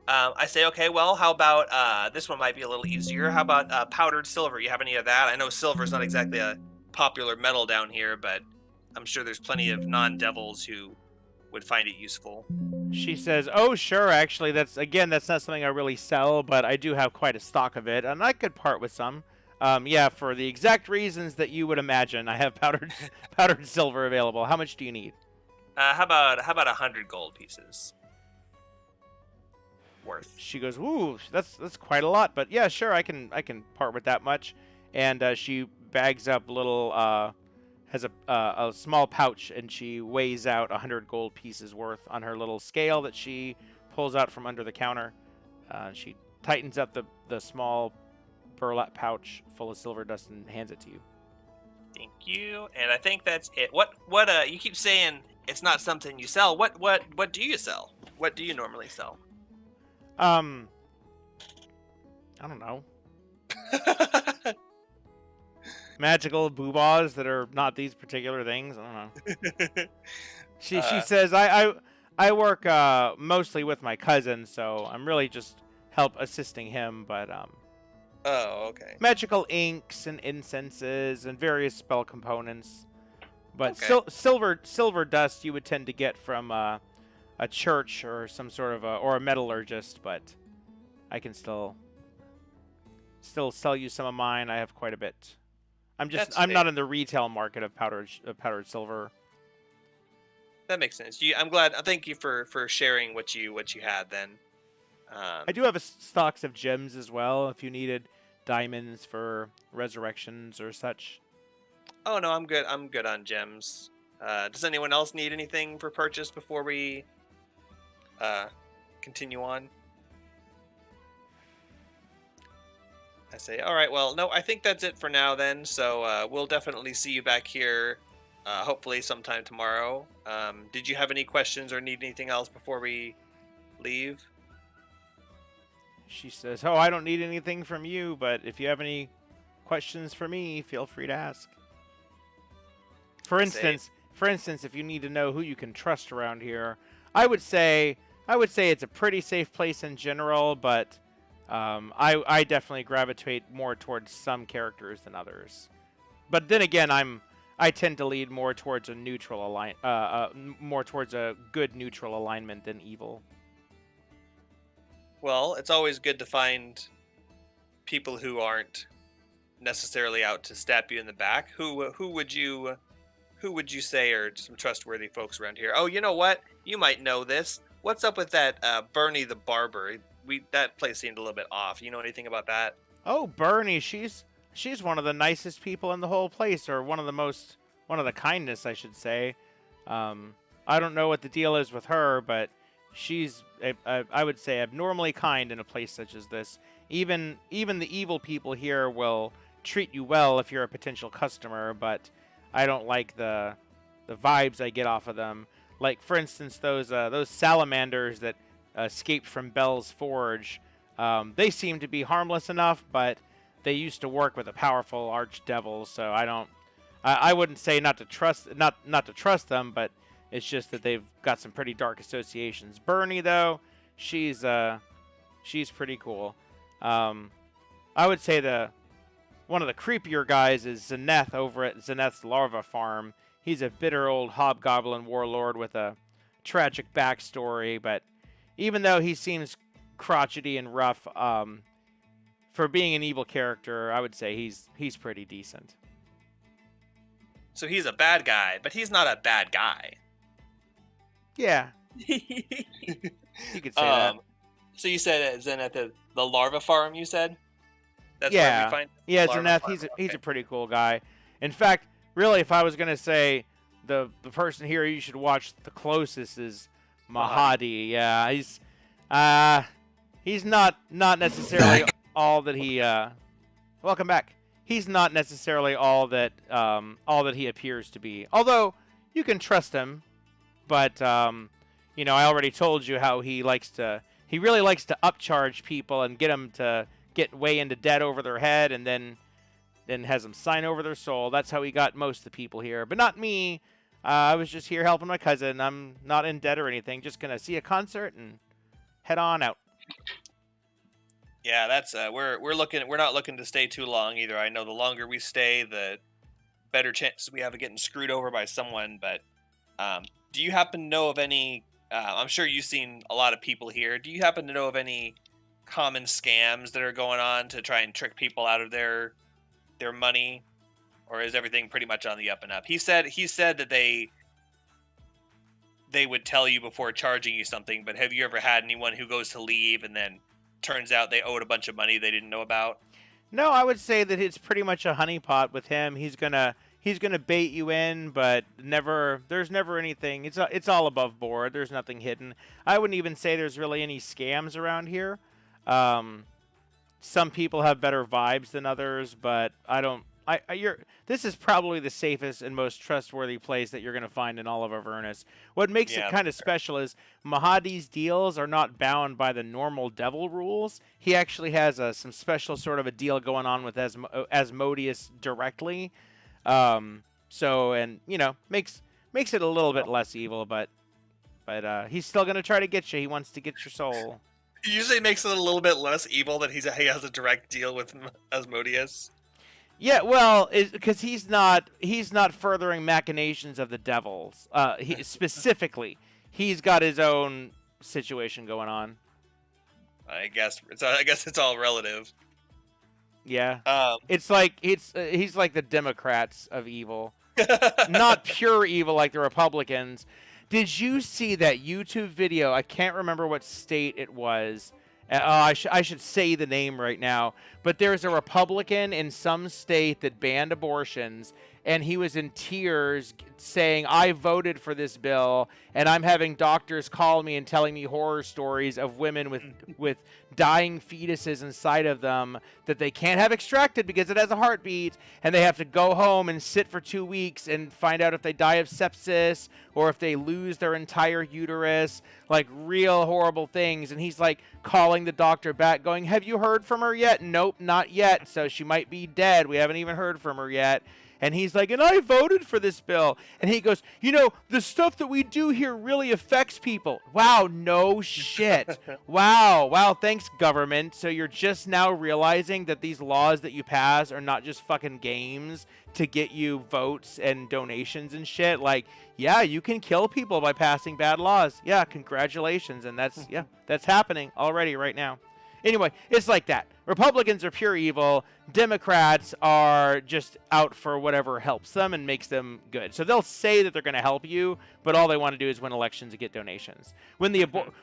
C: I say, okay, well, how about this one might be a little easier. How about powdered silver? You have any of that? I know silver's not exactly a popular metal down here, but I'm sure there's plenty of non-devils who would find it useful.
A: She says, oh, sure, actually, that's not something I really sell, but I do have quite a stock of it, and I could part with some. Yeah, for the exact reasons that you would imagine, I have powdered silver available. How much do you need?
C: How about 100 gold pieces worth?
A: She goes, ooh, that's quite a lot, but yeah, sure, I can part with that much. And she bags up has a small pouch, and she weighs out 100 gold pieces worth on her little scale that she pulls out from under the counter. She tightens up the small burlap pouch full of silver dust and hands it to you.
C: Thank you. And I think that's it. What you keep saying it's not something you sell. What do you sell? What do you normally sell?
A: I don't know. Magical boobahs that are not these particular things. I don't know. She says, I work mostly with my cousin, so I'm really just assisting him, but
C: Oh, okay.
A: magical inks and incenses and various spell components. But
C: Okay.
A: silver dust you would tend to get from a church or some sort of or a metallurgist, but I can still sell you some of mine. I have quite a bit. I'm not in the retail market of powdered silver.
C: That makes sense. I'm glad. Thank you for sharing what you had then.
A: I do have stocks of gems as well if you needed diamonds for resurrections or such.
C: Oh no, I'm good. I'm good on gems. Does anyone else need anything for purchase before we continue on? I say, all right, well, no, I think that's it for now then. So we'll definitely see you back here, hopefully sometime tomorrow. Did you have any questions or need anything else before we leave?
A: She says, oh, I don't need anything from you, but if you have any questions for me, feel free to ask. For instance, if you need to know who you can trust around here, I would say it's a pretty safe place in general, but I definitely gravitate more towards some characters than others. But then again, I tend to lead more towards a more towards a good neutral alignment than evil.
C: Well, it's always good to find people who aren't necessarily out to stab you in the back. Who would you say are some trustworthy folks around here? Oh, you know what? You might know this. What's up with that Bernie the barber? That place seemed a little bit off. You know anything about that?
A: Oh, Bernie, she's one of the nicest people in the whole place, or one of the kindest, I should say. I don't know what the deal is with her, but she's, I would say, abnormally kind in a place such as this. Even the evil people here will treat you well if you're a potential customer, but I don't like the vibes I get off of them. Like for instance, those salamanders that escaped from Bell's Forge, they seem to be harmless enough, but they used to work with a powerful archdevil, so I wouldn't say not to trust them, but it's just that they've got some pretty dark associations. Bernie, though, she's pretty cool. I would say one of the creepier guys is Zeneth over at Zeneth's Larva Farm. He's a bitter old hobgoblin warlord with a tragic backstory, but even though he seems crotchety and rough, for being an evil character, I would say he's pretty decent.
C: So he's a bad guy, but he's not a bad guy.
A: Yeah, you could say that.
C: So you said Zenith at the larva farm, you said? That's
A: Yeah.
C: where we find
A: Yeah,
C: larva
A: Zeneth,
C: farm.
A: he's a pretty cool guy. In fact, really, if I was gonna say the person here you should watch the closest is Mahadi. Yeah, he's not necessarily all that he. Welcome back. He's not necessarily all that he appears to be. Although you can trust him, but I already told you how he really likes to upcharge people and get them to get way into debt over their head, and then has them sign over their soul. That's how he got most of the people here, but not me. I was just here helping my cousin. I'm not in debt or anything. Just gonna see a concert and head on out.
C: Yeah, that's we're not looking to stay too long either. I know the longer we stay, the better chances we have of getting screwed over by someone. But do you happen to know of any? I'm sure you've seen a lot of people here. Do you happen to know of any common scams that are going on to try and trick people out of their money, or is everything pretty much on the up and up? He said that they would tell you before charging you something, but have you ever had anyone who goes to leave and then turns out they owed a bunch of money they didn't know about?
A: No, I would say that it's pretty much a honeypot with him. He's gonna bait you in, but there's never anything. It's all above board. There's nothing hidden. I wouldn't even say there's really any scams around here. Some people have better vibes than others, but this is probably the safest and most trustworthy place that you're going to find in all of Avernus. What makes it kind of special is Mahadi's deals are not bound by the normal devil rules. He actually has some special sort of a deal going on with Asmodeus directly. Makes it a little bit less evil, but he's still going to try to get you. He wants to get your soul.
C: It usually makes it a little bit less evil that he has a direct deal with Asmodeus.
A: Yeah, well, because he's not furthering machinations of the devils. Specifically, he's got his own situation going on.
C: I guess it's all relative.
A: Yeah, it's like he's like the Democrats of evil, not pure evil like the Republicans. Did you see that YouTube video? I can't remember what state it was. I should say the name right now. But there's a Republican in some state that banned abortions, and he was in tears saying, "I voted for this bill, and I'm having doctors call me and telling me horror stories of women with dying fetuses inside of them that they can't have extracted because it has a heartbeat, and they have to go home and sit for 2 weeks and find out if they die of sepsis or if they lose their entire uterus, like real horrible things." And he's like calling the doctor back going, "Have you heard from her yet?" "Nope, not yet. So she might be dead. We haven't even heard from her yet." And he's like, "And I voted for this bill." And he goes, "The stuff that we do here really affects people." Wow, no shit. Wow, thanks, government. So you're just now realizing that these laws that you pass are not just fucking games to get you votes and donations and shit. Like, yeah, you can kill people by passing bad laws. Yeah, congratulations. And that's happening already right now. Anyway, it's like that. Republicans are pure evil. Democrats are just out for whatever helps them and makes them good. So they'll say that they're going to help you, but all they want to do is win elections and get donations. When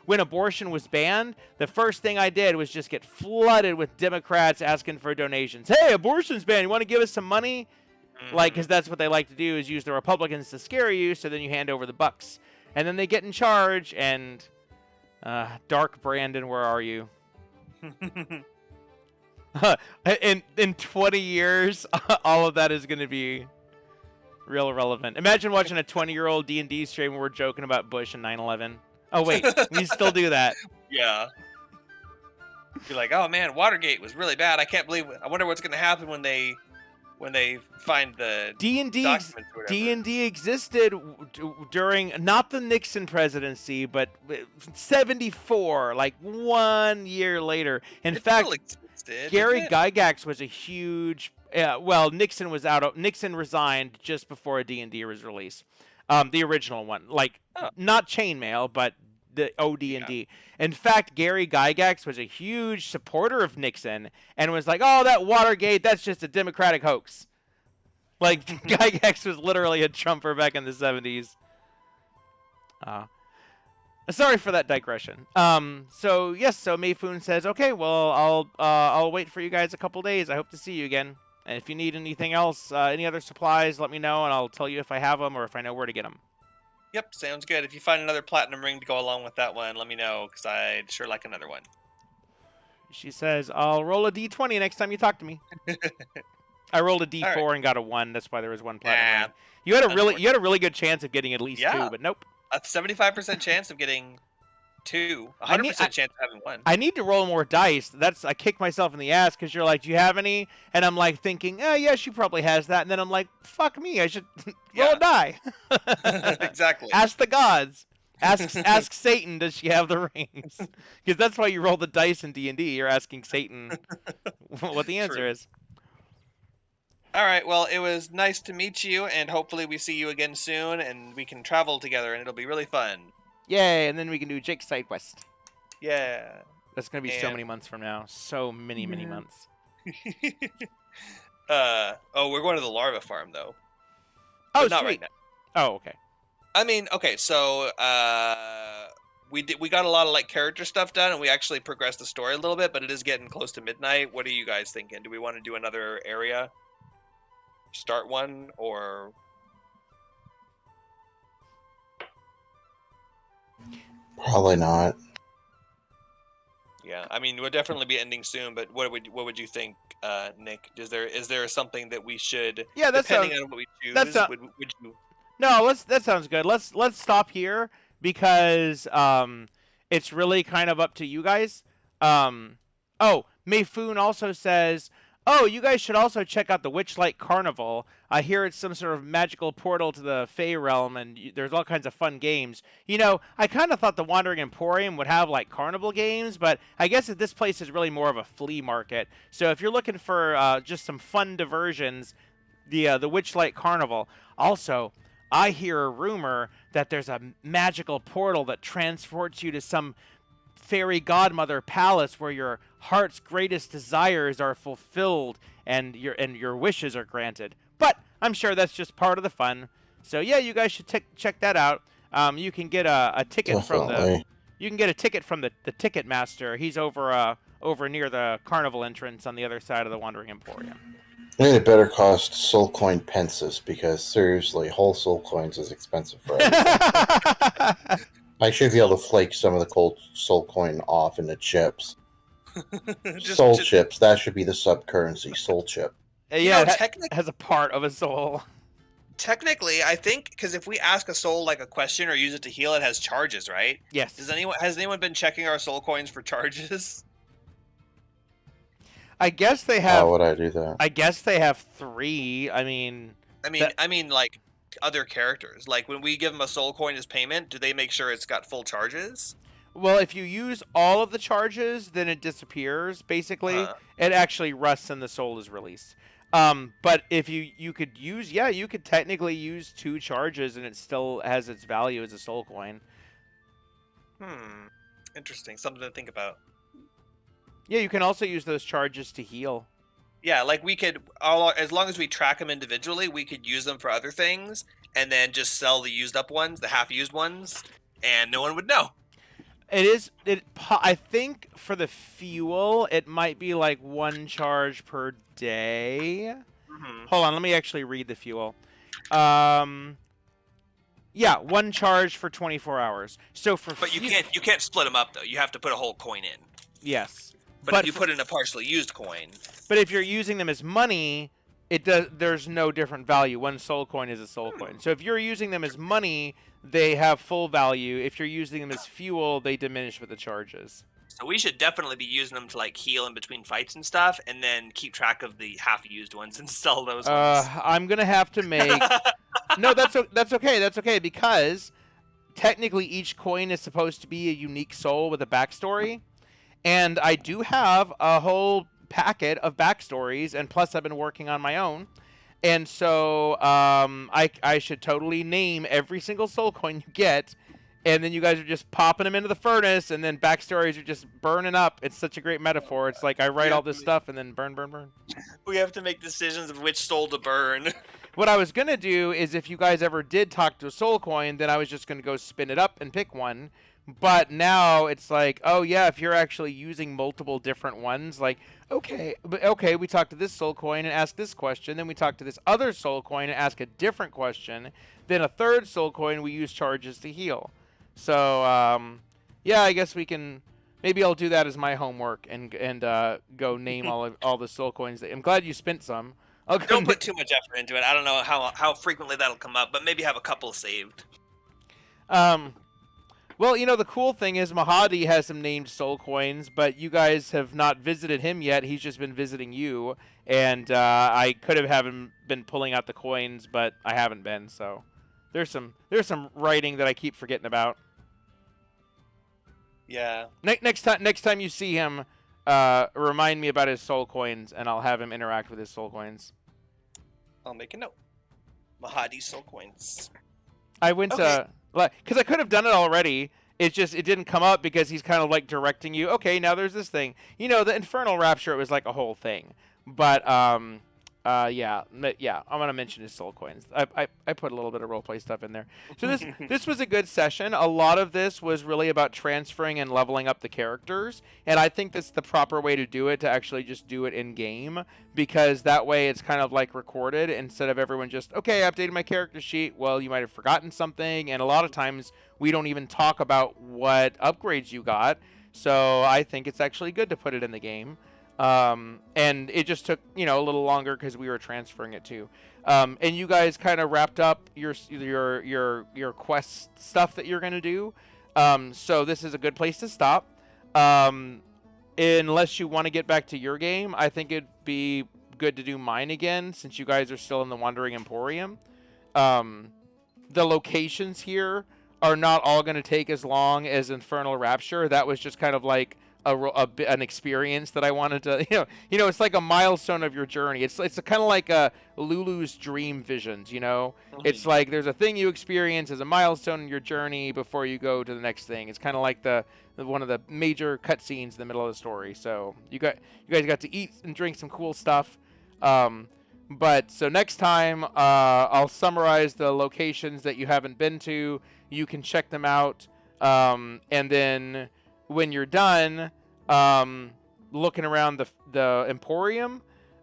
A: when abortion was banned, the first thing I did was just get flooded with Democrats asking for donations. "Hey, abortion's banned. You want to give us some money?" Like, because that's what they like to do, is use the Republicans to scare you, so then you hand over the bucks. And then they get in charge, and Dark Brandon, where are you? In 20 years, all of that is going to be Real relevant. Imagine watching a 20-year-old D&D stream where we're joking about Bush and 9/11. Oh wait, we still do that.
C: Yeah. You're like, oh man, Watergate was really bad. I can't believe. I wonder what's going to happen when they find the
A: D&D
C: documents or whatever.
A: D&D existed during not the Nixon presidency, but 74, like 1 year later. In
C: It
A: fact,
C: still existed,
A: Gary
C: didn't it?
A: Gygax was a huge. Well, Nixon was out. Nixon resigned just before a D&D was released. The original one, like not chainmail, but the OD&D. In fact, Gary Gygax was a huge supporter of Nixon and was like, "Oh, that Watergate, that's just a Democratic hoax." Like Gygax was literally a Trumper back in the 70s. Sorry for that digression. So yes, so Mayfoon says, "Okay, well, I'll wait for you guys a couple days. I hope to see you again. And if you need anything else, any other supplies, let me know, and I'll tell you if I have them or if I know where to get them."
C: Yep, sounds good. If you find another platinum ring to go along with that one, let me know, because I'd sure like another one.
A: She says, "I'll roll a d20 next time you talk to me." I rolled a d4
C: All right.
A: and got a 1. That's why there was one platinum
C: Nah,
A: ring. You had a really good chance of getting at least 2, but nope.
C: A 75% chance of getting 2.
A: I
C: 100%
A: need-
C: chance of having 1.
A: I need to roll more dice. I kick myself in the ass because you're like, "Do you have any?" And I'm like thinking, "Oh yeah, she probably has that." And then I'm like, "Fuck me, I should roll a die."
C: Exactly.
A: Ask the gods. Ask Satan, does she have the rings? Because that's why you roll the dice in D&D. You're asking Satan what the answer
C: True.
A: is.
C: All right, well, it was nice to meet you, and hopefully we see you again soon, and we can travel together, and it'll be really fun.
A: Yay! And then we can do Jake's Side Quest.
C: Yeah.
A: That's gonna be so
C: And-
A: many months from now. So many
B: Yeah.
A: months.
C: We're going to the larva farm, though.
A: Oh,
C: But not
A: sweet.
C: right now.
A: Oh, okay.
C: I mean, okay, so we got a lot of like character stuff done, and we actually progressed the story a little bit, but it is getting close to midnight. What are you guys thinking? Do we want to do another area? Start one, or
D: Probably not.
C: yeah? I mean, we'll definitely be ending soon. But what would you think, Nick? Is there something that we should?
A: Yeah, that
C: depending
A: sounds.
C: on what we choose,
A: that sound-
C: would you?
A: No, that sounds good. Let's stop here because it's really kind of up to you guys. Mayfoon also says, "Oh, you guys should also check out the Witchlight Carnival. I hear it's some sort of magical portal to the Fey realm, and there's all kinds of fun games. You know, I kind of thought the Wandering Emporium would have like carnival games, but I guess that this place is really more of a flea market. So if you're looking for just some fun diversions, the Witchlight Carnival. Also, I hear a rumor that there's a magical portal that transports you to some fairy godmother palace where your heart's greatest desires are fulfilled and your wishes are granted. But I'm sure that's just part of the fun. So yeah, you guys should check that out. You can get a ticket from
D: Definitely.
A: the ticket master. He's over near the carnival entrance on the other side of the Wandering Emporium.
D: I mean, it better cost soul coin pences because seriously, whole soul coins is expensive for everything. I should be able to flake some of the cold soul coin off into chips. Soul chips, that should be the sub currency. Soul chip.
A: Yeah, it
C: technically,
A: has a part of a soul.
C: technically, I think because if we ask a soul like a question or use it to heal, it has charges, right?
A: Yes.
C: Has anyone been checking our soul coins for charges?
A: I guess they have.
D: How would I do that?
A: I guess they have 3. I mean,
C: I mean, like other characters. Like when we give them a soul coin as payment, do they make sure it's got full charges?
A: well, if you use all of the charges, then it disappears. Basically, it actually rusts and the soul is released. But if you could technically use 2 charges and it still has its value as a soul coin.
C: Interesting. Something to think about.
A: Yeah, you can also use those charges to heal.
C: Yeah, like we could, as long as we track them individually, we could use them for other things, and then just sell the used up ones, the half-used ones, and no one would know.
A: I think for the fuel, it might be like 1 charge per day. Hold on, let me actually read the fuel. Yeah, 1 charge for 24 hours. So
C: But you can't split them up though. You have to put a whole coin in.
A: Yes.
C: But if you put in a partially used coin.
A: But if you're using them as money, there's no different value. One soul coin is a soul coin. So if you're using them as money, they have full value. If you're using them as fuel, they diminish with the charges.
C: So we should definitely be using them to like heal in between fights and stuff, and then keep track of the half-used ones and sell those ones.
A: I'm gonna have to make. No, that's okay. That's okay because technically each coin is supposed to be a unique soul with a backstory, and I do have a whole packet of backstories, and plus I've been working on my own, and so I should totally name every single soul coin you get, and then you guys are just popping them into the furnace, and then backstories are just burning up. It's such a great metaphor. It's like I write all this stuff and then burn.
C: We have to make decisions of which soul to burn.
A: What I was going to do is if you guys ever did talk to a soul coin, then I was just going to go spin it up and pick one. But now it's like, oh yeah, if you're actually using multiple different ones, like, okay, we talk to this soul coin and ask this question, then we talk to this other soul coin and ask a different question, then a third soul coin we use charges to heal. So, yeah, I guess we can, maybe I'll do that as my homework and go name all the soul coins. I'm glad you spent some.
C: Don't put too much effort into it. I don't know how frequently that'll come up, but maybe have a couple saved.
A: Well, you know, the cool thing is Mahadi has some named soul coins, but you guys have not visited him yet. He's just been visiting you, and I could have him been pulling out the coins, but I haven't been. So there's some writing that I keep forgetting about.
C: Yeah.
A: Next time you see him, remind me about his soul coins, and I'll have him interact with his soul coins.
C: I'll make a note. Mahadi soul coins.
A: I went because I could have done it already. It didn't come up because he's kind of like directing you. Okay, now there's this thing. You know, the Infernal Rapture, it was like a whole thing. But yeah, I'm gonna mention his soul coins. I put a little bit of roleplay stuff in there. So this was a good session. A lot of this was really about transferring and leveling up the characters, and I think that's the proper way to do it, to actually just do it in game, because that way it's kind of like recorded instead of everyone just, okay, I updated my character sheet. Well, you might have forgotten something, and a lot of times we don't even talk about what upgrades you got. So I think it's actually good to put it in the game. And it just took, a little longer because we were transferring it too. And you guys kind of wrapped up your quest stuff that you're gonna do. So this is a good place to stop. Unless you want to get back to your game, I think it'd be good to do mine again since you guys are still in the Wandering Emporium. The locations here are not all going to take as long as Infernal Rapture. That was just kind of like an experience that I wanted to, it's like a milestone of your journey. It's kind of like a Lulu's dream visions, It's like there's a thing you experience as a milestone in your journey before you go to the next thing. It's kind of like one of the major cutscenes in the middle of the story. So you guys got to eat and drink some cool stuff. But so next time, I'll summarize the locations that you haven't been to. You can check them out, and then when you're done looking around the Emporium,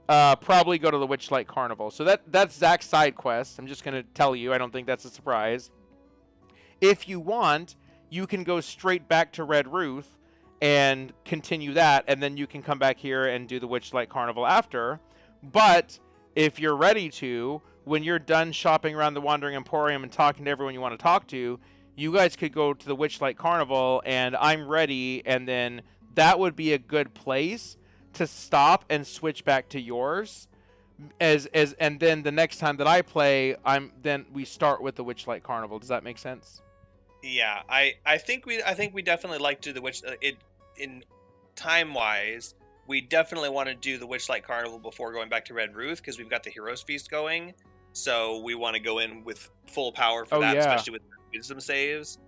A: probably go to the Witchlight Carnival. So that's Zach's side quest. I'm just going to tell you. I don't think that's a surprise. If you want, you can go straight back to Red Ruth and continue that, and then you can come back here and do the Witchlight Carnival after. But if you're ready to, when you're done shopping around the Wandering Emporium and talking to everyone you want to talk to, you guys could go to the Witchlight Carnival, and I'm ready, and then that would be a good place to stop and switch back to yours. And then the next time that I play, then we start with the Witchlight Carnival. Does that make sense?
C: Yeah, I think we definitely like to do the in time wise. We definitely want to do the Witchlight Carnival before going back to Red Ruth because we've got the Heroes Feast going. So we want to go in with full power for that, especially with wisdom saves.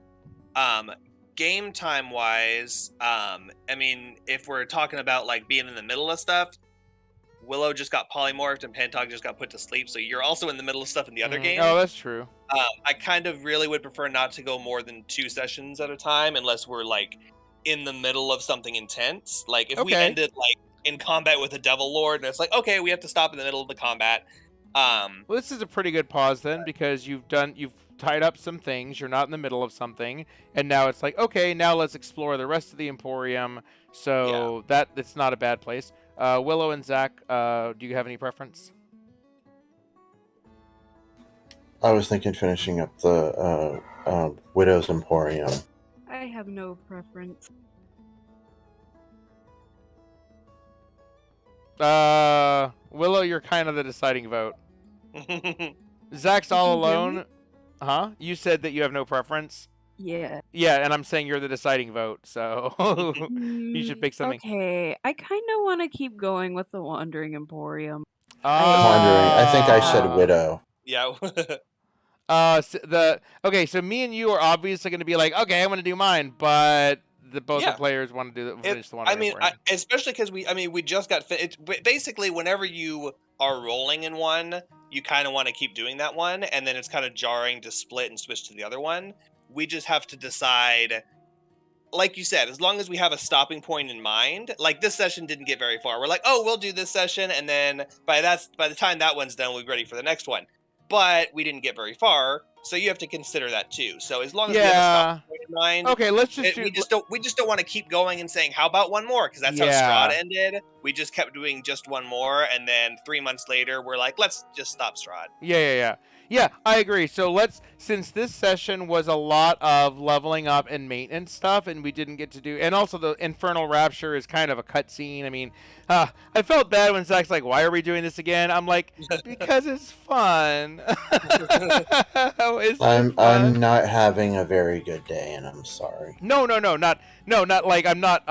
C: Game time wise, I mean, if we're talking about like being in the middle of stuff, Willow just got polymorphed and Pantog just got put to sleep, so you're also in the middle of stuff in the other game.
A: Oh, that's true.
C: I kind of really would prefer not to go more than 2 sessions at a time unless we're like in the middle of something intense. Like if we ended like in combat with a Devil Lord, and it's like, okay, we have to stop in the middle of the combat.
A: Well, this is a pretty good pause then, because you've tied up some things, you're not in the middle of something, and now it's like, okay, now let's explore the rest of the Emporium. So that's not a bad place. Willow and Zach, do you have any preference?
D: I was thinking finishing up the Widow's Emporium.
B: I have no preference.
A: Willow, you're kind of the deciding vote. Zach's all
B: You can hear me?
A: alone. Huh? You said that you have no preference?
B: Yeah.
A: Yeah, and I'm saying you're the deciding vote, so you should pick something.
B: Okay, I kind of want to keep going with the Wandering Emporium.
D: Wondering. I think I said
A: Ah.
D: Widow.
C: Yeah.
A: Okay, so me and you are obviously going to be like, okay, I'm going to do mine, but both the
C: Yeah.
A: players want to finish the one.
C: I mean, especially because we just got it's basically whenever you are rolling in one, you kind of want to keep doing that one, and then it's kind of jarring to split and switch to the other one. We just have to decide, like you said, as long as we have a stopping point in mind. Like this session didn't get very far. We're like, oh, we'll do this session, and then by the time that one's done, we'll be ready for the next one. But we didn't get very far, so you have to consider that too. So as long as we have a stopping point in mind,
A: okay, let's just
C: we just don't want to keep going and saying, how about one more? Because that's how
A: Yeah.
C: Strahd ended. We just kept doing just one more, and then 3 months later, we're like, let's just stop Strahd.
A: Yeah, I agree. So since this session was a lot of leveling up and maintenance stuff, and we didn't get to do, and also the Infernal Rapture is kind of a cutscene. I mean, I felt bad when Zach's like, "Why are we doing this again?" I'm like, "Because it's fun."
D: I'm not having a very good day, and I'm sorry.
A: No, not like I'm not.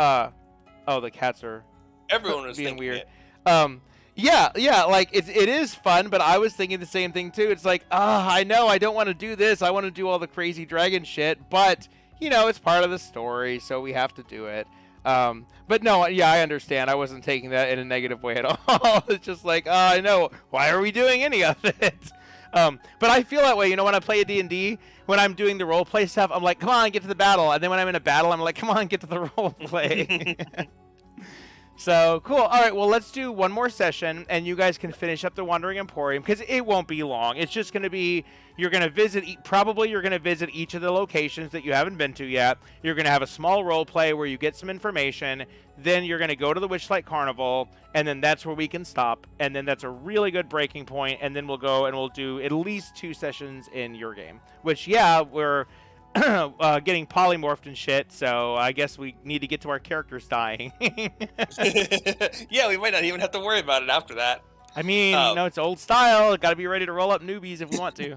A: Oh, the cats are
C: Everyone was
A: being
C: thinking
A: weird.
C: it.
A: Yeah, like it is fun, but I was thinking the same thing too. It's like, I know I don't want to do this. I want to do all the crazy dragon shit, but it's part of the story, so we have to do it. But no, yeah, I understand. I wasn't taking that in a negative way at all. It's just like, I know. Why are we doing any of it? But I feel that way, when I play a D&D, when I'm doing the role play stuff, I'm like, come on, get to the battle. And then when I'm in a battle, I'm like, come on, get to the role play. So, cool. All right, well, let's do one more session, and you guys can finish up the Wandering Emporium, because it won't be long. It's just going to be, you're going to visit each of the locations that you haven't been to yet. You're going to have a small role play where you get some information. Then you're going to go to the Witchlight Carnival, and then that's where we can stop. And then that's a really good breaking point, and then we'll go and we'll do at least 2 sessions in your game. Which, yeah, we're getting polymorphed and shit, so I guess we need to get to our characters dying.
C: Yeah, we might not even have to worry about it after that.
A: I mean, it's old style. Got to be ready to roll up newbies if we want to.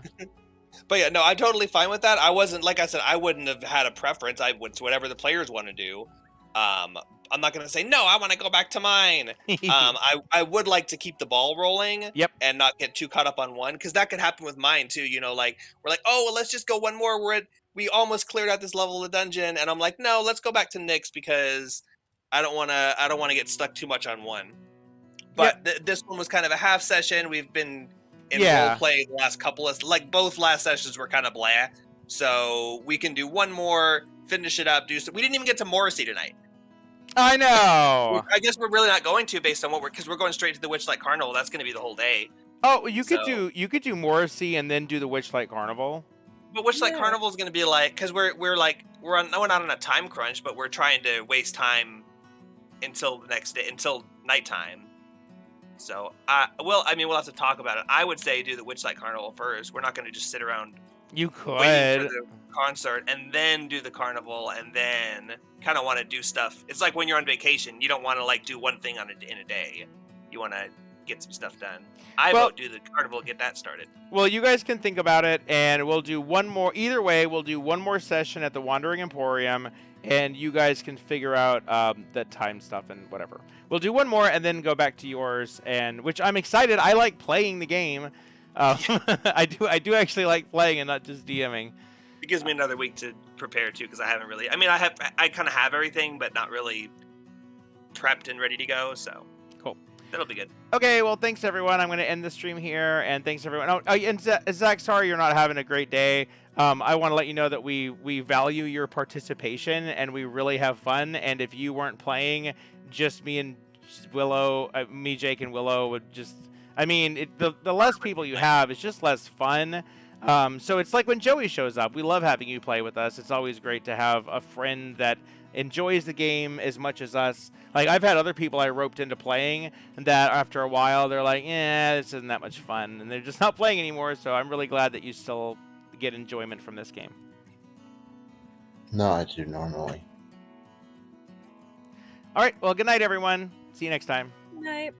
C: But yeah, no, I'm totally fine with that. I wasn't, like I said, I wouldn't have had a preference. It's whatever the players want to do. I'm not going to say, no, I want to go back to mine. I would like to keep the ball rolling.
A: Yep.
C: And not get too caught up on one, because that could happen with mine too. Like we're like, oh, well, let's just go one more. We almost cleared out this level of the dungeon, and I'm like, no, let's go back to Nyx, because I don't want to get stuck too much on one. But this one was kind of a half session. We've been in role play the last couple of, like, both last sessions were kind of blah. So we can do one more, finish it up, we didn't even get to Morrissey tonight.
A: I know.
C: I guess we're really not going to, based on because we're going straight to the Witchlight Carnival. That's going to be the whole day.
A: Oh, you could do Morrissey and then do the Witchlight Carnival.
C: But Witchlight Carnival is going to be like, because we're not on a time crunch, but we're trying to waste time until the next day, until nighttime. So, we'll have to talk about it. I would say do the Witchlight Carnival first. We're not going to just sit around.
A: You could
C: waiting for the concert and then do the carnival and then kind of want to do stuff. It's like when you're on vacation, you don't want to like do one thing in a day. You want to get some stuff done. I vote do the carnival, get that started.
A: Well, you guys can think about it, and we'll do one more. Either way, we'll do one more session at the Wandering Emporium, and you guys can figure out the time stuff and whatever. We'll do one more and then go back to yours, and which I'm excited. I like playing the game. I do actually like playing and not just DMing.
C: It gives me another week to prepare too, because I haven't really. I mean, I kind of have everything, but not really prepped and ready to go. So
A: cool.
C: That'll be good.
A: Okay, well, thanks everyone. I'm going to end the stream here, and thanks everyone. Oh, and Zach, sorry you're not having a great day. I want to let you know that we value your participation, and we really have fun. And if you weren't playing, just me and Willow, Jake, and Willow would just. I mean, the less people you have, it's just less fun. So it's like when Joey shows up. We love having you play with us. It's always great to have a friend that enjoys the game as much as us. Like, I've had other people I roped into playing that after a while they're like, this isn't that much fun, and they're just not playing anymore. So I'm really glad that you still get enjoyment from this game.
D: No, I do normally.
A: All right, well, good night, everyone. See you next time.
B: Night.